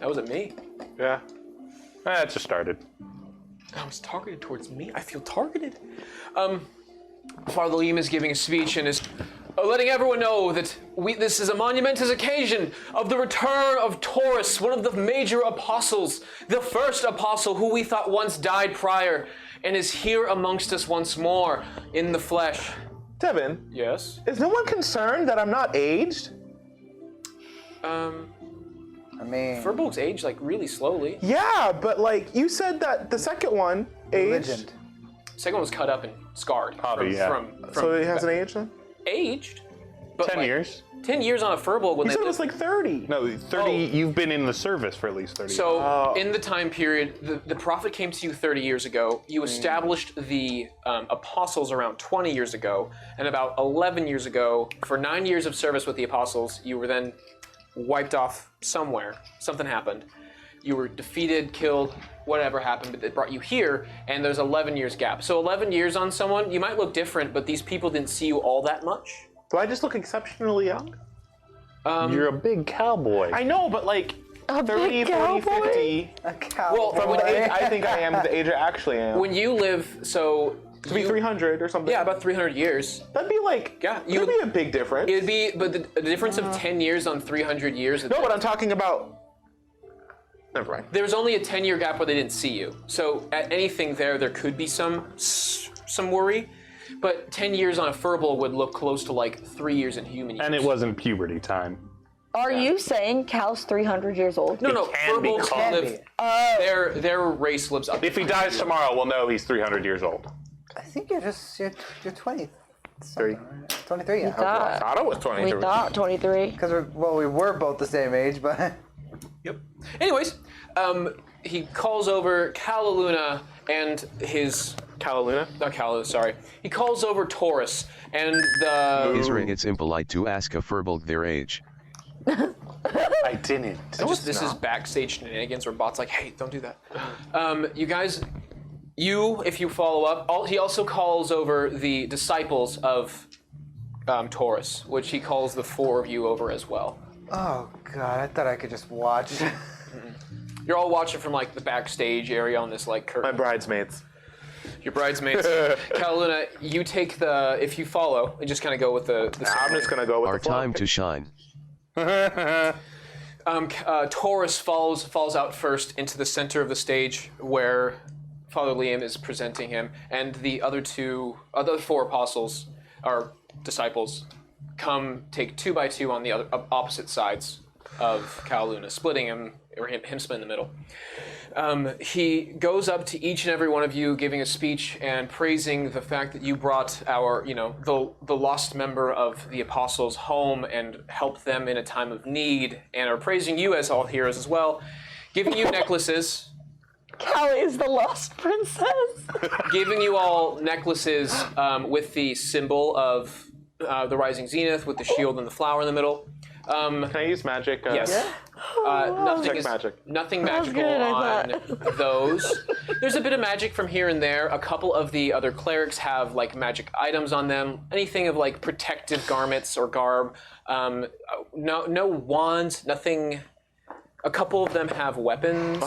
That wasn't me. Yeah. It just started. I was targeted towards me. I feel targeted. Father Liam is giving a speech and is letting everyone know that this is a monumentous occasion of the return of Taurus, one of the major apostles, the first apostle who we thought once died prior, and is here amongst us once more in the flesh. Devin, Yes. is no one concerned that I'm not aged? I mean, Furbolg's age like really slowly. Yeah, but like you said that the second one aged. legend. Second one was cut up and scarred. Hobby, yeah. From So it hasn't aged then? aged. But 10 like, years. 10 years on a Furbolg when You they said it lived. was like 30. No, 30. You've been in the service for at least 30 years. So, in the time period, the prophet came to you 30 years ago. You established the apostles around 20 years ago. And about 11 years ago, for 9 years of service with the apostles, you were then wiped off somewhere. Something happened. You were defeated, killed, whatever happened, but it brought you here, and there's 11 years gap. So 11 years on someone, you might look different, but these people didn't see you all that much. Do I just look exceptionally young? You're a big cowboy. I know, but like 30, big 40, cowboy? 50. A cowboy. Well, From the age I think I am to the age I actually am. When you live, so... To be 300 or something. Yeah, about 300 years. That'd be like, Yeah, you would be a big difference. It'd be, but the difference of 10 years on 300 years. No, but I'm talking about. Never mind. There's only a 10-year gap where they didn't see you. So at anything there could be some worry. But 10 years on a Furbolg would look close to like 3 years in human years. And it wasn't puberty time. Are you saying Cal's 300 years old? No, can be Furbolgs called. live. Their race lives up. If he dies tomorrow, we'll know he's 300 years old. I think you're 20. 30. 23, yeah. thought. I thought it was 23. We thought 23. Because we were both the same age, but Yep. Anyways, he calls over Calaluna and his Calaluna? Not Callaluna, sorry. He calls over Taurus, and It's impolite to ask a furbolg their age. I didn't. this is backstage shenanigans where Bott's like, hey, don't do that. You guys, if you follow up, he also calls over the disciples of Taurus, which he calls the 4 of you over as well. Oh god, I thought I could just watch. You're all watching from like the backstage area on this like curtain. My bridesmaids. Your bridesmaids. Calaluna, you take if you follow, and just kind of go with the I'm just gonna go with Our the flow. time to shine. Taurus falls out first into the center of the stage where Father Liam is presenting him, and the other 4 apostles, or disciples, take 2 by 2 on the opposite sides of Calaluna, splitting him, or him split in the middle. He goes up to each and every one of you, giving a speech and praising the fact that you brought the lost member of the apostles home and helped them in a time of need, and are praising you as all heroes as well, giving you necklaces. Callie is the lost princess. Giving you all necklaces with the symbol of the rising zenith, with the shield and the flower in the middle. Can I use magic? Yes. Nothing magical on those. There's a bit of magic from here and there. A couple of the other clerics have like magic items on them. Anything of like protective garments or garb. No wands. Nothing. A couple of them have weapons.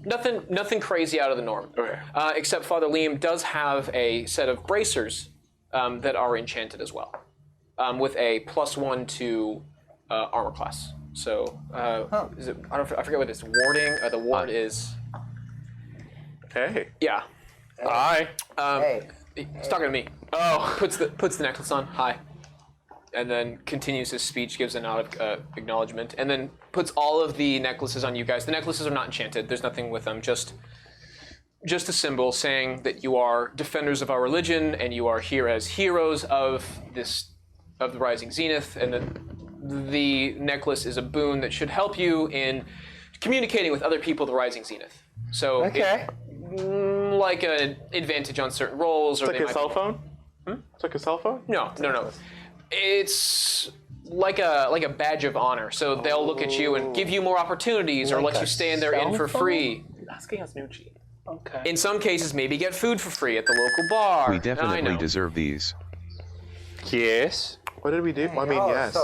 Nothing crazy out of the norm. Okay. Except Father Liam does have a set of bracers that are enchanted as well. With a +1 to armor class. So, is it? I forget what it is. Warding. The ward is. Hey. Yeah. Hi. He's talking to me. Oh. Puts the necklace on. Hi. And then continues his speech, gives a nod of acknowledgement, and then puts all of the necklaces on you guys. The necklaces are not enchanted. There's nothing with them. Just a symbol saying that you are defenders of our religion and you are here as heroes of the rising zenith, and that the necklace is a boon that should help you in communicating with other people of the rising zenith. So, like an advantage on certain roles, or It's like a cell phone. It's like a cell phone. No. It's like a badge of honor. So they'll look at you and give you more opportunities, or let you stay in their inn for free. Asking us Nucci. Okay. In some cases, maybe get food for free at the local bar. We definitely deserve these. Yes. What did we do? I mean, yes.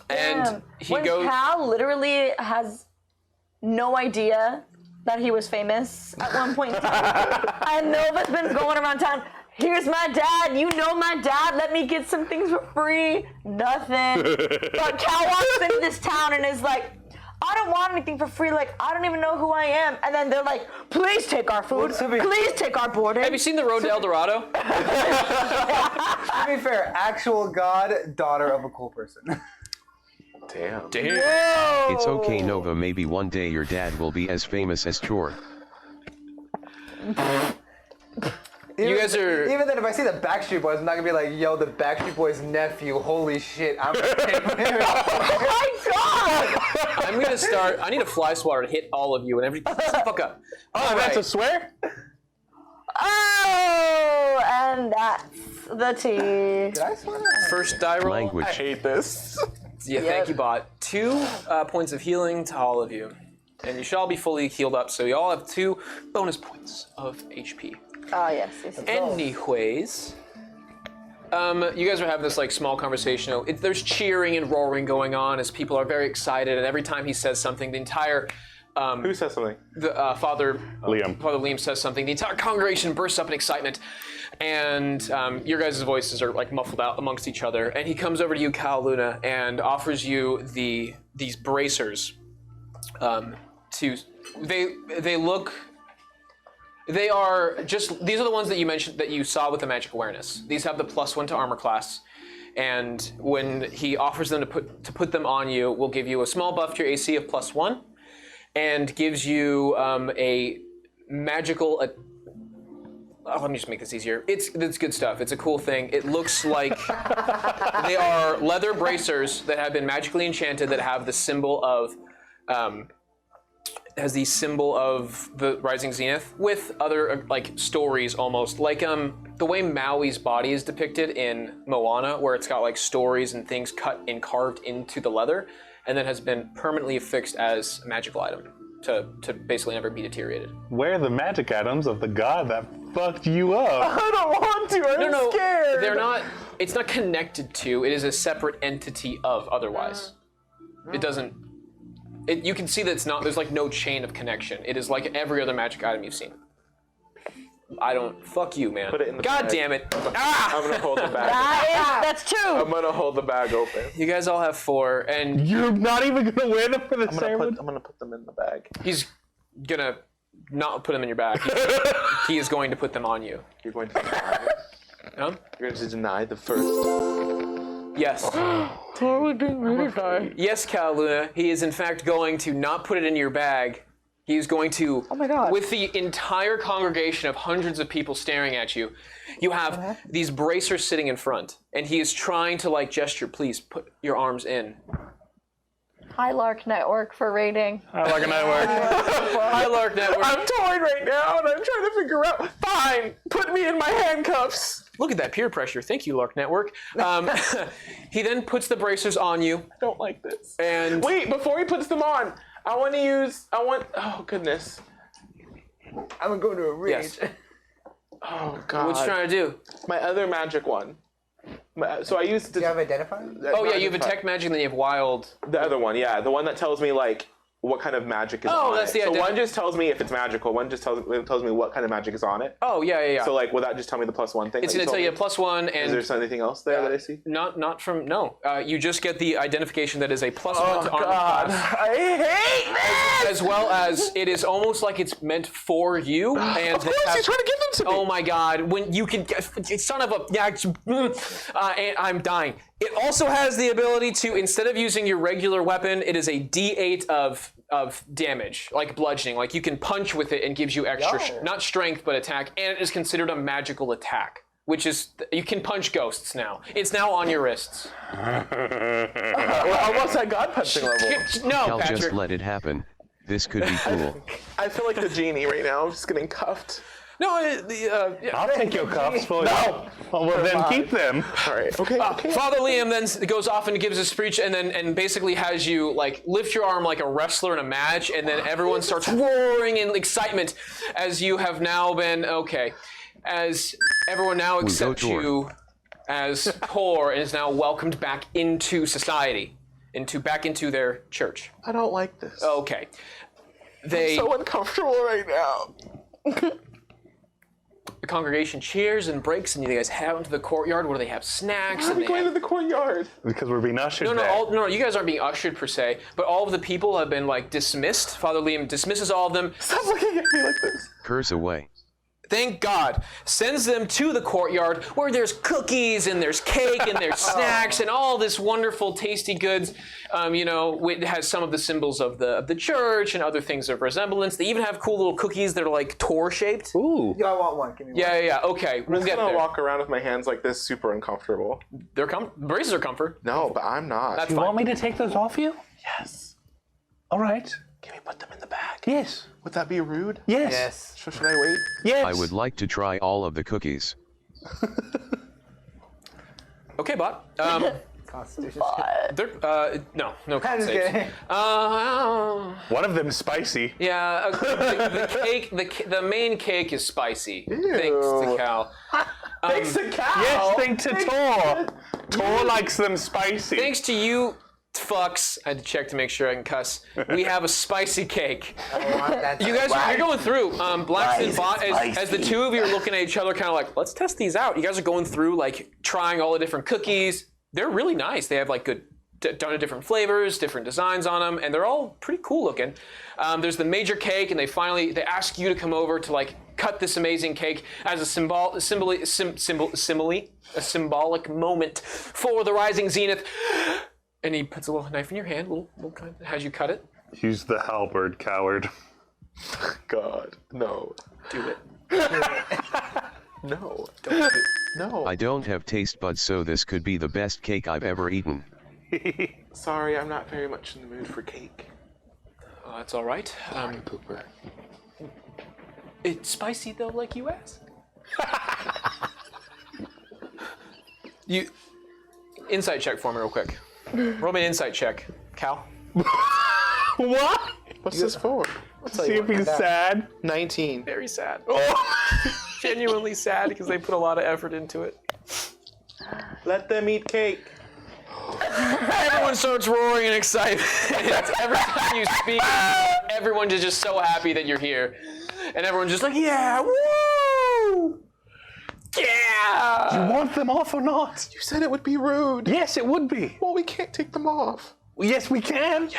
And he when goes. Cal literally has no idea that he was famous at one point in time, and Nova's been going around town. Here's my dad. You know my dad. Let me get some things for free. Nothing. But Cal walks into this town and is like, I don't want anything for free. Like, I don't even know who I am. And then they're like, please take our food. Please take our boarding. Have you seen the road to El Dorado? To be fair, actual god, daughter of a cool person. Damn. It's okay, Nova. Maybe one day your dad will be as famous as Chor. You guys are. Even then, if I see the Backstreet Boys, I'm not gonna be like, yo, the Backstreet Boys' nephew. Holy shit, I'm gonna take him. Oh my god! I'm gonna start. I need a fly swatter to hit all of you and everything. Shut the fuck up. Oh, that's a swear? Oh, and that's the tea. Did I swear that? First die roll. Language. I hate this. Yeah, thank you, Bott. 2 points of healing to all of you. And you should all be fully healed up, so you all have 2 bonus points of HP. Oh, yes. Anyways, you guys are having this like small conversation. There's cheering and roaring going on as people are very excited, and every time he says something, the entire Who says something? Father Liam says something. The entire congregation bursts up in excitement, and your guys' voices are like muffled out amongst each other. And he comes over to you, Calaluna, and offers you these bracers. They are just, these are the ones that you mentioned that you saw with the magic awareness. These have the +1 to armor class, and when he offers them to put them on you, will give you a small buff to your AC of +1, and gives you a magical. Let me just make this easier. It's good stuff. It's a cool thing. It looks like they are leather bracers that have been magically enchanted that have the symbol of has the symbol of the rising zenith with other like stories almost like the way Maui's body is depicted in Moana, where it's got like stories and things cut and carved into the leather, and then has been permanently affixed as a magical item to basically never be deteriorated. Where are the magic items of the god that fucked you up? I don't want to. I'm scared. They're not. It's not connected to. It is a separate entity of. Otherwise, it doesn't. You can see that it's not. There's like no chain of connection. It is like every other magic item you've seen. I don't. Fuck you, man. Put it in the God bag. damn it. I'm gonna hold the bag. That's true. I'm gonna hold the bag open. You guys all have 4, and You're not even gonna wear them for the ceremony? I'm gonna put them in the bag. he's gonna not put them in your bag. He is going to put them on you. You're going to deny. Huh? You're going to deny the first. Yes. Yes, Cal Luna. He is in fact going to not put it in your bag. He's going to, oh my God. With the entire congregation of hundreds of people staring at you, you have these bracers sitting in front, and he is trying to like gesture, please put your arms in. Hi, Lark Network for rating. I like a network. Hi, Lark Network. I'm torn right now, and I'm trying to figure out. Fine, put me in my handcuffs. Look at that peer pressure. Thank you, Lark Network. He then puts the bracers on you. I don't like this. And wait, before he puts them on, oh goodness. I'm gonna go to a rage. Yes. Oh God. What you trying to do? My other magic one. So I used to. Do you have identifier? Oh yeah, you have detect magic, and then you have wild. The other one, yeah, the one that tells me like what kind of magic is on that's it. the So one just tells me if it's magical. One just tells me what kind of magic is on it. Oh yeah. So like, will that just tell me the +1 thing? It's that going to tell you told a +1, and is there anything else there that I see? not from no. You just get the identification that is a +1 to armor God, class, I hate this. as well as it is almost like it's meant for you. And Of course, he's trying to give them to me. Oh my God! When you can, son of a and I'm dying. It also has the ability to, instead of using your regular weapon, it is a D8 of damage, like bludgeoning. Like you can punch with it and gives you extra, not strength, but attack. And it is considered a magical attack, which is, you can punch ghosts now. It's now on your wrists. We're almost at God punching level. No, Cal, Patrick. just let it happen. This could be cool. I feel like the genie right now. I'm just getting cuffed. No, I'll take your cuffs for you. No! Well, then keep them. All right. Okay. Father Liam then goes off and gives a speech, and basically has you like lift your arm like a wrestler in a match, and then everyone starts roaring in excitement as you have now been as everyone now accepts you as poor and is now welcomed back into society, back into their church. I don't like this. Okay, I'm so uncomfortable right now. The congregation cheers and breaks, and you guys head out into the courtyard where they have snacks. Why are we going to the courtyard? Because we're being ushered there. No, you guys aren't being ushered per se, but all of the people have been like dismissed. Father Liam dismisses all of them. Stop looking at me like this. Curse away. Thank God, sends them to the courtyard where there's cookies and there's cake and there's snacks and all this wonderful tasty goods. It has some of the symbols of the church and other things of resemblance. They even have cool little cookies that are like Tor shaped. Ooh. Yeah, I want one. Give me one. Yeah. Okay, I'm we'll just get gonna there. walk around with my hands like this, super uncomfortable. Braces are comfort. No, but I'm not. That's You fine. want me to take those off you? Yes. All right. Can we put them in the bag? Yes. Would that be rude? Yes. Yes. Should I wait? Yes. I would like to try all of the cookies. Okay, Bott. Constitution. No I'm just saves. kidding. One of them's spicy. Yeah, the cake, the main cake is spicy. Thanks to Cal. Thanks to Cal. Yes, thanks to Tor. Tor likes them spicy. Thanks to you fucks. I had to check to make sure I can cuss. We have a spicy cake. I want that. You guys, you're going through. Blackston and Bott, as the two of you are looking at each other, kind of like, let's test these out. You guys are going through, like, trying all the different cookies. They're really nice. They have like good, ton of different flavors, different designs on them, and they're all pretty cool looking. There's the major cake, and they ask you to come over to like cut this amazing cake as a symbolic moment for the rising zenith. And he puts a little knife in your hand, little kind of, as you cut it. Use the halberd, coward. God, no. Do it. No. Don't do it. No. I don't have taste buds, so this could be the best cake I've ever eaten. Sorry, I'm not very much in the mood for cake. Oh, that's all right. Pooper. It's spicy though, like you asked. You insight check for me real quick. Roll me an insight check, Cal. What? What's this for? See if he's sad. 19. Very sad. Oh. Genuinely sad because they put a lot of effort into it. Let them eat cake. Everyone starts roaring in excitement. Every time you speak, everyone is just so happy that you're here. And everyone's just like, yeah, woo! Yeah! You want them off or not? You said it would be rude. Yes, it would be. Well, we can't take them off. Yes, we can.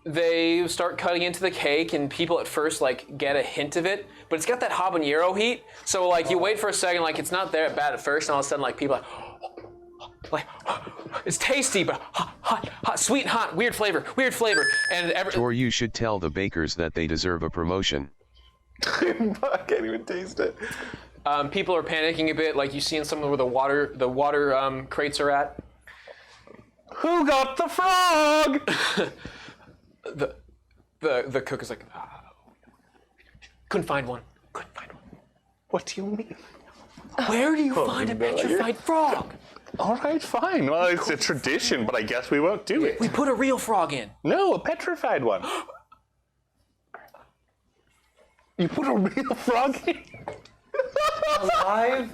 They start cutting into the cake, and people at first like get a hint of it, but it's got that habanero heat. So like you wait for a second, like it's not there bad at first, and all of a sudden like people are like it's tasty, but hot, sweet and hot, weird flavor, and Or you should tell the bakers that they deserve a promotion. I can't even taste it. People are panicking a bit, like you see in some of where the water crates are at. Who got the frog? The cook is like, couldn't find one. What do you mean? Where do you find a petrified frog? All right, fine. Well, it's a tradition, but I guess we won't do it. We put a real frog in. No, a petrified one. You put a real frog in? Alive?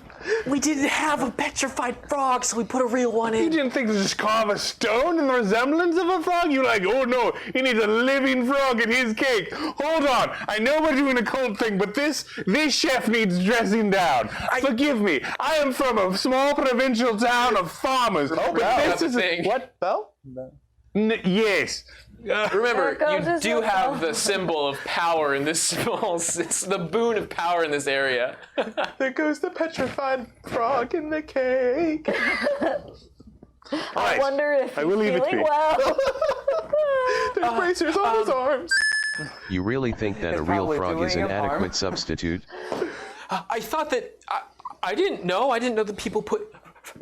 We didn't have a petrified frog, so we put a real one You in. didn't think to just carve a stone in the resemblance of a frog? You're like, oh no, he needs a living frog in his cake. Hold on, I know we're doing a cult thing, but this chef needs dressing down. Forgive me, I am from a small provincial town of farmers. Oh, but That's this a is thing. What? Bell? Yes. Remember, There you goes do his have little- the symbol of power in this small. It's the boon of power in this area. There goes the petrified frog in the cake. All I right. wonder if I he's will leave it feeling be. well. There's bracers on his arms. You really think that a real probably frog is doing an him harm. adequate substitute? I thought that I didn't know that people put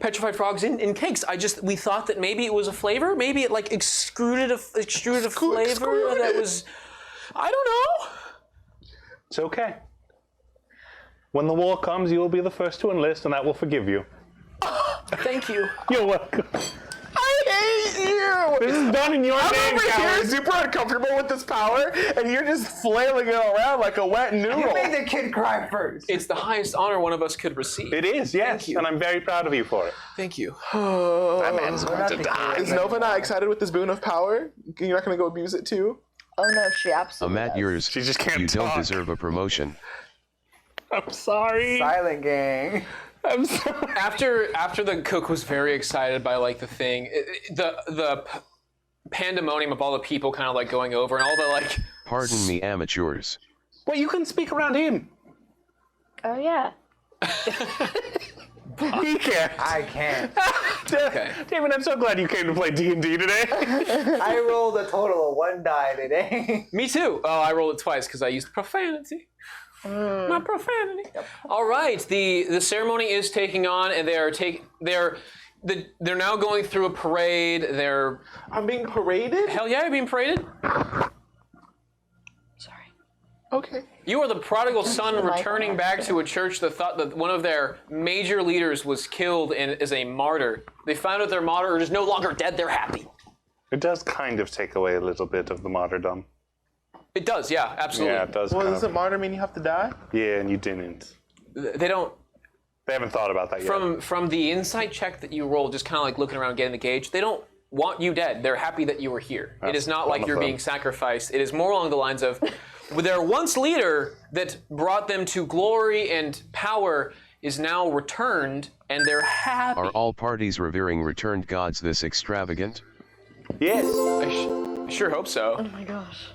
petrified frogs in cakes. We thought that maybe it was a flavor. Maybe it like extruded a flavor that was. I don't know. It's okay. When the war comes, you will be the first to enlist, and that will forgive you. Thank you. You're welcome. I hate you. This is done in your I'm name, over here coward. super uncomfortable with this power, and you're just flailing it around like a wet noodle. You made the kid cry first. It's the highest honor one of us could receive. It is, yes, Thank you. and I'm very proud of you for it. Thank you. That man's going to die. Is Nova not excited with this boon of power? You're not going to go abuse it too? Oh no, she absolutely Matt, does. yours. She just can't You don't talk. deserve a promotion. I'm sorry. Silent gang. I'm sorry. After the cook was very excited by like the thing, the pandemonium of all the people kind of like going over and all the like. Pardon me, amateurs. Well, you can speak around him. Oh yeah. He can't. I can't. Okay. David, I'm so glad you came to play D&D today. I rolled a total of 1 die today. Me too. Oh, I rolled it twice because I used profanity. My profanity. All right. The ceremony is taking on, and they're now going through a parade. I'm being paraded? Hell yeah, you're being paraded. Sorry. Okay. You are the prodigal son Michael. returning back to a church that thought that one of their major leaders was killed and is a martyr. They found out their martyr is no longer dead. They're happy. It does kind of take away a little bit of the martyrdom. It does, yeah, absolutely. Yeah, it does. Well, kind doesn't martyr mean you have to die? Yeah, and you didn't. They don't. They haven't thought about that yet. From the insight check that you rolled, just kind of like looking around, getting the gauge. They don't want you dead. They're happy that you were here. It is not like one of you're them. being sacrificed. It is more along the lines of their once leader that brought them to glory and power is now returned, and they're happy. Are all parties revering returned gods this extravagant? Yes. I sure hope so. Oh my gosh.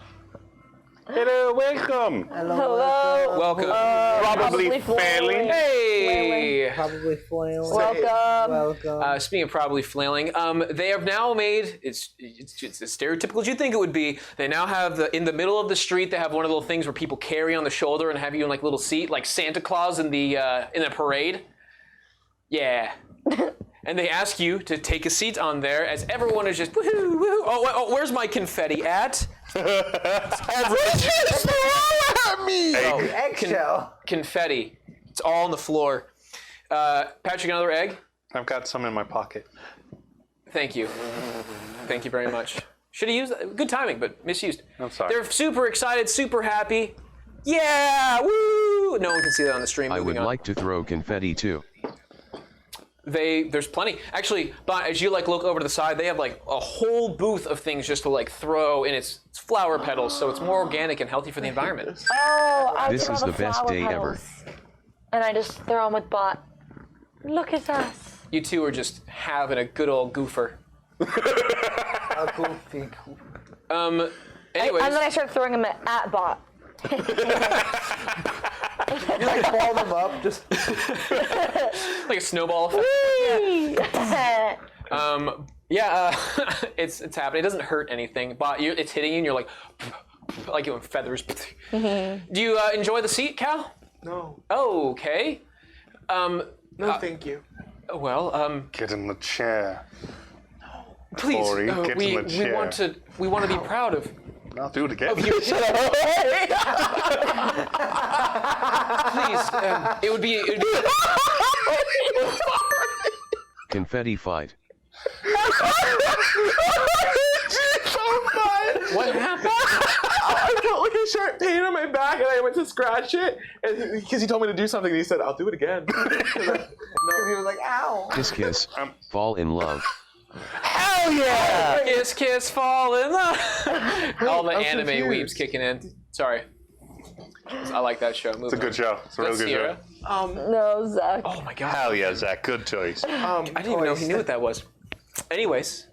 Hello, welcome. Hello. Welcome. Probably failing. Hey! Probably flailing. Welcome. Speaking of probably flailing, they have now made it's as stereotypical as you think it would be. They now have in the middle of the street. They have one of the little things where people carry on the shoulder and have you in like a little seat, like Santa Claus in a parade. Yeah. And they ask you to take a seat on there as everyone is just woohoo, woohoo. Oh, where's my confetti at? at me. Eggshell. Confetti. It's all on the floor. Patrick, another egg? I've got some in my pocket. Thank you. Thank you very much. Should have used that. Good timing, but misused. I'm sorry. They're super excited, super happy. Yeah! Woo! No one can see that on the stream. I would Moving on. like to throw confetti too. There's plenty. Actually, Bott, as you like look over to the side, they have like a whole booth of things just to like throw, and it's flower petals, so it's more organic and healthy for the environment. Oh, I This get is all the best flower day ever. petals. And I just throw them with Bott. Look at us. You two are just having a good old goofer. A goofy. Anyways, And then I start throwing them at Bott. You like ball them up, just. like a snowball effect. It's happening. It doesn't hurt anything, but it's hitting you, and you're like you in feathers. Do you enjoy the seat, Cal? No. Oh, okay. No, thank you. Well, Get in the chair. please. Corey, get in the We chair. want to be proud of. I'll do it again. Please, it would be. Confetti fight. What happened? I felt like a sharp pain on my back, and I went to scratch it, and because he told me to do something, and he said, "I'll do it again." He was like, ow. Kiss kiss. Fall in love. Hell yeah! Kiss, kiss, fall in love. All the anime confused. weebs kicking in. Sorry. I like that show. It's a good show. It's a real good Sierra. show. No, Zach. Oh my god. Hell yeah, Zach. Good choice. I didn't even know he knew what that was. Anyways,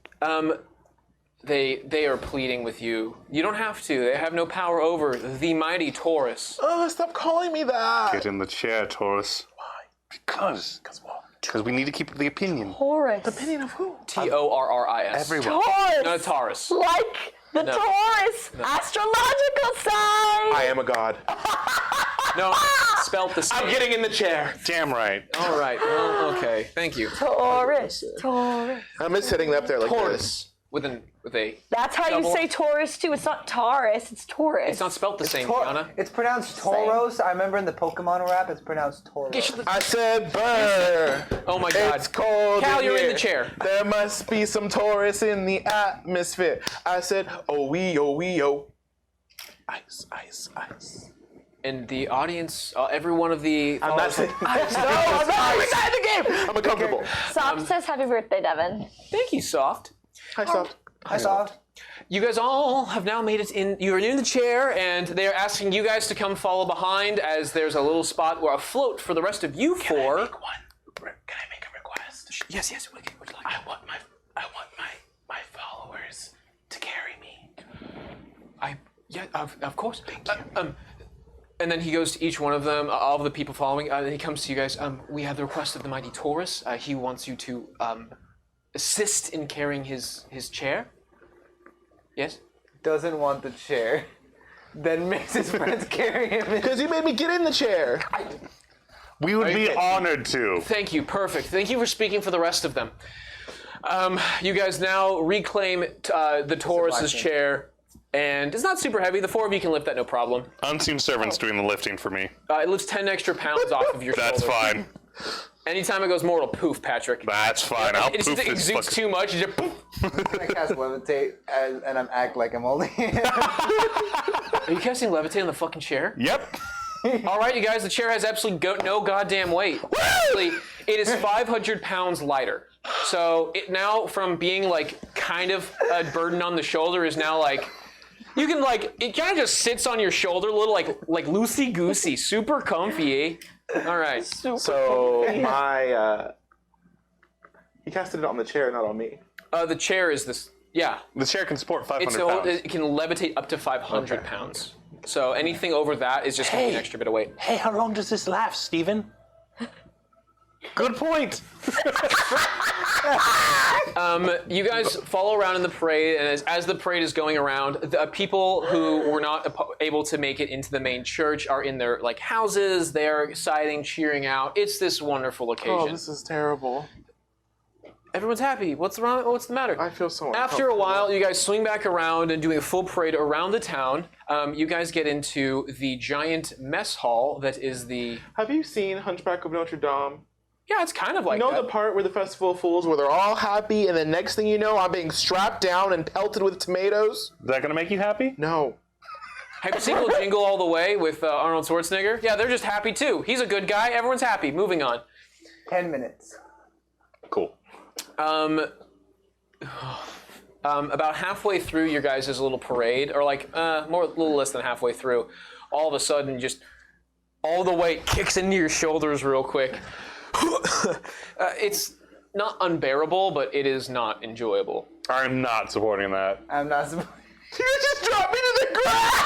they are pleading with you. You don't have to. They have no power over the mighty Taurus. Oh, stop calling me that. Get in the chair, Taurus. Why? Because what? Because we need to keep the opinion. Taurus. Opinion of who? Torris. Everyone. Taurus. Not a Taurus. Like the No. Taurus astrological sign. I am a god. No, spelt the same. I'm getting in the chair. Damn right. All right. Well, okay. Thank you. Taurus. Taurus. I'm just sitting up there like this. Taurus with a. That's how Double. you say Taurus too. It's not Taurus, it's Taurus. It's not spelt the same, Gianna. It's pronounced Tauros. I remember in the Pokemon rap, it's pronounced Tauros. I said burr. Oh my god. It's cold. Cal, you're in here. the chair. There must be some Taurus in the atmosphere. I said, oh wee, oh wee, oh. Ice, ice, ice. And the audience, every one of the. I'm not saying. No, I'm not inside the game. I'm uncomfortable. Soft says happy birthday, Devin. Thank you, Soft. Hi, Soft. I saw. You guys all have now made it in. You're in the chair, and they're asking you guys to come follow behind, as there's a little spot where a float for the rest of you four. Can I make a request? Yes, yes. What would you like? I want my followers to carry me. Of course. Thank you. And then he goes to each one of them, all of the people following. He comes to you guys. We have the request of the mighty Taurus. He wants you to assist in carrying his chair. Yes. Doesn't want the chair. Then makes his friends carry him in. Because you made me get in the chair. We would be honored to. Thank you. Perfect. Thank you for speaking for the rest of them. You guys now reclaim the Taurus's chair, and it's not super heavy. The four of you can lift that, no problem. Unseen servant's doing the lifting for me. It lifts 10 extra pounds off of your That's shoulders. fine. Anytime it goes more, it'll poof, Patrick. That's fine. I'll It poof just this exudes fucker. too much. You just poof. I cast levitate and I'm act like I'm holding it. Are you casting levitate on the fucking chair? Yep. All right, you guys. The chair has absolutely no goddamn weight. Actually, it is 500 pounds lighter. So it now, from being like kind of a burden on the shoulder, is now like you can like it kind of just sits on your shoulder, a little like loosey goosey, super comfy. Eh? All right. So my he casted it on the chair, not on me. The chair is this. Yeah. The chair can support 500 It's pounds. it can levitate up to 500 pounds. So anything over that is just an extra bit of weight. Hey, how long does this last, Steven? Good point. You guys follow around in the parade, and as the parade is going around, the people who were not able to make it into the main church are in their like houses. They're exciting, cheering out. It's this wonderful occasion. Oh, this is terrible. Everyone's happy. What's wrong? What's the matter? I feel so After a while, you guys swing back around and doing a full parade around the town. You guys get into the giant mess hall that is the... Have you seen Hunchback of Notre Dame? Yeah, it's kind of like You know that. the part where the Festival of Fools, where they're all happy, and then next thing you know, I'm being strapped down and pelted with tomatoes? Is that gonna make you happy? No. Have you seen Jingle All the Way with Arnold Schwarzenegger? Yeah, they're just happy too. He's a good guy. Everyone's happy. Moving on. 10 minutes. Cool. About halfway through your guys' little parade, or like a little less than halfway through, all of a sudden, just all the weight kicks into your shoulders real quick. It's not unbearable, but it is not enjoyable. I'm not supporting that. I'm not supposed. You just dropped me to the ground!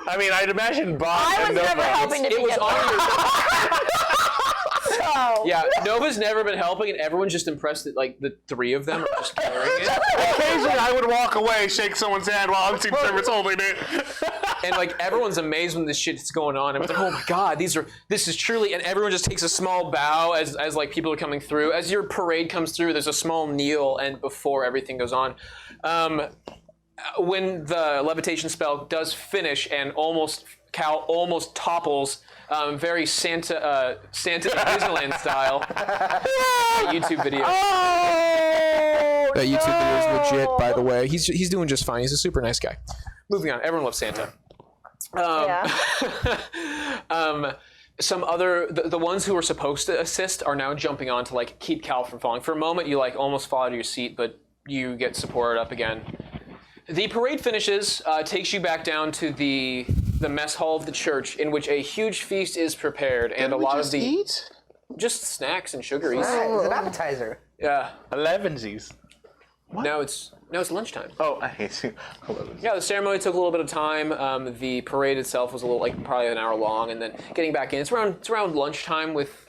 I mean, I'd imagine Bott I and was never Nova- helping to It was begin on with. your... So. Yeah, Nova's never been helping, and everyone's just impressed that like the three of them are just carrying it. Occasionally, I would walk away, shake someone's hand while unseen servants holding it. And like everyone's amazed when this shit's going on. Everyone's like, "Oh my god, this is truly." And everyone just takes a small bow as like people are coming through. As your parade comes through, there's a small kneel, and before everything goes on, when the levitation spell does finish, and Cal almost topples, very Santa Disneyland style. YouTube video. That YouTube video is legit, by the way. He's doing just fine. He's a super nice guy. Moving on. Everyone loves Santa. Yeah. Some other the ones who were supposed to assist are now jumping on to like keep Cal from falling. For a moment, you like almost fall out of your seat, but you get supported up again. The parade finishes, takes you back down to the mess hall of the church, in which a huge feast is prepared, and a lot of the just snacks and sugaries. It's an appetizer. Yeah. 11sies. Now it's lunchtime. Oh, I hate you. Yeah, the ceremony took a little bit of time. The parade itself was a little probably an hour long, and then getting back in. It's around lunchtime with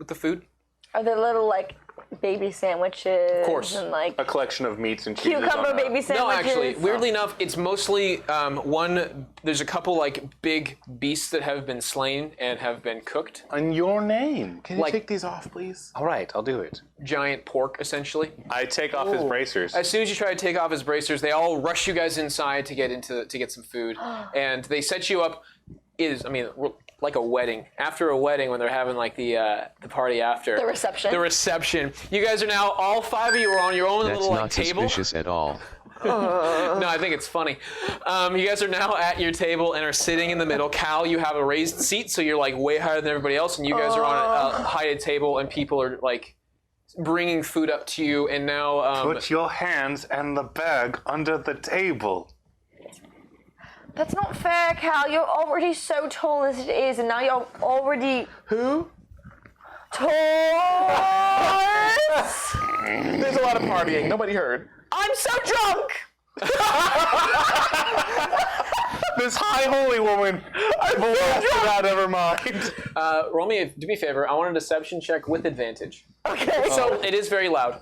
the food. Are there little like baby sandwiches? Of course. And like A collection of meats and cheeses. cucumber baby sandwiches? No, actually, weirdly enough, it's mostly there's a couple like big beasts that have been slain and have been cooked. In your name. Can you Like- take these off, please? All right, I'll do it. Giant pork, essentially. I take off his bracers. As soon as you try to take off his bracers, they all rush you guys inside to get some food, and they set you up. Like a wedding. After a wedding, when they're having like the party after The reception. The reception. You guys are now all five of you are on your own That's little like not table. suspicious at all. No, I think it's funny. You guys are now at your table and are sitting in the middle. Cal, you have a raised seat, so you're like way higher than everybody else, and you guys are on a heighted table, and people are like bringing food up to you. And now, Put your hands and the bag under the table. That's not fair, Cal. You're already so tall as it is, and now you're already Who? tall. There's a lot of partying. Nobody heard. I'm so drunk. This high holy woman. I blasted out of her mind. roll me do me a favor. I want a deception check with advantage. Okay. So it is very loud.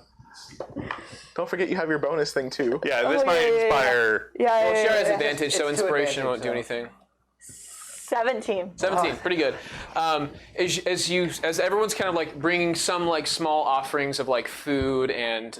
Don't forget you have your bonus thing too. Yeah, this might inspire. Well, Shara has yeah. advantage, so It's to inspiration advantage, won't do so. anything. 17. 17, pretty good. As everyone's kind of like bringing some like small offerings of like food and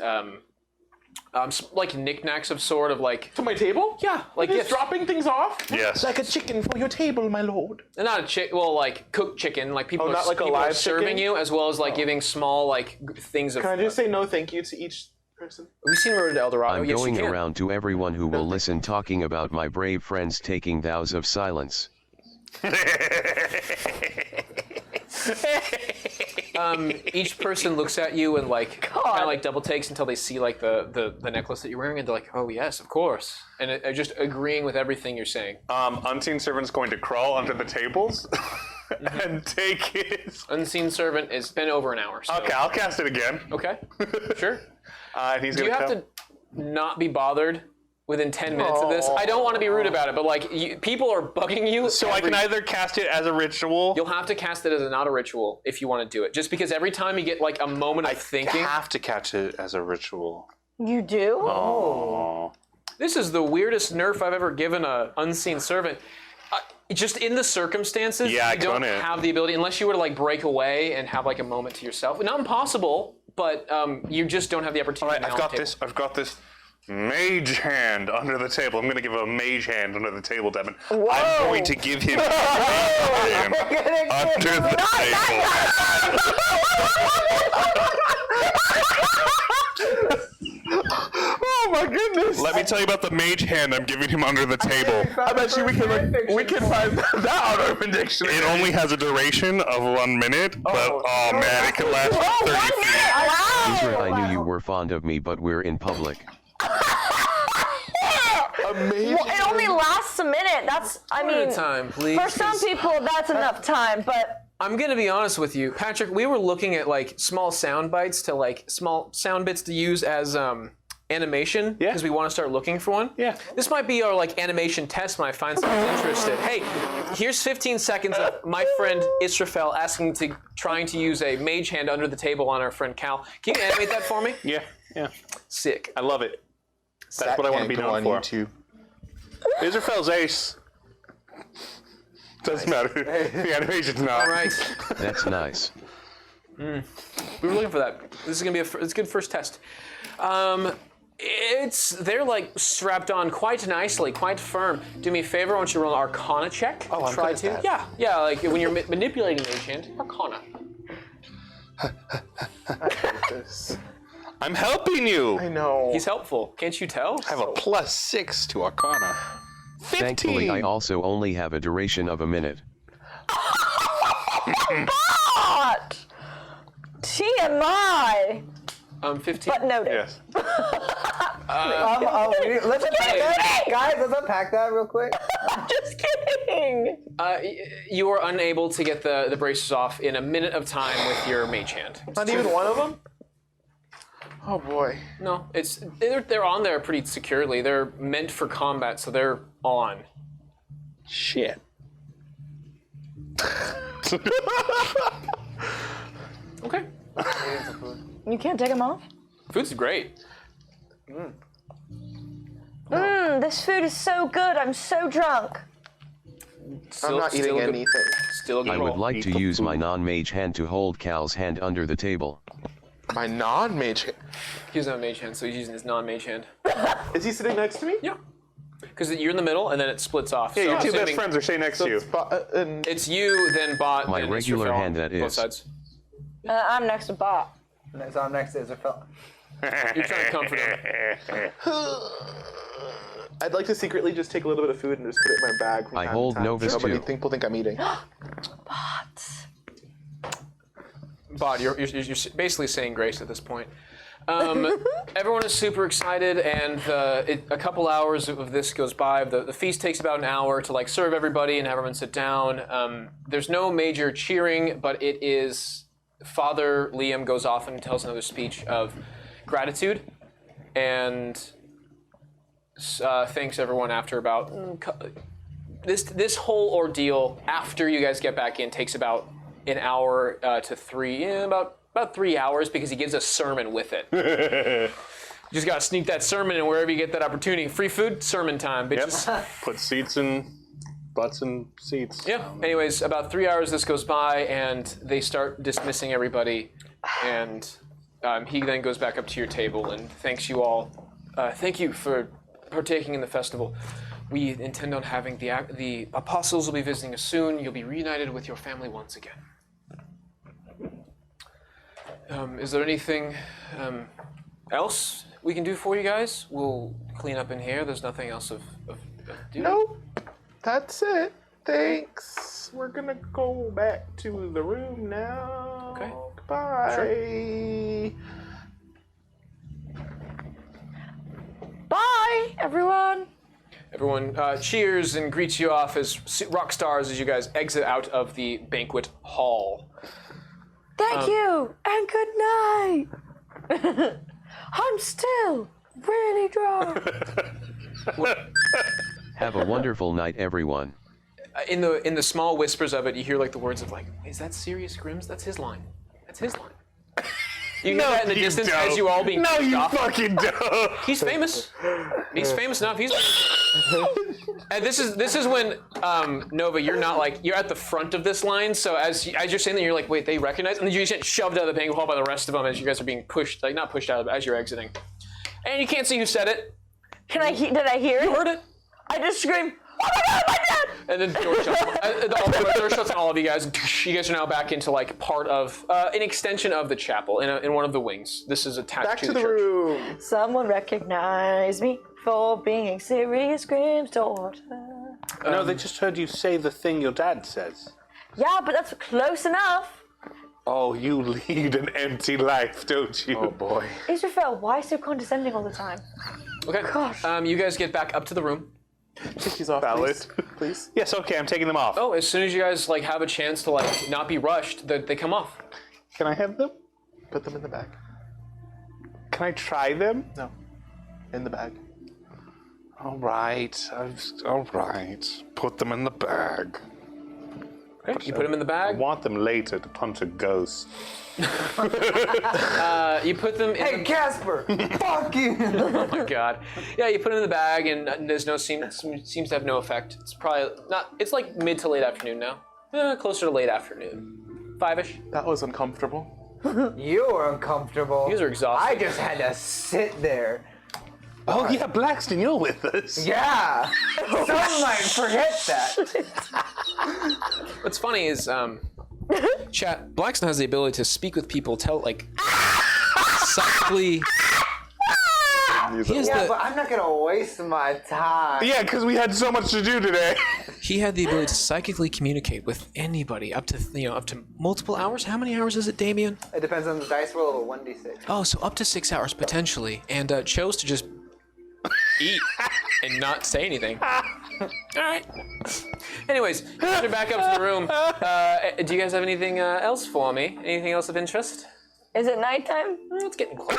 like knickknacks of sort of like To my table? yeah, like Just gifts. dropping things off? Yes. Like a chicken for your table, my lord. And not like cooked chicken, like people Oh, are, not like a people are live serving chicken? you, as well as like giving small like things of. Can I just say no thank you to each person? We've seen Road to El Dorado. I'm Yes, going you can. around to everyone who will listen talking about my brave friends taking vows of silence. Each person looks at you and like God. kind of like double takes until they see like the necklace that you're wearing, and they're like, "Oh yes, of course," and just agreeing with everything you're saying. Unseen servant's going to crawl under the tables and take his. Unseen servant has been over an hour. So. Okay, I'll cast it again. Okay. Sure. And he's Do gonna you have come. to not be bothered within 10 minutes of this? I don't want to be rude about it, but like people are bugging you. So I can either cast it as a ritual. You'll have to cast it as not a ritual if you want to do it. Just because every time you get like a moment of thinking. have to catch it as a ritual. You do? Oh. This is the weirdest nerf I've ever given a unseen servant. Just in the circumstances, Yeah, I you don't couldn't. have the ability, unless you were to like break away and have like a moment to yourself. Not impossible, but you just don't have the opportunity. All right, I've got this mage hand under the table. I'm going to give a mage hand under the table, Devin. I'm going to give him hand under the table. Oh my goodness! Let me tell you about the mage hand I'm giving him under the table. I bet you we can find that on Urban Dictionary. It only has a duration of 1 minute, but oh man, it can last 30 feet. Ezra, I knew you were fond of me, but we're in public. Amazing. Well, it only lasts a minute. That's, I mean, time, please. for some people that's enough time, but I'm gonna be honest with you, Patrick. We were looking at like small sound bites to like small sound bits to use as animation because we want to start looking for one. Yeah. This might be our like animation test when I find someone interested. Hey, here's 15 seconds of my friend Israfel trying to use a mage hand under the table on our friend Cal. Can you animate that for me? Yeah. Sick. I love it. That's what I want to be known for. YouTube. Israfel's ace. Doesn't matter. The animation's not. All right. That's nice. We were looking for that. This is gonna be it's a good first test. They're like strapped on quite nicely, quite firm. Do me a favor, I want you to roll an Arcana check. Oh, I'm try good to. at that. Yeah, like when you're manipulating mage hand, Arcana. I'm helping you. I know. He's helpful. Can't you tell? I have a +6 to Arcana. 15. Thankfully, I also only have a duration of a minute. Bott! TMI! 15. But noted. Yes. Let's unpack that, guys. Let's unpack that real quick. I'm just kidding. You are unable to get the braces off in a minute of time with your mage hand. Not even one of them? Oh boy. No, they're on there pretty securely. They're meant for combat, so they're on. Shit. Okay. You can't take them off? Food's great. This food is so good. I'm so drunk. I'm not eating anything. Still a good I roll. would like to use my non-mage hand to hold Cal's hand under the table. My non-mage. He doesn't have a mage hand, so he's using his non-mage hand. Is he sitting next to me? Yeah. Because you're in the middle, and then it splits off. Yeah, so your two best assuming friends are sitting next to you. It's you, then Bott, My then regular Israfel, hand, that both is. sides. I'm next to Bott. So I'm next to Israfel. You're trying to comfort him. I'd like to secretly just take a little bit of food and just put it in my bag. From I time hold to time. Novus Nobody too. people think I'm eating. Bott, you're basically saying grace at this point. Everyone is super excited, and a couple hours of this goes by. The feast takes about an hour to like serve everybody and have everyone sit down. There's no major cheering, but it is Father Liam goes off and tells another speech of gratitude and thanks everyone after about this whole ordeal. After you guys get back in, takes about an hour to 3, about 3 hours, because he gives a sermon with it. You just gotta sneak that sermon in wherever you get that opportunity. Free food, sermon time, bitches. Yep. Put seats in butts and seats. Yeah. Anyways, about 3 hours this goes by, and they start dismissing everybody, and he then goes back up to your table and thanks you all. Thank you for partaking in the festival. We intend on having the apostles will be visiting us soon. You'll be reunited with your family once again. Is there anything else we can do for you guys? We'll clean up in here. There's nothing else of duty. Nope. That's it. Thanks. We're gonna go back to the room now. Okay. Goodbye. Sure. Bye, everyone. Everyone cheers and greets you off as rock stars as you guys exit out of the banquet hall. Thank you, and good night. I'm still really drunk. Have a wonderful night, everyone. In the small whispers of it, you hear like the words of like, "Is that Sirius Grimm's? That's his line. That's his line." You hear that in the distance as you all being No, pushed you off. fucking don't. He's famous. He's famous enough. He's And this is when Nova, you're not like you're at the front of this line. So as you're saying that, you're like, wait, they recognize, and then you get shoved out of the banquet hall by the rest of them as you guys are being pushed, like not pushed out, but as you're exiting. And you can't see who said it. Did I hear it? You heard it. I just screamed, "Oh my God, my dad!" And then the door shuts. The door shuts on all of you guys. You guys are now back into like part of an extension of the chapel in one of the wings. This is attached Back to to the church. room. Someone recognize me for being Sirius Grimm's daughter. No, they just heard you say the thing your dad says. Yeah, but that's close enough. Oh, you lead an empty life, don't you? Oh boy. Israfel, why so condescending all the time? Okay. Gosh. You guys get back up to the room. Take these off, Valid. please. Yes, okay, I'm taking them off. Oh, as soon as you guys like have a chance to like not be rushed, they come off. Can I have them? Put them in the bag. Can I try them? No. In the bag. All right. Put them in the bag. Okay. You put them in the I bag. want them later to punch a ghost. You put them in. Hey, Casper! Fuck you! Oh my God. Yeah, you put them in the bag, and there's seems to have no effect. It's probably not. It's like mid to late afternoon now. Closer to late afternoon. 5-ish. That was uncomfortable. You were uncomfortable. You guys are exhausted. I just had to sit there. Oh, yeah, Blackston, you're with us. Yeah! Some might forget that. What's funny is, chat, Blackston has the ability to speak with people, psychically. Yeah, but I'm not gonna waste my time. Yeah, because we had so much to do today. He had the ability to psychically communicate with anybody up to multiple hours. How many hours is it, Damien? It depends on the dice roll of a 1d6. Oh, so up to 6 hours potentially, and chose to just Eat and not say anything. All right. Anyways, you guys are back up to the room. Do you guys have anything else for me? Anything else of interest? Is it nighttime? It's getting close.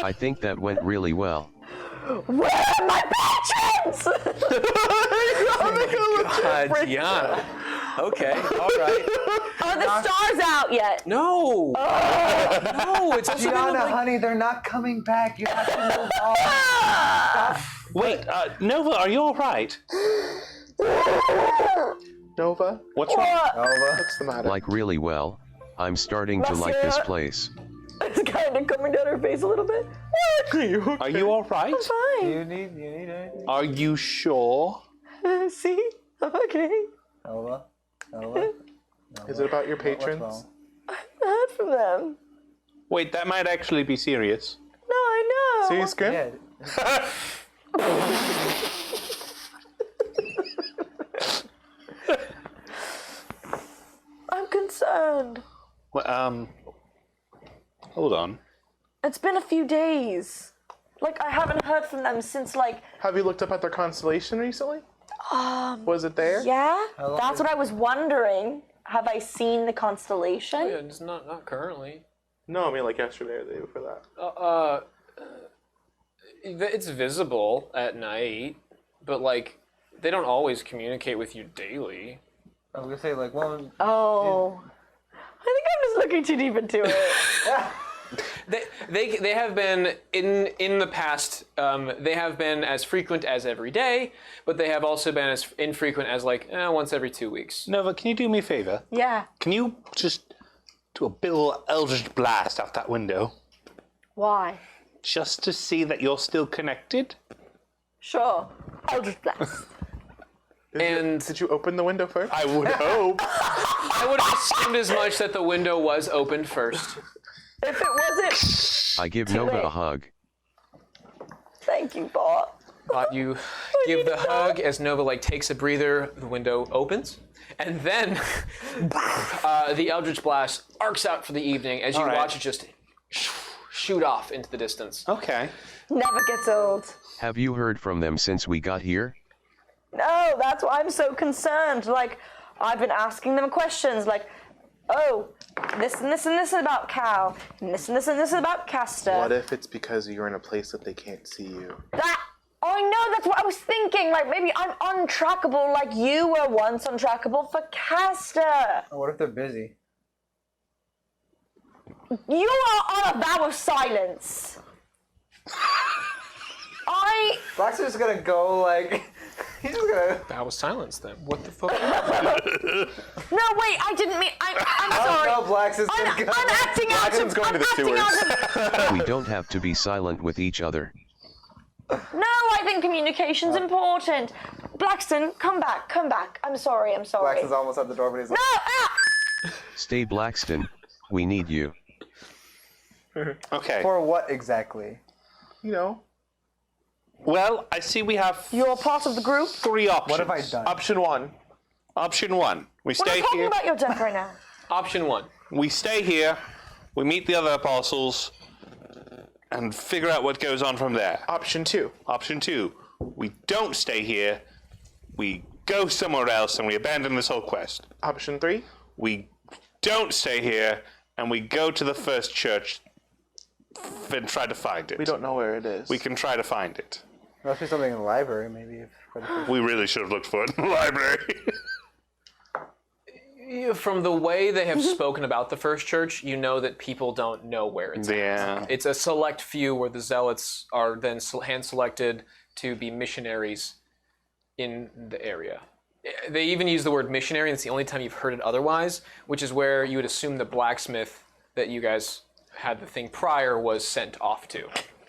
I think that went really well. Where are my patrons? God, Diana. Okay, all right. Are the stars out yet? No. No, it's Gianna, honey, they're not coming back. You have to move on. Wait, Nova, are you all right? Nova? What's wrong? What's the matter? Like really well. I'm starting to like this place. It's kind of coming down her face a little bit. Are you all right? I'm fine. You need anything? Are you sure? See? I'm okay. Nova? Is it about your What's patrons? wrong? I heard from them. Wait, that might actually be serious. No, I know. Serious Grim? Yeah. I'm concerned. Well, hold on. It's been a few days. Like, I haven't heard from them since, like, Have you looked up at their constellation recently? Was it there? yeah? That's what I was wondering. Have I seen the constellation? Yeah, it's not currently. No, I mean like yesterday or the day before that. It's visible at night, but like they don't always communicate with you daily. I was gonna say, like, well, Oh. I think I'm just looking too deep into it. They have been in the past. They have been as frequent as every day, but they have also been as infrequent as like once every 2 weeks. Nova, can you do me a favor? Yeah. Can you just do a bit of Eldritch Blast out that window? Why? Just to see that you're still connected? Sure. Eldritch Blast. Did you open the window first? I would hope. I would have assumed as much that the window was opened first. If it wasn't, I give Nova a hug. thank you, Bott. But you give the hug as Nova like takes a breather. The window opens, and then the Eldritch Blast arcs out for the evening as you All right. watch it just shoot off into the distance. Okay. Never gets old. Have you heard from them since we got here? No, that's why I'm so concerned. Like, I've been asking them questions like, oh, this and this and this about Cal, and this and this and this about Castor. What if it's because you're in a place that they can't see you? I know, that's what I was thinking. Like, maybe I'm untrackable like you were once untrackable for Castor. what if they're busy? You are on a vow of silence. Blackson's just gonna go like. He's just gonna. That was silence then. What the fuck? No, wait, I didn't mean. I'm sorry. No, Blackson's gonna go. I'm acting out Blackson's of. going to the sewers. We don't have to be silent with each other. No, I think communication's important. Blackson, come back. I'm sorry. Blackson's almost at the door, but he's like. No! Stay, Blackston. We need you. Okay. For what exactly? You know, Well, I see we have You're part of the group? 3 options. What have I done? option 1. Option 1. We We're stay not talking here. about your death right now. Option 1. We stay here. We meet the other apostles. And figure out what goes on from there. Option 2. Option 2. We don't stay here. We go somewhere else and we abandon this whole quest. Option 3. We don't stay here and we go to the first church and try to find it. We don't know where it is. We can try to find it. There must be something in the library, maybe. For the first... We really should have looked for it in the library. From the way they have spoken about the first church, you know that people don't know where it's Yeah. at. It's a select few where the zealots are then hand-selected to be missionaries in the area. They even use the word missionary, and it's the only time you've heard it otherwise, which is where you would assume the blacksmith that you guys had the thing prior was sent off to.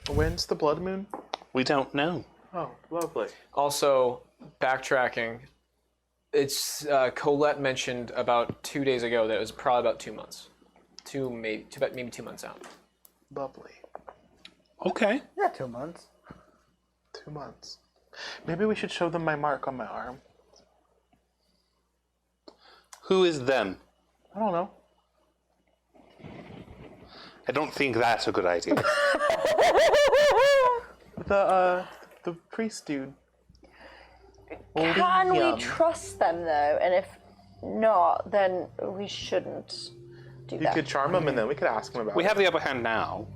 When's the blood moon? We don't know. Oh, lovely. Also, backtracking, it's Colette mentioned about 2 days ago that it was probably about 2 months. Maybe 2 months out. Lovely. Okay. Yeah, 2 months. 2 months. Maybe we should show them my mark on my arm. Who is them? I don't know. I don't think that's a good idea. The priest dude. Can we Liam. trust them though? And if not, then we shouldn't do You that. could charm him and then we could ask him about We it. have the upper hand now.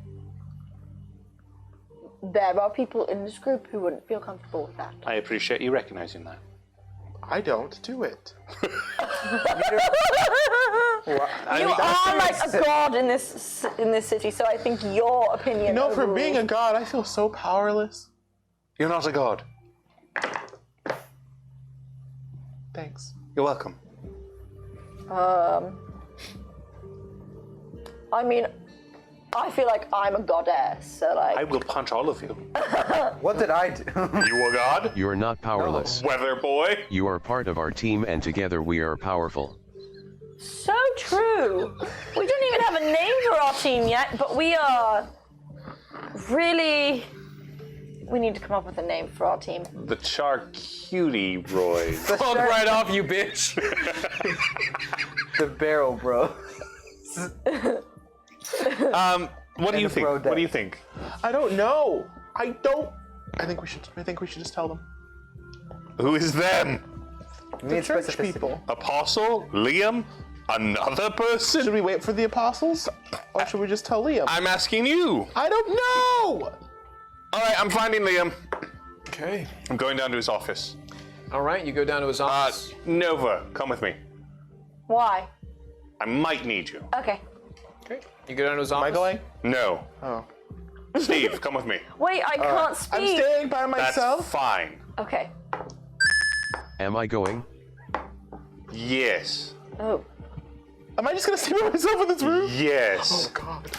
There are people in this group who wouldn't feel comfortable with that. I appreciate you recognizing that. I don't do it. You are like a god in this city, so I think your opinion. You know, for overrules. being a god, I feel so powerless. You're not a god. Thanks. You're welcome. I mean, I feel like I'm a goddess, so like. I will punch all of you. What did I do? You a god? You're not powerless. Weather boy? You are part of our team and together we are powerful. So true. We don't even have a name for our team yet, but we are really. We need to come up with a name for our team. The Charcutie Roys. Fuck right off, you bitch! The barrel, bro. What do you think? Bro What do you think? I don't know. I think we should just tell them. Who is them? We need Church specificity. people. Apostle? Liam? Another person? Should we wait for the apostles? Or should we just tell Liam? I'm asking you. I don't know! All right, I'm finding Liam. Okay. I'm going down to his office. All right, you go down to his office. Nova, come with me. Why? I might need you. Okay. Okay. You go down to his Am office. I going? No. Oh. Steve, come with me. Wait, I can't I'm speak. staying by That's myself. fine. Okay. Am I going? Yes. Oh. Am I just gonna stay by myself in this room? Yes. Oh God.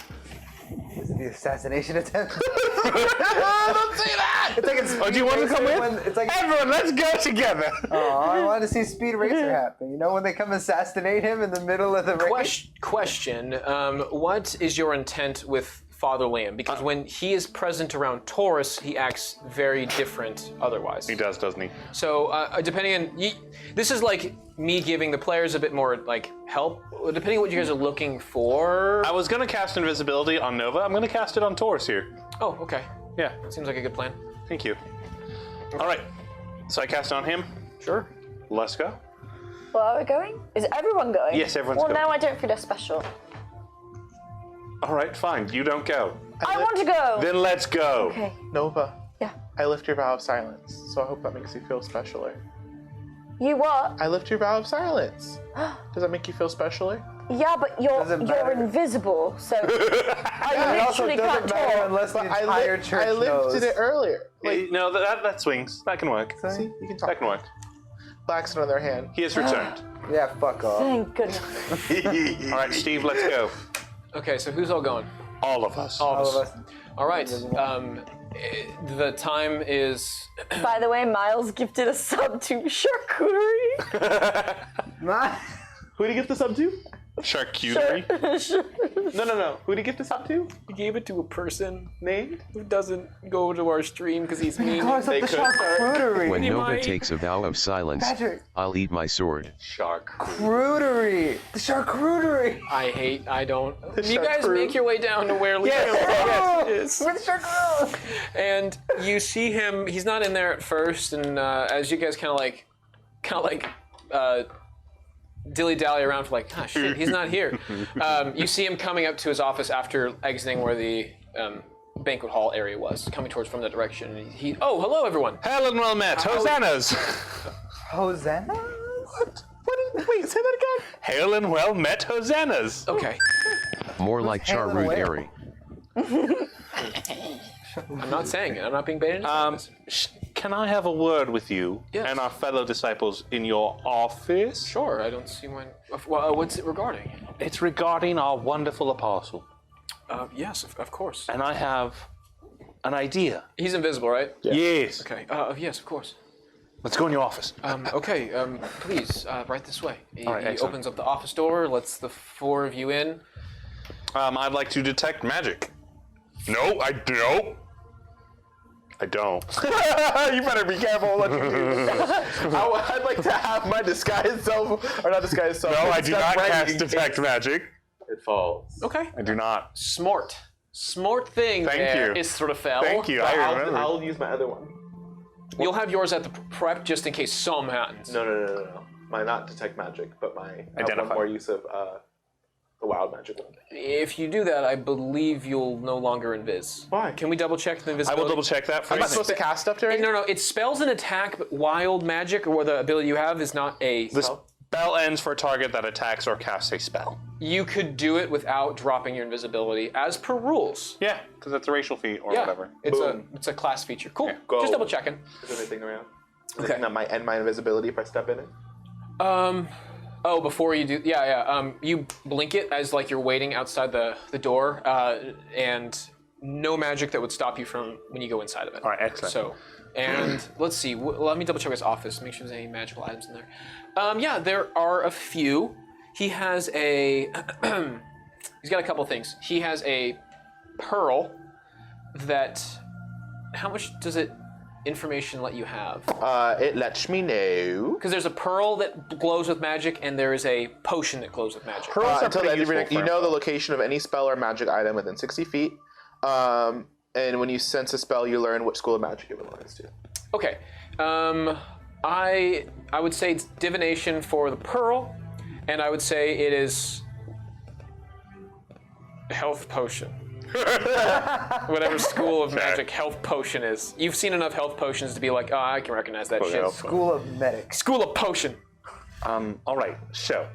Is it the assassination attempt? Don't say that! It's like a Speed Oh, do you want to come Racer with? when it's like, Everyone, let's go together. oh, I wanted to see Speed Racer happen. You know when they come assassinate him in the middle of the race? Question. What is your intent with Father Liam? Because when he is present around Taurus, he acts very different otherwise. He does, doesn't he? So depending on this is like me giving the players a bit more like help, depending on what you guys are looking for. I was gonna cast invisibility on Nova. I'm gonna cast it on Taurus here. Oh, okay. Yeah. Seems like a good plan. Thank you. All right. So I cast it on him. Sure. Let's go. Well, are we going? Is everyone going? Yes, everyone's well, going. now I don't feel as special. All right, fine. You don't go. I want to go. Then let's go. Okay. Nova. Yeah. I lift your vow of silence, so I hope that makes you feel specialer. You what? I lift your vow of silence. Does that make you feel specialer? Yeah, but you're matter. invisible, so I It also literally can't doesn't matter talk. unless the entire church I lifted knows. it earlier. No, that swings. That can work. See, you can That talk. can work. Black's on the other hand. He has returned. Yeah, fuck off. Thank goodness. All right, Steve, let's go. Okay, so who's all going? All of us. All All of of us. us. All right. The time is. By the way, Miles gifted a sub to charcuterie. Who did he give the sub to? Charcuterie. No. Who did he give the sub to? He gave it to a person Named? who doesn't go to our stream because he's mean. They could. When Nova might. takes a vow of silence, Patrick. I'll eat my sword. Charcuterie. The charcuterie. I don't. You guys charcuterie. make your way down to where Liam is. With the charcuterie. And you see him. He's not in there at first, and as you guys kind of like dilly-dally around for like, ah, shit, he's not here. You see him coming up to his office after exiting where the banquet hall area was, coming towards from that direction. And oh, hello everyone. Helen well met. Hosannas. Hosanna? Wait, say that again. Hail and well met hosannas. Okay. More like Helen Charud where? Airy. I'm not saying it. I'm not being baited. Can I have a word with you Yes. and our fellow disciples in your office? Sure. I don't see why. Well, what's it regarding? It's regarding our wonderful apostle. Yes, of course. And I have an idea. He's invisible, right? Yes. Okay. Yes, of course. Let's go in your office. Okay. Please, right this way. He right, excellent. opens up the office door, lets the four of you in. I'd like to detect magic. No, I don't. You better be careful what you do. I'd like to have my disguise self, or not disguise self. No, I do not ready cast in detect case magic. It falls. Okay. I do not. Smart thing Thank there you. is sort of fell. Thank you. I remember. I'll use my other one. You'll have yours at the prep just in case something happens. No. My not detect magic, but my Identify. one more use of the wild magic one. If you do that, I believe you'll no longer invis. Why? Can we double check the I invisibility? will double check that for I'm you. not supposed to cast stuff during. No, it's spells and attack, but wild magic, or the ability you have, is not a The spell. spell ends for a target that attacks or casts a spell. You could do it without dropping your invisibility, as per rules. Yeah, because it's a racial feat or Yeah, whatever. it's a class feature. Cool. go. Just double checking. Is there anything around? Okay. Not my invisibility if I step in it. Oh, before you do, yeah. You blink it as like you're waiting outside the door, and no magic that would stop you from when you go inside of it. All right, excellent. So, and let's see. Let me double check his office. Make sure there's any magical items in there. Yeah, there are a few. He has a. He's got a couple things. He has a pearl that. How much does it? Information let you have? It lets me know. Because there's a pearl that glows with magic, and there is a potion that glows with magic. Pearls are Until the pretty end of your useful you for know the location of any spell or magic item within 60 feet. And when you sense a spell, you learn which school of magic it belongs to. Okay. I would say it's divination for the pearl, and I would say it is health potion. Whatever school of magic health potion is. You've seen enough health potions to be like, oh, I can recognize that shit. School of Medics. School of potion. All right, so.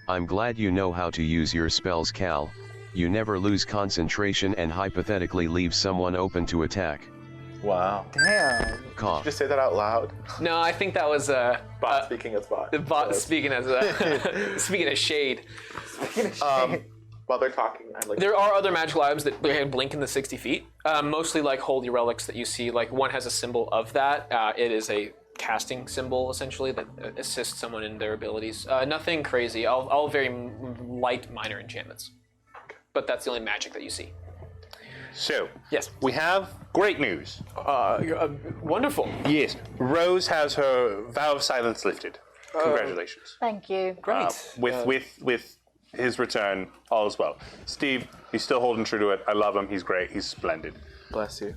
I'm glad you know how to use your spells, Cal. You never lose concentration and hypothetically leave someone open to attack. Wow. Damn. Cough. Just say that out loud. No, I think that was Bot speaking as bot. the bot Yes. speaking as speaking as shade. While they're talking, I'm like. There are other magical items that blink in the 60 feet. Mostly like holy relics that you see. Like one has a symbol of that. It is a casting symbol essentially that assists someone in their abilities. Nothing crazy. All very light minor enchantments. But that's the only magic that you see. So, Yes. we have great news. Wonderful. Yes, Rose has her vow of silence lifted. Congratulations. Thank you. Great. With his return, all is well. Steve, he's still holding true to it. I love him. He's great. He's splendid. Bless you.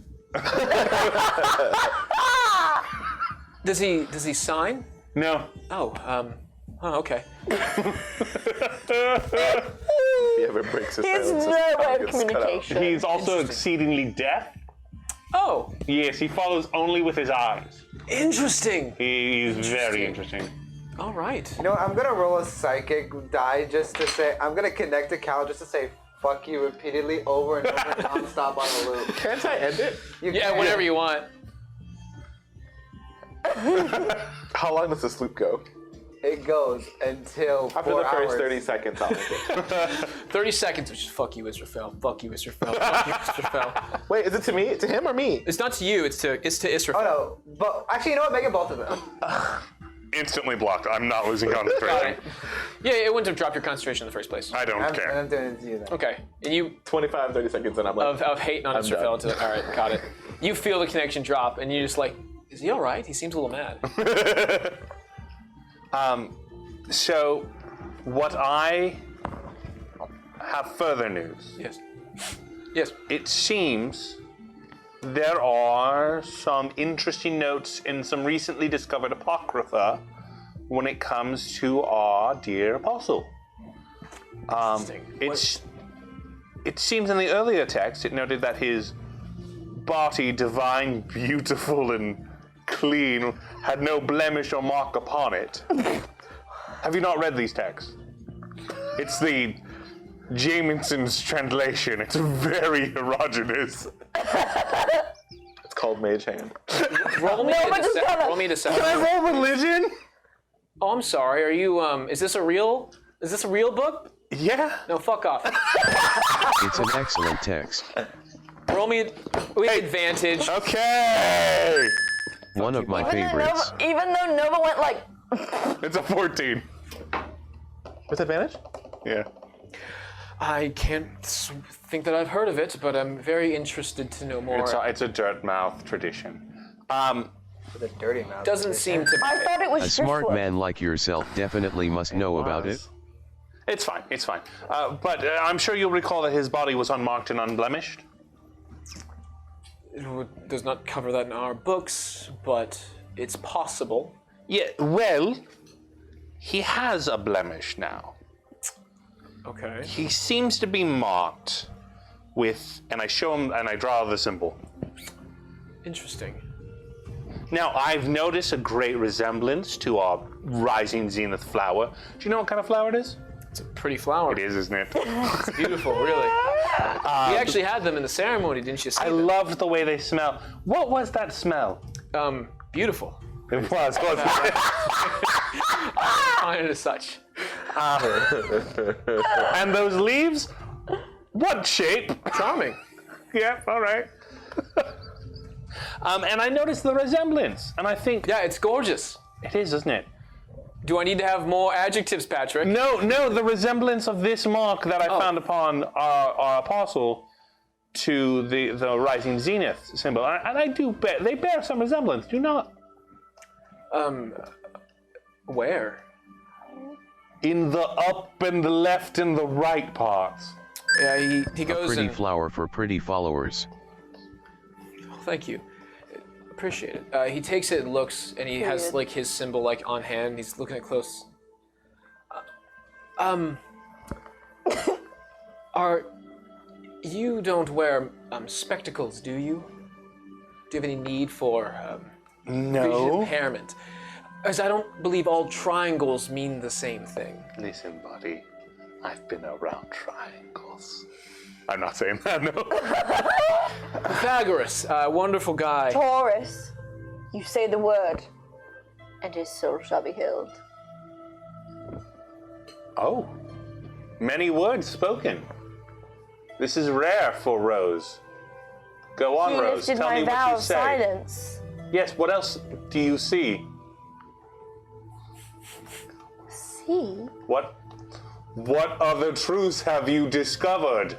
Does he sign? No. Oh, okay. If he ever breaks his There's silence, his no tongue way of gets cut out. communication. He's also exceedingly deaf. Oh, Yes, he follows only with his eyes. interesting. He is very interesting. All right. You know what? I'm gonna roll a psychic die just to say. I'm gonna connect to Cal just to say "fuck you" repeatedly over and over nonstop on a loop. Can't I end it? You Yeah, can. whatever you want. How long does this loop go? It goes until After 4 the first hours. 30 seconds, I'll make it. 30 seconds, which is fuck you, Israfel. Fuck you, Israfel. Fuck you, Israfel. Wait, is it to me? To him or me? It's not to you, it's to Israfel. Oh no, but actually, you know what? Make it both of them. Instantly blocked. I'm not losing Got concentration. it. Yeah, it wouldn't have dropped your concentration in the first place. I don't care. I'm doing it to you then. Okay, and you 25, 30 seconds, and I'm like... of hating on I'm Israfel done. until all right, got it. You feel the connection drop, and you're just like, is he all right? He seems a little mad. So, what I have further news. Yes. Yes. It seems there are some interesting notes in some recently discovered apocrypha when it comes to our dear apostle. It seems in the earlier text it noted that his body, divine, beautiful, and clean, had no blemish or mark upon it. Have you not read these texts? It's the Jamieson's translation. It's very erogenous. It's called Mage Hand. Roll me roll me a deception. Can I roll religion? Oh, I'm sorry. Are you is this a real book? Yeah. No, fuck off. It's an excellent text. Roll me with advantage. Okay. One of my Even though favorites. even though Nova went like, It's a 14. With advantage? Yeah. I can't think that I've heard of it, but I'm very interested to know more. It's a dirt mouth tradition. With a dirty mouth. Doesn't seem to. I thought it was A smart driftwood. man like yourself definitely must know about it. It's fine. It's fine. But I'm sure you'll recall that his body was unmarked and unblemished. It does not cover that in our books, but it's possible. Yeah. Well, he has a blemish now. Okay. He seems to be marked with, and I show him, and I draw the symbol. Interesting. Now, I've noticed a great resemblance to our rising zenith flower. Do you know what kind of flower it is? It's a pretty flower. It is, isn't it? It's beautiful, really. We actually had them in the ceremony, didn't you see I them? loved the way they smell. What was that smell? Beautiful. It was, wasn't it? Fine as such. And those leaves? What shape? Charming. Yeah, all right. And I noticed the resemblance, and I think... Yeah, it's gorgeous. It is, isn't it? Do I need to have more adjectives, Patrick? No, the resemblance of this mark that I found upon our apostle to the rising zenith symbol. And I do bear, they bear some resemblance, do you not? Where? In the up and the left and the right parts. Yeah, he A goes pretty and... flower for pretty followers. Thank you. Appreciate it. He takes it and looks, and he has like his symbol like on hand. He's looking at close. You don't wear spectacles, do you? Do you have any need for vision No. impairment? As I don't believe all triangles mean the same thing. Listen, buddy, I've been around triangles. I'm not saying that, no. Pythagoras, wonderful guy. Taurus, you say the word, and his soul shall be healed. Oh, many words spoken. This is rare for Rose. Go on, He Rose. lifted Tell my me vow what you of say. silence. Yes, what else do you see? See? What other truths have you discovered?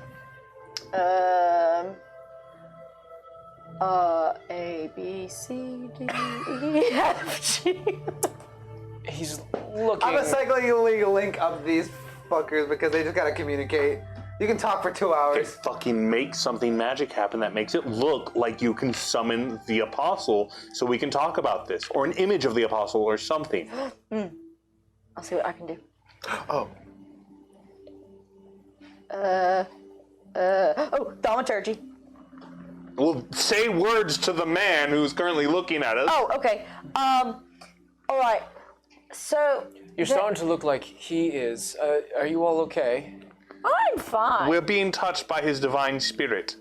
A, B, C, D, E, F, G. He's looking. I'm a psycholegally link up these fuckers because they just gotta communicate. You can talk for 2 hours. Fucking make something magic happen that makes it look like you can summon the apostle so we can talk about this. Or an image of the apostle or something. I'll see what I can do. Oh. Thaumaturgy. Well, say words to the man who's currently looking at us. Oh, okay. All right. So You're starting to look like he is. Are you all okay? I'm fine. We're being touched by his divine spirit.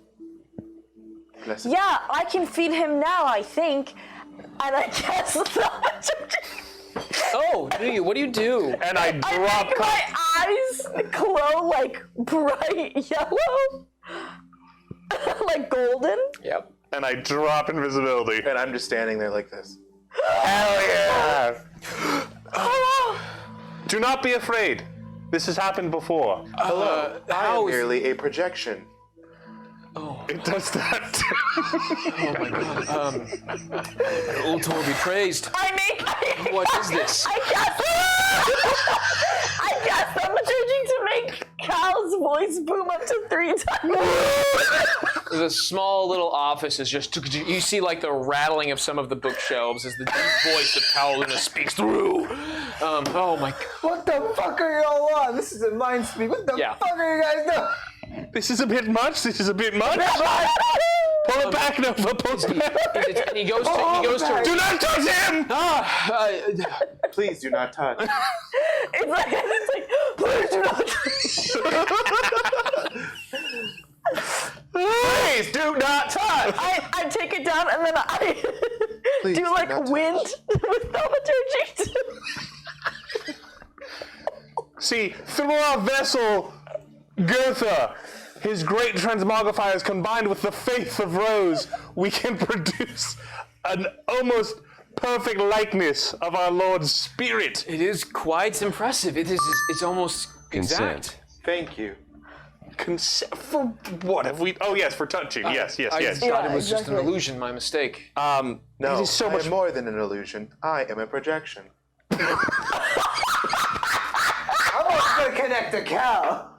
Yeah, I can feed him now, I think. And I guess Oh, do you? What do you do? And I drop. my eyes glow like bright yellow. Like golden. Yep. And I drop invisibility. And I'm just standing there like this. Hell yeah! Do not be afraid. This has happened before. Hello. I how am is- merely a projection. It does that too. Oh my god. Old Tor be praised. What is this? I guess I'm changing to make Cal's voice boom up to 3 times. The small little office is just, you see like the rattling of some of the bookshelves as the deep voice of Cal Luna speaks through. Oh my god. What the fuck are y'all on? This is a mind speak. What the fuck are you guys doing? This is a bit much. This is a bit much. Pull it back, Nova. Pull it back. And he goes to. Do not touch him! Please do not touch. It's like, please do not. Please do not touch! I take it down and then I Please do like not touch. wind with thaumaturgy. See, through our vessel, Goethe, his great transmogrifiers combined with the faith of Rose, we can produce an almost perfect likeness of our Lord's spirit. It is quite impressive. It's almost Consent. exact. Thank you. For what have we? Oh yes, for touching. Yes. I thought it was just an illusion, my mistake. No, it is so I much am more than an illusion. I am a projection. I'm also gonna connect to Cal.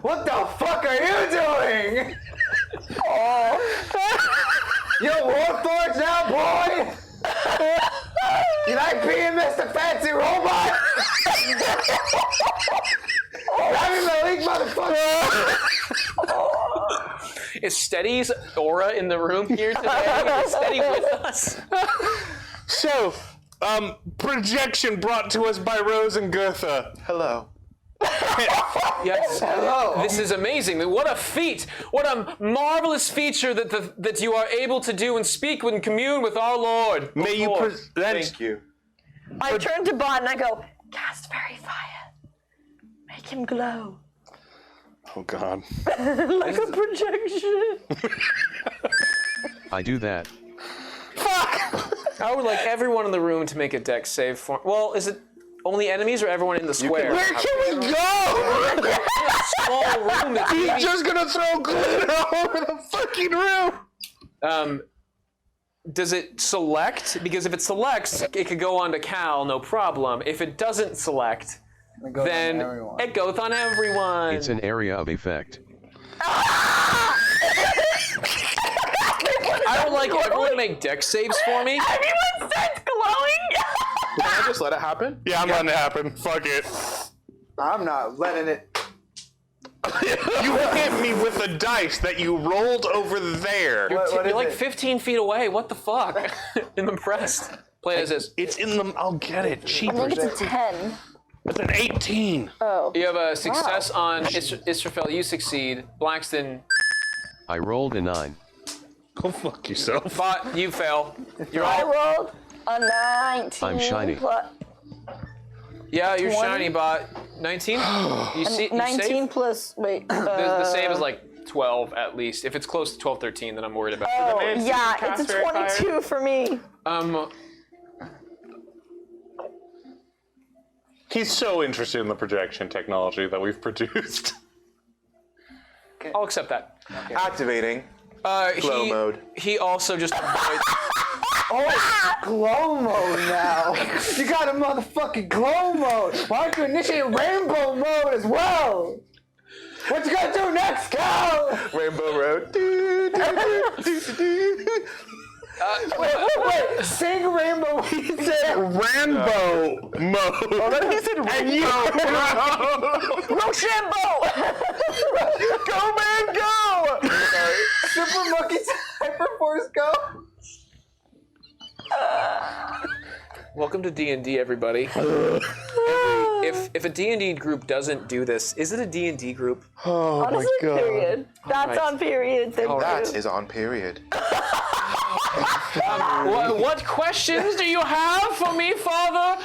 What the fuck are you doing? Oh. You're warforged now, boy? You like being Mr. Fancy Robot? Rami Malik, motherfucker! Is Steady's aura in the room here today? Is Steady with us? So, projection brought to us by Rose and Goethe. Hello. Yes. Hello. This is amazing. What a feat! What a marvelous feature that you are able to do and speak and commune with our Lord. May you present. Thank you. I turn to Bott and I go, cast fairy fire. Make him glow. Oh God. Like a projection. I do that. I would like everyone in the room to make a dex save for. Well, is it only enemies or everyone in the square? Where can we go? Small room that's He's maybe- just gonna throw glitter all over the fucking room. Does it select? Because if it selects, it could go on to Cal, no problem. If it doesn't select, then it goes on everyone. It's an area of effect. I would like everyone to make dex saves for me. Everyone starts glowing. Can I just let it happen? Yeah, I'm letting it happen. Fuck it. I'm not letting it. You hit me with the dice that you rolled over there. What You're is like it? 15 feet away. What the fuck? I'm impressed. Play as is. It's in the. I'll get it. I Cheapers. think it's a 10. It's an 18. Oh. You have a success on Israfel. You succeed. Blackston, I rolled a 9. Go fuck yourself. Bott, you fail. You're I all. rolled a 19. I'm shiny. Yeah, you're 20. shiny, Bott. 19? You see? You 19 save? plus, wait. The save is like 12 at least. If it's close to 12, 13, then I'm worried about it. Oh, yeah, it's a 22 for me. He's so interested in the projection technology that we've produced. I'll accept that. Activating. Glow mode. He also just avoids. Oh, it's glow mode now. You got a motherfucking glow mode. Why don't you initiate rainbow mode as well? What you gonna do next, Cal? Rainbow Road. Wait. Sing rainbow. He said Rambo mode. he said And you. Rochambeau! Go, man, go! Super Monkey Hyperforce, go! Welcome to D&D, everybody. If a D&D group doesn't do this, is it a D&D group? Oh Honestly, my god. period. That's right. on period. Thank you. That is on period. What questions do you have for me, Father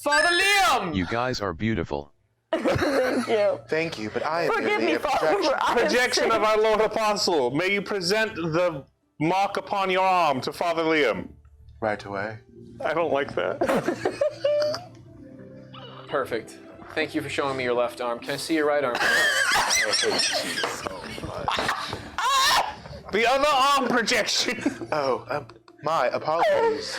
Liam? You guys are beautiful. Thank you. Thank you, but I am Forgive merely me, a Father, projection. for I have Projection sinned. of our Lord Apostle. May you present the mark upon your arm to Father Liam. Right away. I don't like that. Perfect. Thank you for showing me your left arm. Can I see your right arm? The other arm projection. Oh, my apologies.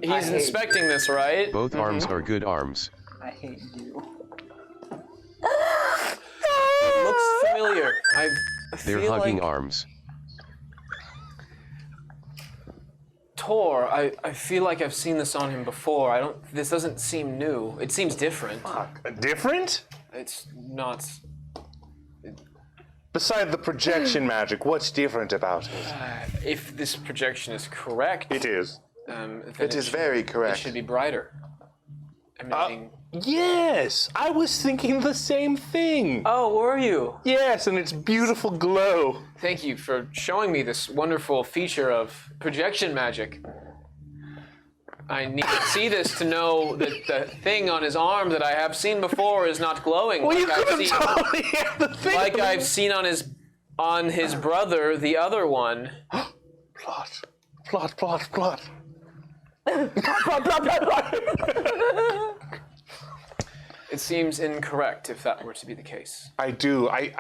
He's inspecting this, right? Both arms are good arms. I hate you. It looks familiar. I They're feel hugging like arms. Tor. I feel like I've seen this on him before. This doesn't seem new. It seems different. Different? It's not. Beside the projection magic, what's different about it? If this projection is correct, It is. then It is very It correct. should be brighter. Emanating. Yes, I was thinking the same thing. Oh, were you? Yes, and its beautiful glow. Thank you for showing me this wonderful feature of projection magic. I need to see this to know that the thing on his arm that I have seen before is not glowing. Well, you I've could have seen, told me the thing. like I've seen on his brother, the other one. Plot. It seems incorrect if that were to be the case. I do. I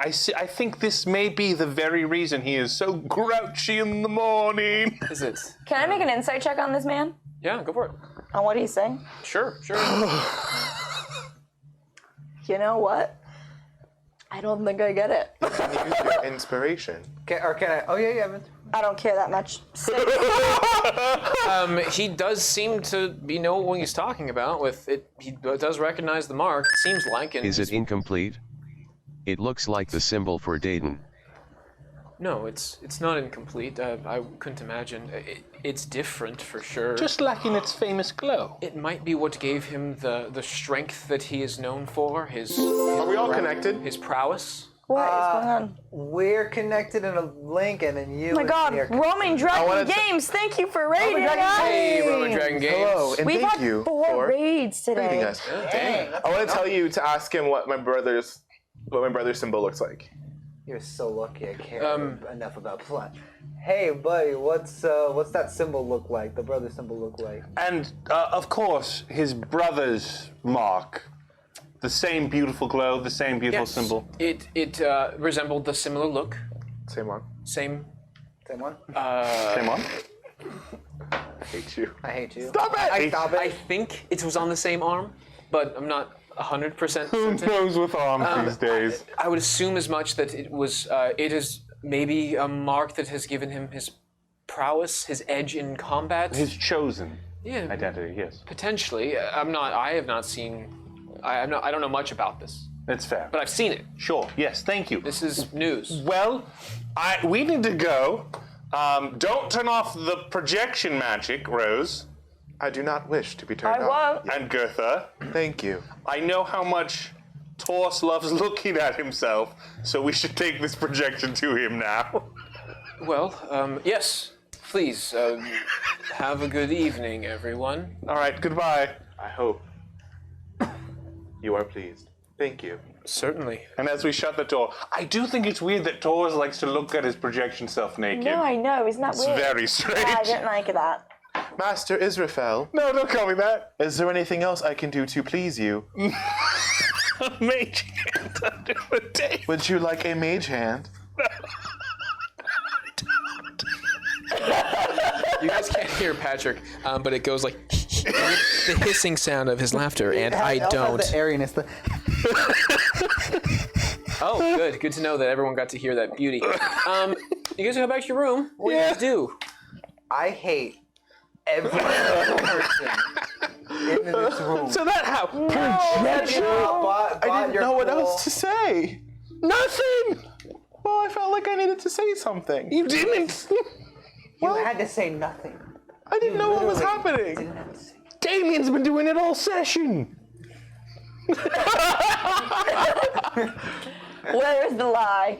think this may be the very reason he is so grouchy in the morning. Is it? Can I make an insight check on this man? Yeah, go for it. On what he's saying? Sure. You know what? I don't think I get it. Use your inspiration. Can I? Oh yeah. I don't care that much. He does seem to know what he's talking about. With it, he does recognize the mark. It seems like. And Is it incomplete? It looks like the symbol for Dayton. No, it's not incomplete. I couldn't imagine. It's different for sure. Just lacking its famous glow. It might be what gave him the strength that he is known for. Are we all connected? His prowess. What is going on? We're connected in a link, and then you. Oh my God, Roman Dragon wanna Games, thank you for raiding Dragon us. Hey, Roman Dragon Games. Hello, and We've thank had you 4 for raids today. reading us. Dang. I want to tell you to ask him what my brother's symbol looks like. You're so lucky. I care enough about plot. Hey, buddy, what's that symbol look like? The brother symbol look like? And, of course, his brother's mark. The same beautiful glow, the same beautiful symbol. It resembled the similar look. Same one. Same. Same one. Same one. I hate you. I hate you. Stop it! Stop I it. think it was on the same arm, but I'm not 100% Who certain. knows with arms these days? I would assume as much that it was. It is maybe a mark that has given him his prowess, his edge in combat. His chosen Yeah, identity, yes. potentially. I have not seen. I don't know much about this, That's fair. but I've seen it. Sure, yes, thank you. This is news. Well, we need to go. Don't turn off the projection magic, Rose. I do not wish to be turned I off. won't. And Gertha. Thank you. I know how much Tors loves looking at himself, so we should take this projection to him now. Well, yes. Please have a good evening, everyone. All right, goodbye. I hope you are pleased. Thank you. Certainly. And as we shut the door, I do think it's weird that Tors likes to look at his projection self naked. No, I know, isn't that It's weird? very strange. Yeah, I didn't like that. Master Israfel, No, don't call me that. is there anything else I can do to please you? Mage hand under the table. Would you like a mage hand? You guys can't hear Patrick, but it goes like the hissing sound of his laughter, and I don't. The airiness. Oh, good. Good to know that everyone got to hear that beauty. You guys go back to your room. What do you guys do? I hate every person in this room. So that how? I didn't know what else to say. Nothing. Well, I felt like I needed to say something. You didn't. You had to say nothing. I didn't know what was happening. Didn't have to say. Damien's been doing it all session. Where is the lie?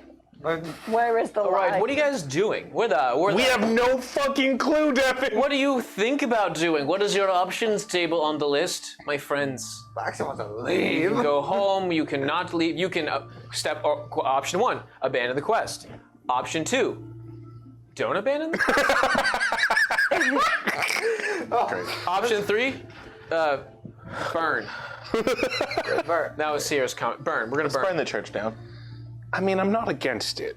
Where is the lie? All right, what are you guys doing? We have no fucking clue, Devin. What do you think about doing? What is your options table on the list, my friends? I actually want to You leave. can go home. You cannot leave. You can option 1, abandon the quest. Option 2, don't abandon the quest. Option 3, burn. Burn. That was Sierra's comment. Burn. We're gonna Let's burn burn. the church down. I mean, I'm not against it.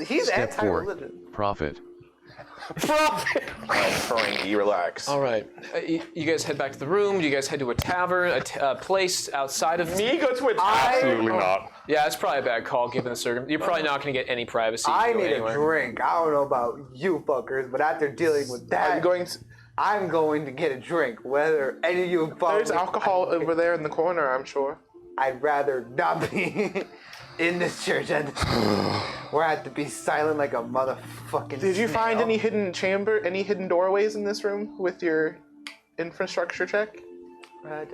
He's Step 4. anti-religion. Profit. Frankie, relax. All right. You guys head back to the room. You guys head to a tavern, a place outside of. Me go to a Absolutely not. Yeah, it's probably a bad call given the circumstances. You're probably not going to get any privacy. I to go need anywhere. a drink. I don't know about you fuckers, but after dealing with Are that, you going to... I'm going to get a drink. Whether any of you follow There's me, alcohol over there in the corner, I'm sure. I'd rather not be in this church where I have to be silent like a motherfucking Did you find snail. any hidden doorways in this room with your infrastructure check? Did I?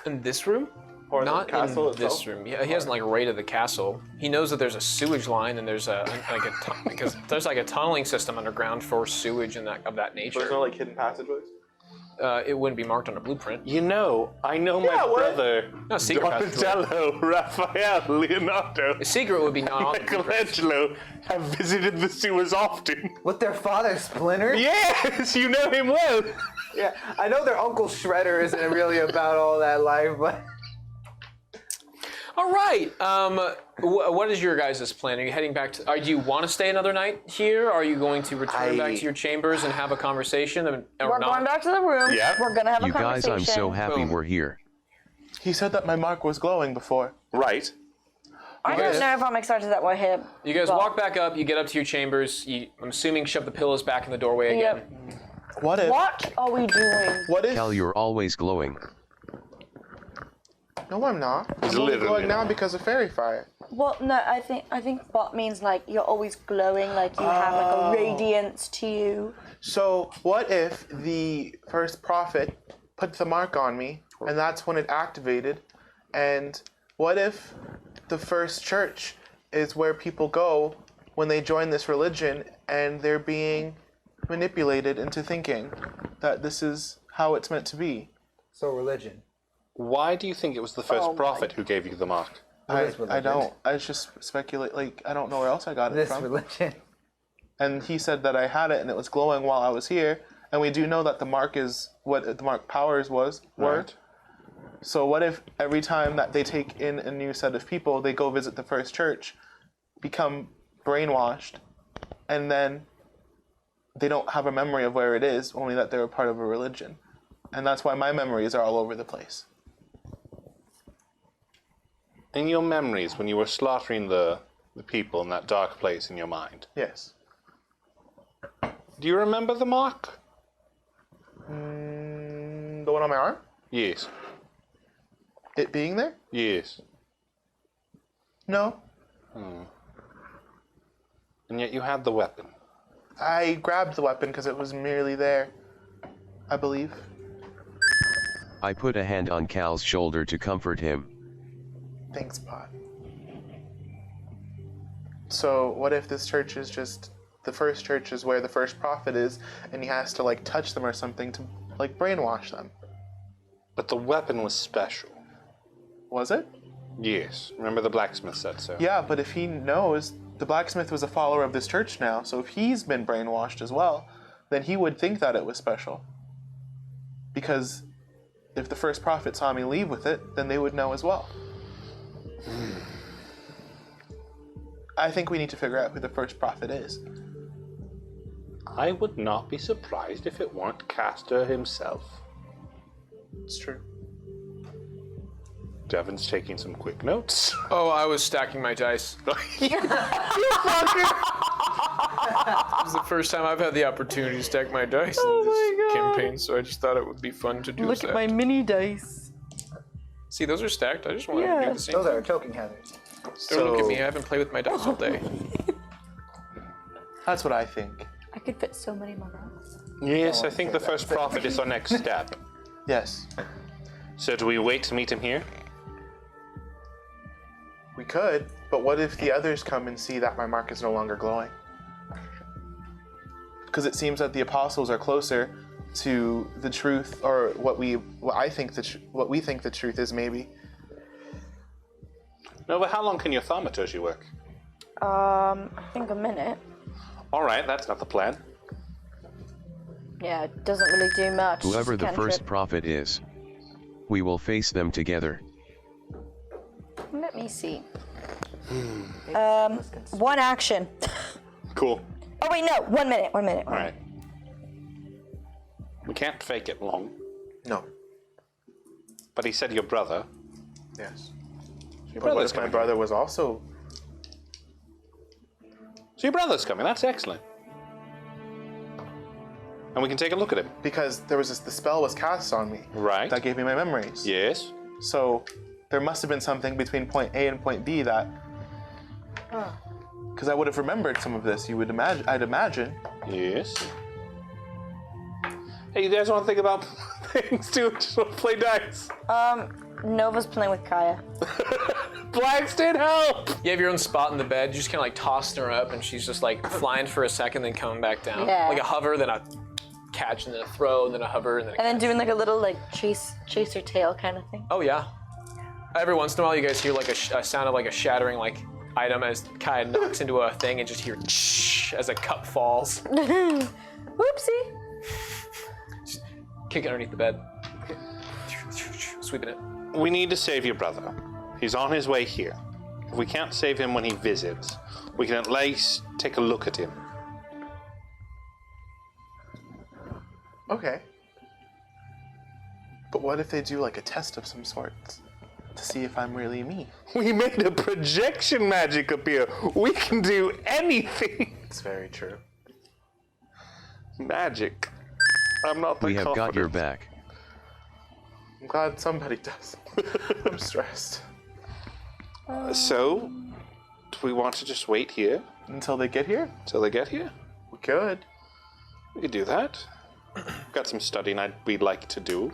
In this room? Or Not the castle in itself? this room. Yeah, he hasn't raided the castle. He knows that there's a sewage line and there's because there's a tunneling system underground for sewage and of that nature. There's no hidden passageways? It wouldn't be marked on a blueprint. You know, I know my brother, No, secret passageway. Donatello, Raphael, Leonardo, The secret would be not on the blueprint. Michelangelo have visited the sewers often. With their father Splinter? Yes, you know him well. Yeah, I know their Uncle Shredder isn't really about all that life, but... All right. What is your guys' plan? Are you heading back to? Do you want to stay another night here? Are you going to return back to your chambers and have a conversation? Or We're not? going back to the room. Yeah. We're gonna have You a guys, conversation. I'm so happy Boom. we're here. He said that my mark was glowing before. Right. I don't know if I'm excited that we're here. You guys but- walk back up. You get up to your chambers. I'm assuming shove the pillows back in the doorway again. Yep. What if... What are we doing? What if... Cal, you're always glowing. No, I'm not. He's I'm only literally glowing now not. because of fairy fire. Well, no, I think Bott means like you're always glowing, like you have like a radiance to you. So what if the first prophet put the mark on me, and that's when it activated? And what if the first church is where people go when they join this religion, and they're being manipulated into thinking that this is how it's meant to be? So religion. Why do you think it was the first prophet who gave you the mark? I don't. I just speculate. Like, I don't know where else I got it This from. religion. And he said that I had it and it was glowing while I was here. And we do know that the mark is what the mark powers were. Right. So what if every time that they take in a new set of people, they go visit the first church, become brainwashed, and then they don't have a memory of where it is, only that they're a part of a religion. And that's why my memories are all over the place. In your memories, when you were slaughtering the people in that dark place in your mind, Yes. do you remember the mark? The one on my arm? Yes. It being there? Yes. No. And yet you had the weapon. I grabbed the weapon because it was merely there, I believe. I put a hand on Cal's shoulder to comfort him. Thanks, Bott. So what if this church is just, the first church is where the first prophet is, and he has to like touch them or something to like brainwash them? But the weapon was special. Was it? Yes. Remember the blacksmith said so. Yeah, but if he knows, the blacksmith was a follower of this church now, so if he's been brainwashed as well, then he would think that it was special. Because if the first prophet saw me leave with it, then they would know as well. I think we need to figure out who the first prophet is. I would not be surprised if it weren't Castor himself. It's true. Devin's taking some quick notes. Oh, I was stacking my dice. This is the first time I've had the opportunity to stack my dice in this campaign, so I just thought it would be fun to do Look that. at my mini dice. See, those are stacked. I just wanted to do the same Those thing. are choking hazards. Don't look at me. I haven't played with my dice all day. That's what I think. I could fit so many more rocks. Yes, I think the first prophet is our next step. Yes. So do we wait to meet him here? We could, but what if the others come and see that my mark is no longer glowing? Because it seems that the apostles are closer to the truth, or what we think the truth is, maybe. No, but how long can your thaumaturgy work? I think a minute. All right, that's not the plan. Yeah, it doesn't really do much. Whoever the Cantrip. first prophet is, we will face them together. Let me see. One action. Cool. Oh wait, no. 1 minute. 1 minute. All right. We can't fake it long. No. But he said your brother. Yes. Your But what brother's if my coming. brother was also? So your brother's coming. That's excellent. And we can take a look at him. Because there was the spell was cast on me. Right. That gave me my memories. Yes. So there must have been something between point A and point B that. Because I would have remembered some of this. I'd imagine. Yes. Hey, you guys want to think about things too? Just want to play dice. Nova's playing with Kaya. Blackston, help! You have your own spot in the bed. You just kind of like tossing her up, and she's just like flying for a second, then coming back down. Yeah. Like a hover, then a catch, and then a throw, and then a hover, and then a And then catch. doing like a little like chaser tail kind of thing. Oh yeah. Every once in a while, you guys hear like a sound of like a shattering like item as Kaya knocks into a thing, and just hear as a cup falls. Whoopsie. Just kick it underneath the bed. Sweeping it. We need to save your brother. He's on his way here. If we can't save him when he visits, we can at least take a look at him. Okay. But what if they do like a test of some sort to see if I'm really me? We made a projection magic appear. We can do anything. It's very true. Magic. I'm not the We have got your confident. back. I'm glad somebody does. I'm stressed. So, do we want to just wait here Until they get here? till they get here? We could. We could do that. Got some studying we'd like to do.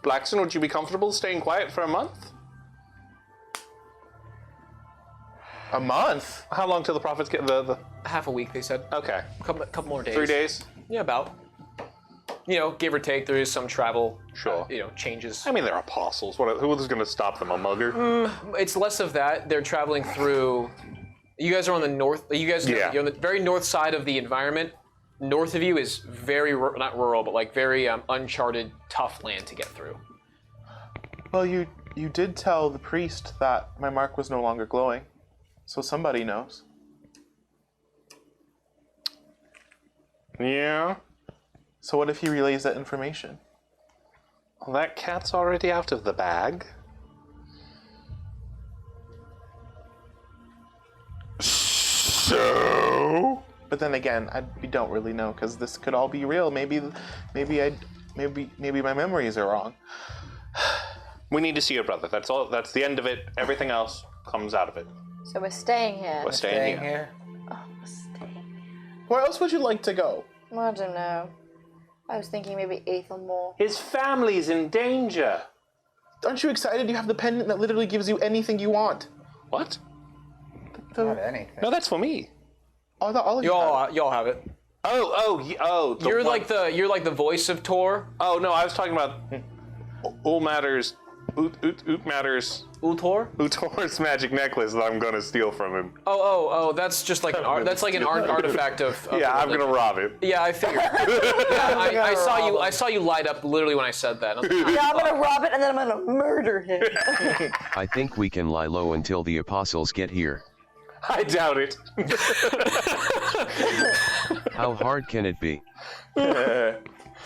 Blackson, would you be comfortable staying quiet for a month? A month? How long till the prophets get the... Half a week, they said. Okay. Couple more days. 3 days? Yeah, about. You know, give or take, there is some travel. Sure. Changes. I mean, they're apostles. Who is going to stop them? A mugger? It's less of that. They're traveling through. You guys are on the north. You guys, Yeah. you're on the very north side of the environment. North of you is very not rural, but like very uncharted, tough land to get through. Well, you did tell the priest that my mark was no longer glowing, so somebody knows. Yeah. So what if he relays that information? Well, that cat's already out of the bag. So? But then again, we don't really know because this could all be real. Maybe my memories are wrong. We need to see your brother. That's all. That's the end of it. Everything else comes out of it. So we're staying here. We're staying here. here. Oh, we're staying. Where else would you like to go? I don't know. I was thinking maybe Aethelmore. His family's in danger. Aren't you excited? You have the pendant that literally gives you anything you want. What? Not anything. No, that's for me. Oh, all of you have it. Y'all have it. Oh. You're like the voice of Tor. Oh no, I was talking about All Matters. Oot Matters. Utor? Utor's magic necklace that I'm gonna steal from him. Oh, that's just like that's like an artifact of Yeah, I'm gonna rob it. Yeah, I figured. Yeah, I saw you light up literally when I said that. I was like, Yeah, I'm gonna rob it and then I'm gonna murder him. I think we can lie low until the apostles get here. I doubt it. How hard can it be?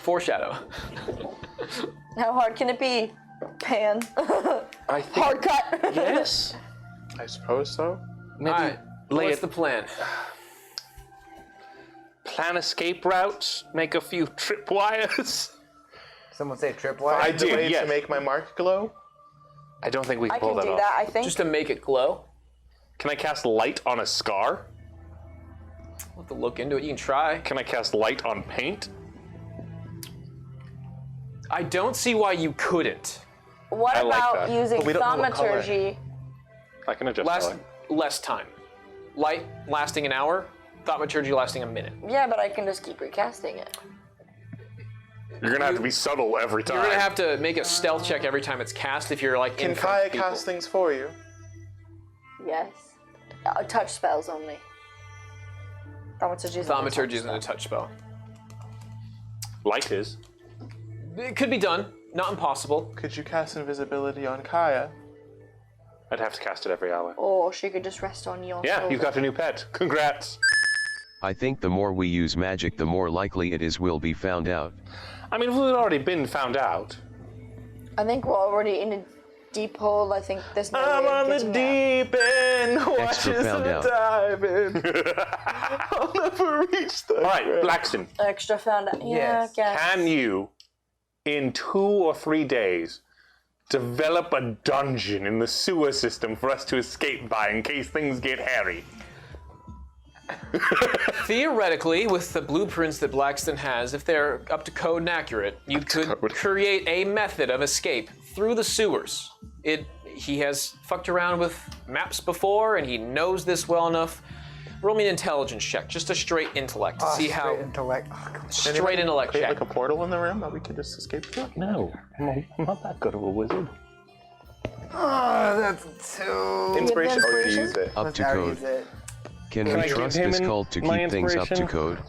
Foreshadow. How hard can it be? Pan. I think Hard cut. yes. I suppose so. Maybe All right, lay what's it. the plan? Plan escape routes. Make a few tripwires. Someone say tripwire. I Find a did, way yes. to make my mark glow. I don't think we can I pull can that do off. that, I think. Just to make it glow. Can I cast light on a scar? We'll have to look into it. You can try. Can I cast light on paint? I don't see why you couldn't. What I like about that. using But we don't know what color. thaumaturgy? I can adjust color. Less time. Light lasting an hour, thaumaturgy lasting a minute. Yeah, but I can just keep recasting it. You're gonna have to be subtle every time. You're gonna have to make a stealth check every time it's cast if you're like Can in front Kaya of people. cast things for you? Yes. Touch spells only. Thaumaturgy isn't Thaumaturgy isn't a touch spell. Light is. It could be done. Not impossible. Could you cast invisibility on Kaya? I'd have to cast it every hour. Or she could just rest on your Yeah, shoulder. you've got a new pet. Congrats. I think the more we use magic, the more likely it is we'll be found out. I mean, if we've already been found out. I think we're already in a deep hole. I think there's no I'm way of on the getting out. deep end, Extra watches found and out. diving. I'll never reach the All right, ground. Blackston, Extra found out. Yeah, Yes. I guess. can you, in 2 or 3 days, develop a dungeon in the sewer system for us to escape by in case things get hairy? Theoretically, with the blueprints that Blackston has, if they're up to code and accurate, you could create a method of escape through the sewers. He has fucked around with maps before, and he knows this well enough. Roll me an intelligence check, just a straight intellect, to see how Intellect. Oh, come on. straight intellect Create check. like a portal in the room that we could just escape through? No, I'm not that good of a wizard. Oh, that's too. Inspiration? Oh, you inspiration? used it. Up Let's to already code. use it. Can Can I we give trust him this in cult to my keep things up to inspiration? code?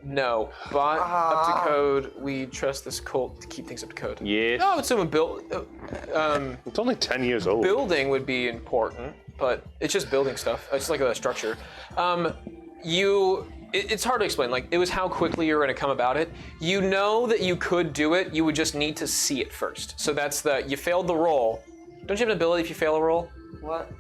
No, Bott, up to code. We trust this cult to keep things up to code. Yes. No, it's someone built. It's only 10 years old. Building would be important, but it's just building stuff. It's like a structure. It's hard to explain. Like, it was how quickly you're going to come about it. You know that you could do it. You would just need to see it first. So that's you failed the roll. Don't you have an ability if you fail a roll? What?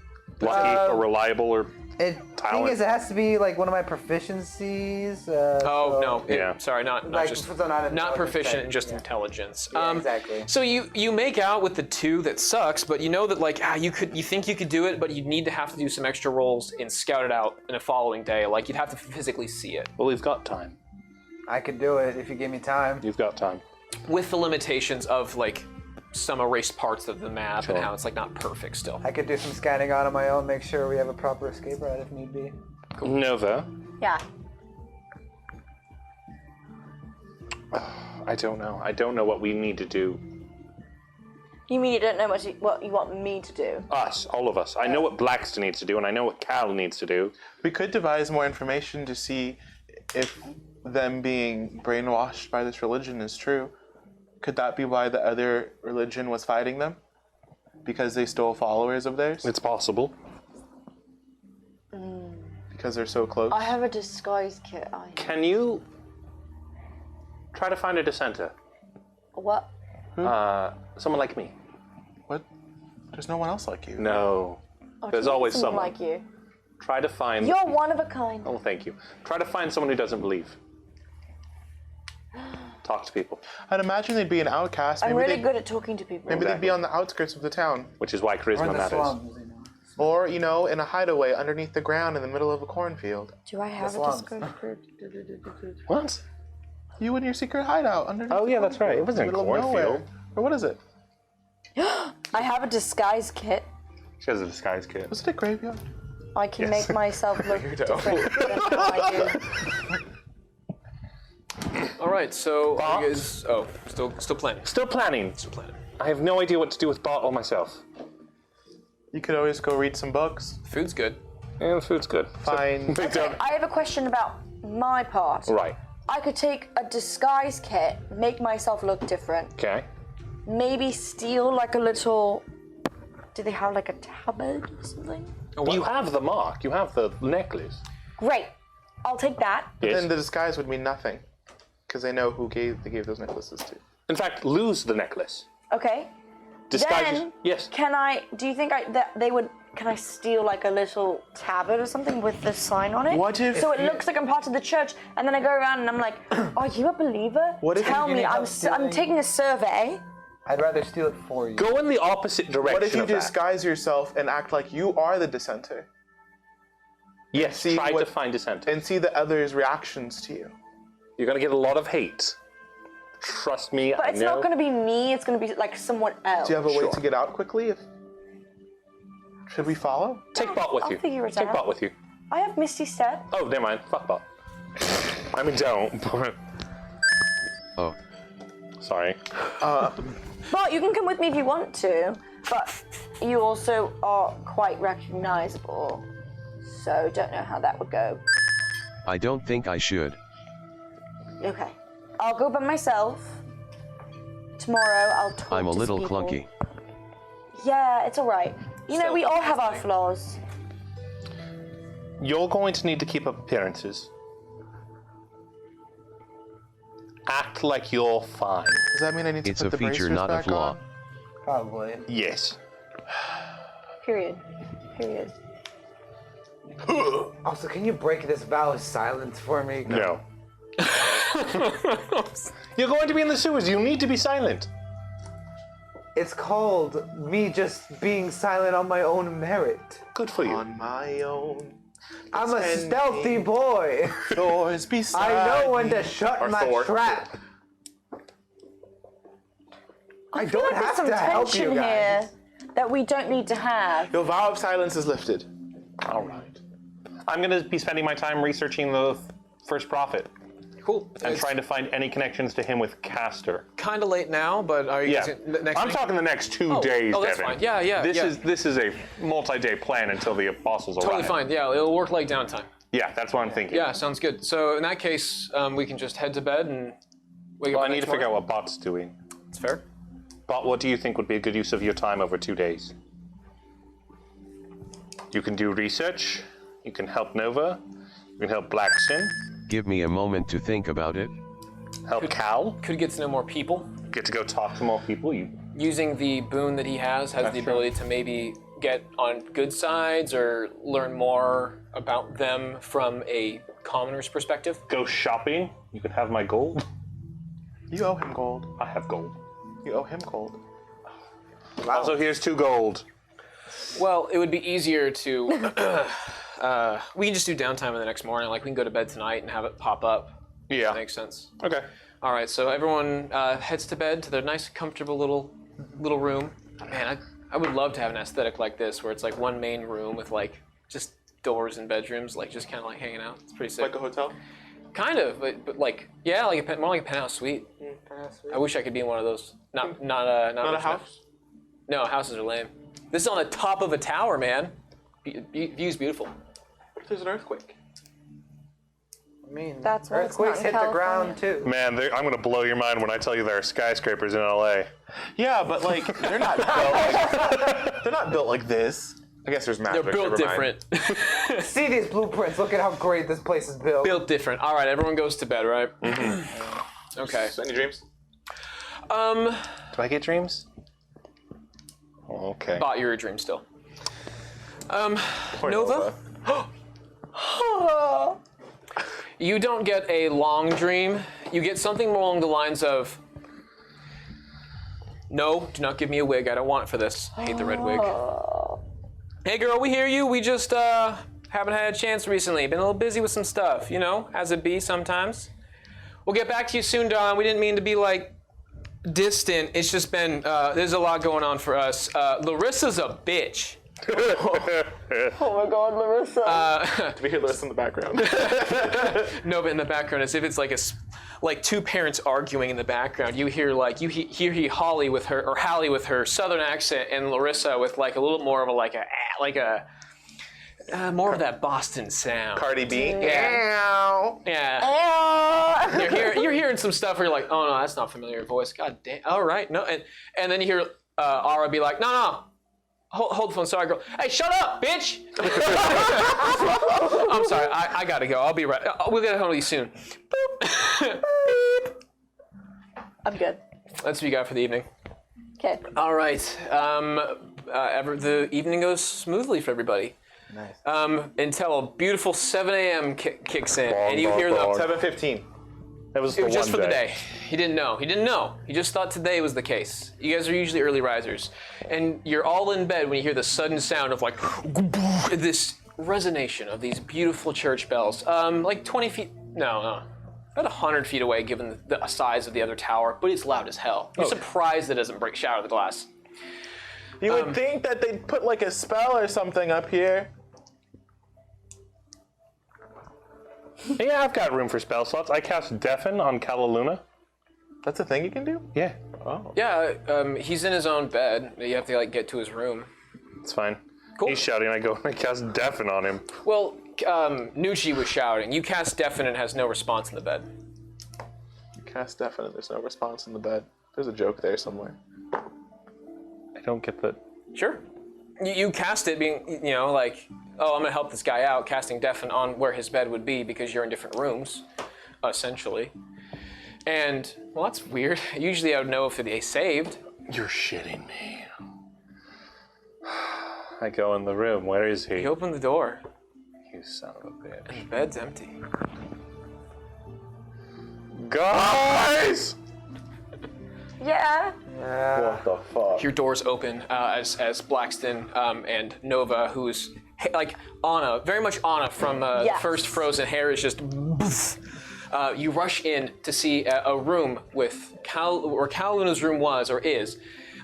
Lucky or reliable or Thing talent. is, it has to be like one of my proficiencies. Oh so- no! Yeah. Sorry, not Like, just so not not proficient intelligence, in just yeah. intelligence. Yeah, exactly. So you make out with the 2 that sucks, but you know that like you think you could do it, but you'd need to have to do some extra rolls and scout it out in a following day. Like you'd have to physically see it Well, we've got time. I could do it if you give me time. You've got time. with the limitations of like some erased parts of the map and how it's like not perfect still. I could do some scanning on my own, make sure we have a proper escape route if need be. Nova, Yeah. I don't know. I don't know what we need to do. You mean you don't know what you want me to do? Us, all of us. I know what Blackston needs to do, and I know what Cal needs to do. We could devise more information to see if them being brainwashed by this religion is true. Could that be why the other religion was fighting them? Because they stole followers of theirs? It's possible. Because they're so close? I have a disguise kit. Can you try to find a dissenter? What? Someone like me? What? There's no one else like you. No. Oh, There's do you want always someone someone. like you. Try to find. You're one of a kind. Oh, thank you. Try to find someone who doesn't believe. Talk to people, I'd imagine they'd be an outcast. I'm Maybe really they'd- good at talking to people. Maybe they'd be on the outskirts of the town. which is why Or charisma in the matters. slums, you know. Or, you know, in a hideaway underneath the ground in the middle of a cornfield. Do I have a slums. disguise kit? What? You and your secret hideout underneath Oh, the yeah, that's right. It cornfield, wasn't a middle of nowhere. cornfield. Or what is it? I have a disguise kit. She has a disguise kit. Was it a graveyard? I can make myself look different than how I do. All right, so are you guys, still planning. Still planning. Still planning. I have no idea what to do with Bott or myself. You could always go read some books. Food's good. And the food's good. Find. I have a question about my part. Right. I could take a disguise kit, make myself look different, Okay. maybe steal like a little. Do they have like a tabard or something? You have the mark. You have the necklace. Great. I'll take that. Yes. Then the disguise would mean nothing. Because they know who they gave those necklaces to. In fact, lose the necklace. Okay. Disguise. Then, Yes. do you think that they would, can I steal like a little tabard or something with the sign on it? What if So it you- looks like I'm part of the church, and then I go around and I'm like, are you a believer? What if Tell you me, need I'm help stealing- taking a survey. I'd rather steal it for you. Go in the opposite direction. What if you of that. disguise yourself and act like you are the dissenter? Yes, See try what- to find dissenters. And see the others' reactions to you. You're gonna get a lot of hate. Trust me, But I it's know. not going to be me. It's going to be like someone else. Do you have a way Sure. to get out quickly? Should we follow? Take Bott with I'll you. figure it Take out. Bott with you. I have Misty Step. Oh, never mind. Fuck Bott. I mean, don't. Oh, Sorry. But you can come with me if you want to. But you also are quite recognizable. So don't know how that would go. I don't think I should. Okay. I'll go by myself. Tomorrow I'll talk I'm a to little people. clunky. Yeah, it's all right. You know, we all have our flaws. You're going to need to keep up appearances. Act like you're fine. Does that mean I need to It's put a the feature, bracers not a back flaw. on? Probably. Yes. Period. Period. Also, can you break this vow of silence for me? No. You're going to be in the sewers. You need to be silent. It's called me just being silent on my own merit. Good for you. On my own. I'm a Pretending stealthy boy. Doors beside I know when me. to shut Or my Thor. trap. I feel don't like there's have some to help tension you guys. here that we don't need to have. Your vow of silence is lifted. All right. I'm going to be spending my time researching the First Prophet Cool. and trying to find any connections to him with Castor. Kind of late now, but are you Yeah. guys next I'm week? talking the next 2 days, oh, that's Devin. fine. Yeah, yeah, This yeah. is a multi-day plan until the apostles Totally arrive. fine. Yeah, it'll work like downtime. Yeah, that's what I'm thinking. Yeah, sounds good. So in that case, we can just head to bed and wake Well, up. I need to figure out what Bott's doing. It's fair. Bott, what do you think would be a good use of your time over 2 days? You can do research. You can help Nova. You can help Blackston. Give me a moment to think about it. Help Cal. Could get to know more people. Get to go talk to more people. Using the boon that he has the true. ability to maybe get on good sides or learn more about them from a commoner's perspective. Go shopping. You can have my gold. You owe him gold. I have gold. You owe him gold. Also, here's 2 gold. Well, it would be easier to. We can just do downtime in the next morning. Like we can go to bed tonight and have it pop up. Yeah. That makes sense. Okay. All right, so everyone heads to bed to their nice, comfortable little room. Man, I would love to have an aesthetic like this, where it's like one main room with like just doors and bedrooms, like just kind of like hanging out. It's pretty sick. Like a hotel? Kind of, but like yeah, like more like a penthouse suite. I wish I could be in one of those. Not a house? No, houses are lame. This is on the top of a tower, man. View's beautiful. What if there's an earthquake? I mean, That's why it's not earthquakes in hit the California. ground too. Man, I'm going to blow your mind when I tell you there are skyscrapers in LA. Yeah, but like they're not built. They're not built like this. I guess there's magic. They're built never mind. different. See these blueprints. Look at how great this place is built. Built different. All right, everyone goes to bed, right? Okay. Any dreams? Do I get dreams? Okay. Bott, you're a dream still. Nova? You don't get a long dream. You get something more along the lines of, no, do not give me a wig. I don't want it for this. I hate the red wig. Hey girl, we hear you. We just haven't had a chance recently. Been a little busy with some stuff, you know, as it be sometimes. We'll get back to you soon, Dawn. We didn't mean to be like distant. It's just been, there's a lot going on for us. Larissa's a bitch. Oh my God, Larissa. Do we hear Larissa in the background? No, but in the background, as if it's like two parents arguing in the background. You hear hear Holly with her southern accent, and Larissa with like a little more of a more of that Boston sound. Cardi B. Yeah. Yeah. You're hearing some stuff where you're like, oh no, that's not a familiar voice. God damn. All right, no, and then you hear Ara be like, no. Hold the phone. Sorry, girl. Hey, shut up, bitch! I'm sorry. I gotta go. I'll be right. We'll get home with you soon. I'm good. That's what you got for the evening. Okay. All right. The evening goes smoothly for everybody. Nice. Until a beautiful 7 a.m. kicks in, Bong, and you bong, hear bong. the 7:15. That was It was just for the day. day. He didn't know. He just thought today was the case. You guys are usually early risers. And you're all in bed when you hear the sudden sound of like this resonation of these beautiful church bells. Like 20 feet, no. About 100 feet away given the size of the other tower, but it's loud as hell. You're surprised it doesn't shatter the glass. You would think that they'd put like a spell or something up here. Yeah, I've got room for spell slots. I cast Deafen on Kalaluna. That's a thing you can do? Yeah, Yeah, he's in his own bed. You have to like get to his room. it's fine. Cool. He's shouting, I go and I cast Deafen on him. Well, Nucci was shouting. You cast Deafen and has no response in the bed. You cast Deafen and there's no response in the bed. There's a joke there somewhere. I don't get that. Sure. You cast it being, like, oh, I'm going to help this guy out, casting Deafen on where his bed would be because you're in different rooms, essentially. And, well, that's weird. Usually I would know if they saved. You're shitting me. I go in the room. Where is he? You open the door, You son of a bitch. and the bed's empty. Guys! Yeah. What the fuck? Your doors open as Blackston and Nova, who's like Anna, very much Anna from Yes. First Frozen Hair, is just boof. You rush in to see a room with where Cal Luna's room was or is.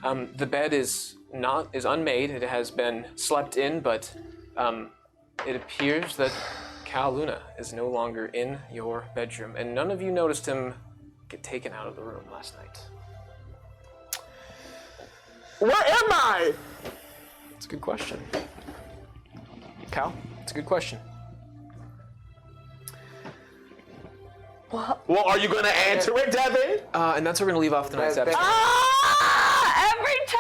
The bed is unmade. It has been slept in, but it appears that Cal Luna is no longer in your bedroom, and none of you noticed him get taken out of the room last night. Where am I? It's a good question. Cal, it's a good question. Well, are you going to answer it, Devin? And that's where we're going to leave off tonight's episode. Every time.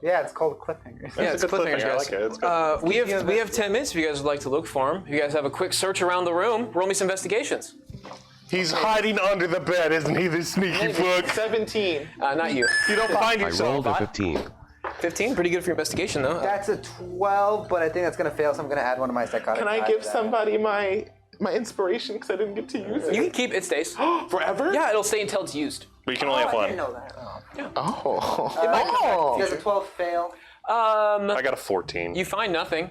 Yeah, it's called cliffhangers. Yeah, it's cliffhangers, I guys. like it. It's good. We have 10 minutes if you guys would like to look for him. If you guys have a quick search around the room, roll me some investigations. He's hiding under the bed, isn't he, the sneaky fuck? 17. Not you. You don't find I yourself. rolled a 15. 15, pretty good for your investigation, though. That's a 12, but I think that's gonna fail, so I'm gonna add one of my psychotic. Can I die give to that. somebody my inspiration because I didn't get to use it? You can keep it stays. Forever? Yeah, it'll stay until it's used. But you can only have I one. didn't know that. Oh. Does a 12 fail? I got a 14. You find nothing.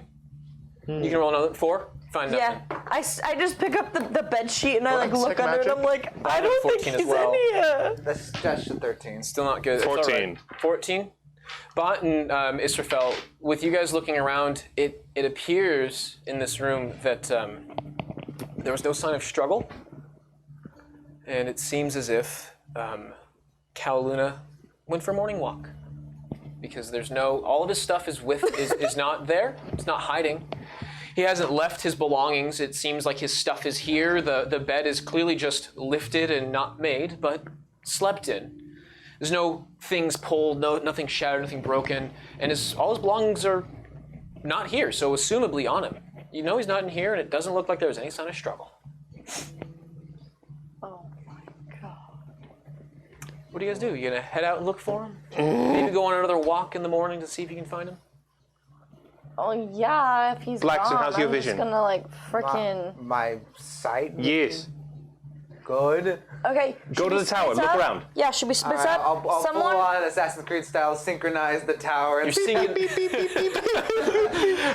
You can roll another 4. Find nothing. Yeah. I just pick up the bed sheet and I like look Psych under it. magic? I'm like, I don't think 14 he's as well. in here. That's just a 13. Still not good. It's all 14. right. 14. Bott and Israfel, with you guys looking around, it appears in this room that there was no sign of struggle, and it seems as if Cal Luna went for a morning walk because there's all of his stuff is not there. It's not hiding. He hasn't left his belongings. It seems like his stuff is here. The bed is clearly just lifted and not made, but slept in. There's no things pulled, nothing shattered, nothing broken, and all his belongings are not here, so assumably on him. You know he's not in here, and it doesn't look like there was any sign of struggle. Oh my god. What do you guys do? You gonna head out and look for him? Maybe go on another walk in the morning to see if you can find him? Oh yeah, if he's Blackson, gone, how's your I'm vision? just gonna like frickin'. My sight? Yes. Good. Okay. Go should to we the tower, split look up? around. Yeah, should we split Alright, up? I'll Someone. full on Assassin's Creed style synchronize the tower. You're singing.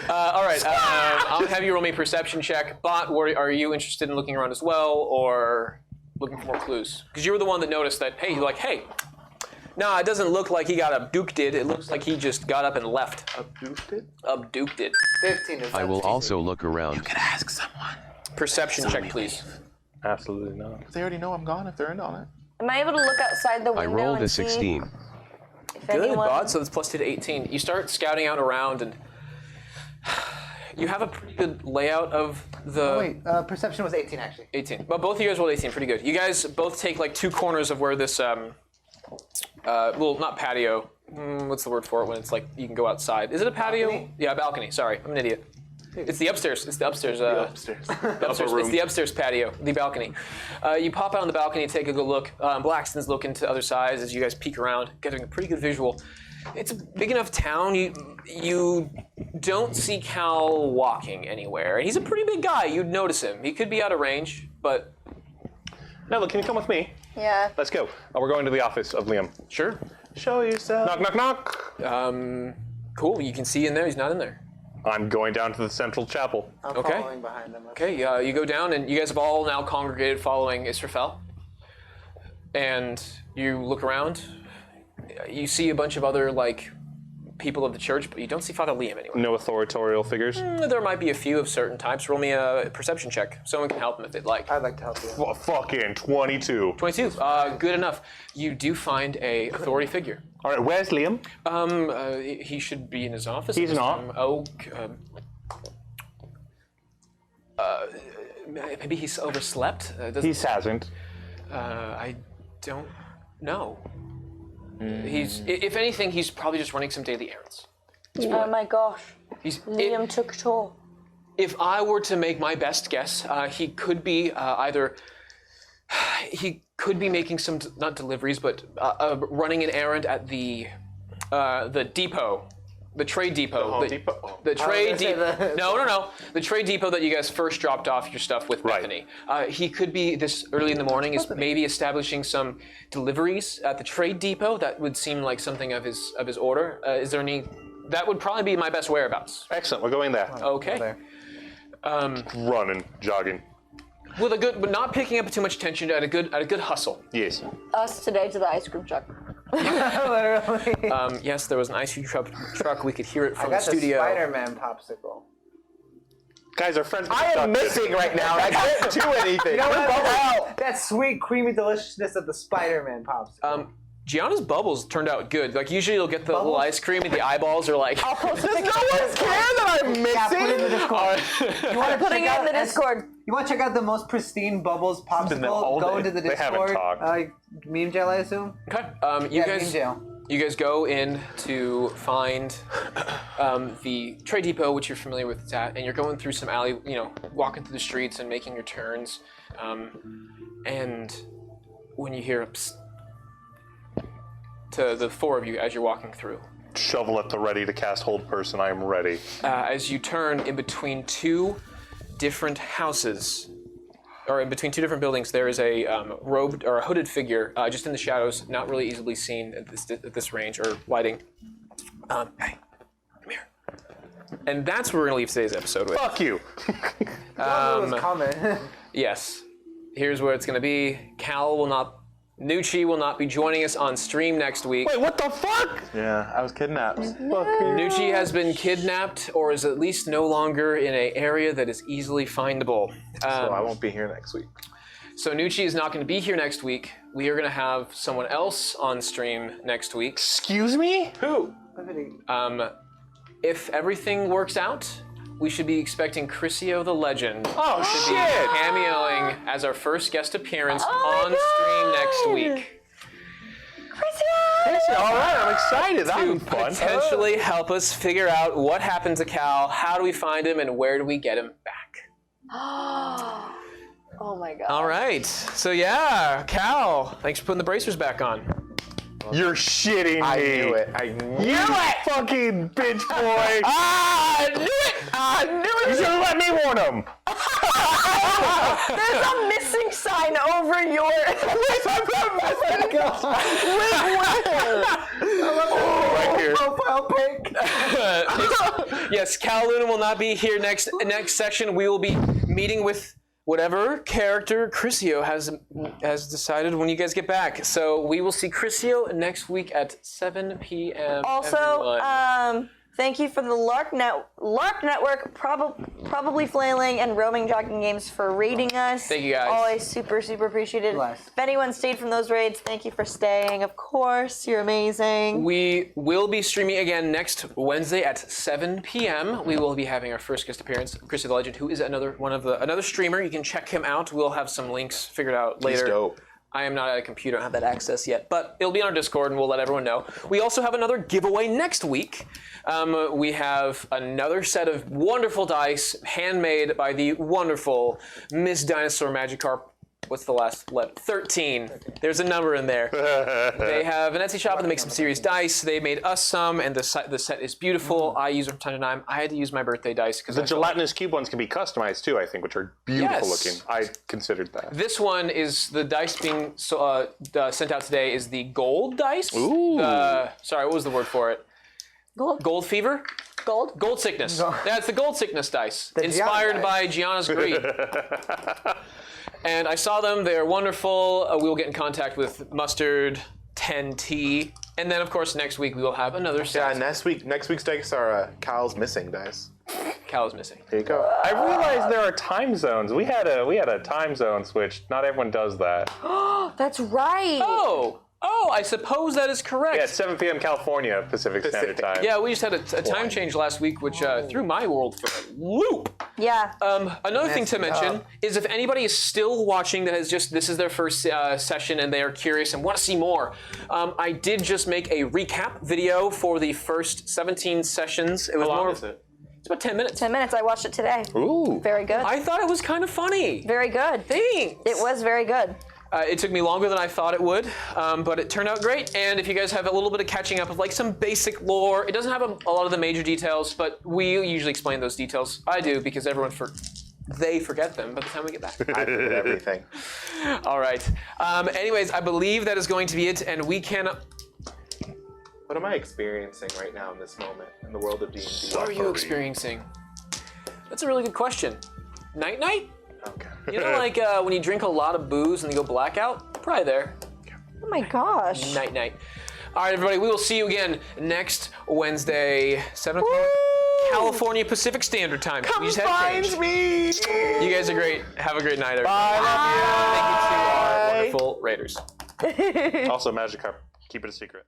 All right, I'll have you roll me a perception check. Bott, are you interested in looking around as well, or looking for more clues? Because you were the one that noticed that. Hey, you're like, hey. No, it doesn't look like he got abducted. It looks like he just got up and left. Abducted. 15 is I will also look around. Ask someone. Perception check, please. Absolutely not. They already know I'm gone if they're in on it. Am I able to look outside the window I rolled and a see 16. if Good, anyone... Bott. So that's plus 2 to 18. You start scouting out around, and you have a pretty good layout of the... Oh, wait, perception was 18 actually. 18. But both of you guys rolled 18, pretty good. You guys both take like 2 corners of where this, well, not patio. What's the word for it when it's like you can go outside? Is it a patio? Balcony? Yeah, balcony. Sorry, I'm an idiot. It's the upstairs. It's the upstairs. Upstairs. It's the upstairs patio, the balcony. You pop out on the balcony and take a good look. Blackston's looking to other sides as you guys peek around, getting a pretty good visual. It's a big enough town. You don't see Cal walking anywhere. He's a pretty big guy. You'd notice him. He could be out of range, but Nella, can you come with me? Yeah. Let's go. We're going to the office of Liam. Sure. Show yourself. Knock, knock, knock. Cool. You can see in there. He's not in there. I'm going down to the central chapel. I'm Okay. following behind them. Okay. You go down, and you guys have all now congregated following Israfel. And you look around. You see a bunch of other people of the church, but you don't see Father Liam anywhere. No authorial figures. There might be a few of certain types. Roll me a perception check. Someone can help him if they'd like. I'd like to help you. Fucking 22. 22. Good enough. You do find a authority figure. All right, where's Liam? He should be in his office. He's not. Maybe he's overslept. He hasn't. I don't know. If anything, he's probably just running some daily errands. Oh my gosh. Liam took a toll. If I were to make my best guess, he could be he could be making some not deliveries, but running an errand at the depot, the trade depot. The trade depot. No. The trade depot that you guys first dropped off your stuff with Bethany. He could be this early in the morning is maybe establishing some deliveries at the trade depot. That would seem like something of his order. Is there any? That would probably be my best whereabouts. Excellent. We're going there. Okay. Running, jogging. With a good, but not picking up too much attention. At a good hustle. Yes. Us today to the ice cream truck. Literally. Yes, there was an ice cream truck. We could hear it from I got the studio. the Spider-Man popsicle. Guys, our friends. I am missing right now. I can't do anything. You know what? Out. That sweet, creamy deliciousness of the Spider-Man popsicle. Gianna's bubbles turned out good. Usually you'll get the little ice cream and the eyeballs are like. Does no one care that I'm missing? Yeah, put it in the Discord. You want to Putting it in the Discord. You want to check out the most pristine Bubbles popsicle? Go into the They haven't Discord. talked. Meme jail, I assume. Okay. Meme jail. You guys go in to find the trade depot, which you're familiar with, and you're going through some alley, walking through the streets and making your turns. And when you hear to the four of you as you're walking through. Shovel at the ready to cast hold person. I am ready. As you turn in between two different houses, or in between two different buildings, there is a robed or a hooded figure just in the shadows, not really easily seen at this range or lighting. Hey, come here. And that's what we're gonna leave today's episode with. Fuck you. Was coming. Yes. Here's where it's gonna be. Nucci will not be joining us on stream next week. Wait, what the fuck? Yeah, I was kidnapped. Nucci has been kidnapped, or is at least no longer in an area that is easily findable. So I won't be here next week. So Nucci is not going to be here next week. We are going to have someone else on stream next week. Excuse me? Who? If everything works out, we should be expecting Crisio the Legend. Oh, to be cameoing as our first guest appearance on stream next week. Crisio! All right, I'm excited. That'll be fun. Potentially help us figure out what happened to Cal, how do we find him, and where do we get him back. Oh my god. All right. So yeah, Cal, thanks for putting the bracers back on. You're shitting me. I knew it. I knew it. Fucking bitch boy. I knew it. I knew it. You should have let me warn him. There's a missing sign over your. Right here. Profile pic. Yes, Cal Luna will not be here next session. We will be meeting with whatever character Crisio has decided when you guys get back. So we will see Crisio next week at 7 p.m. Also, everyone. thank you for the Lark Network, probably flailing and roaming jogging games for raiding us. Thank you, guys. Always super, super appreciated. Bless. If anyone stayed from those raids, thank you for staying. Of course, you're amazing. We will be streaming again next Wednesday at 7 p.m. We will be having our first guest appearance, Crisio the Legend, who is another streamer. You can check him out. We'll have some links figured out later. He's dope. I am not at a computer, I don't have that access yet, but it'll be on our Discord and we'll let everyone know. We also have another giveaway next week. We have another set of wonderful dice, handmade by the wonderful Miss Dinosaur Magikarp what's the last letter? 13. There's a number in there. They have an Etsy shop and they make some serious dice. They made us some, and the set is beautiful. I use them from time to time. I had to use my birthday dice because The gelatinous cube ones can be customized too, I think, which are beautiful Yes. looking. I considered that. This one is the dice being sent out today is the gold dice. Ooh. Sorry, what was the word for it? Gold fever? Gold sickness. Yeah, it's the gold sickness dice. Inspired Gianna by Gianna's greed. And I saw them. They're wonderful. We will get in contact with Mustard 10T. And then, of course, next week we will have another set. Yeah, next week's dice are Cal's missing dice. Cal is missing. Here you go. I realized there are time zones. We had a time zone switch. Not everyone does that. That's right. Oh, I suppose that is correct. Yeah, it's 7 p.m. California Pacific Standard Time. Yeah, we just had a time change last week, which threw my world for a loop. Yeah. Another thing to mention is if anybody is still watching that has this is their first session and they are curious and want to see more, I did just make a recap video for the first 17 sessions. It was How long is it? It's about 10 minutes. 10 minutes. I watched it today. Ooh. Very good. I thought it was kind of funny. Very good. Thanks. It was very good. It took me longer than I thought it would, but it turned out great. And if you guys have a little bit of catching up of like some basic lore, it doesn't have a lot of the major details, but we usually explain those details. I do because everyone they forget them by the time we get back. I forget everything. All right. Anyways, I believe that is going to be it, and we can. What am I experiencing right now in this moment in the world of D&D? What are you experiencing? That's a really good question. Night night? Okay. You know, like when you drink a lot of booze and you go blackout? Probably there. Oh my gosh. Night night. All right, everybody, we will see you again next Wednesday, 7 o'clock, California Pacific Standard Time. Come We just had find change. me! You guys are great. Have a great night, everybody. Bye, love you. Thank you to our wonderful Raiders. Also, Magikarp, keep it a secret.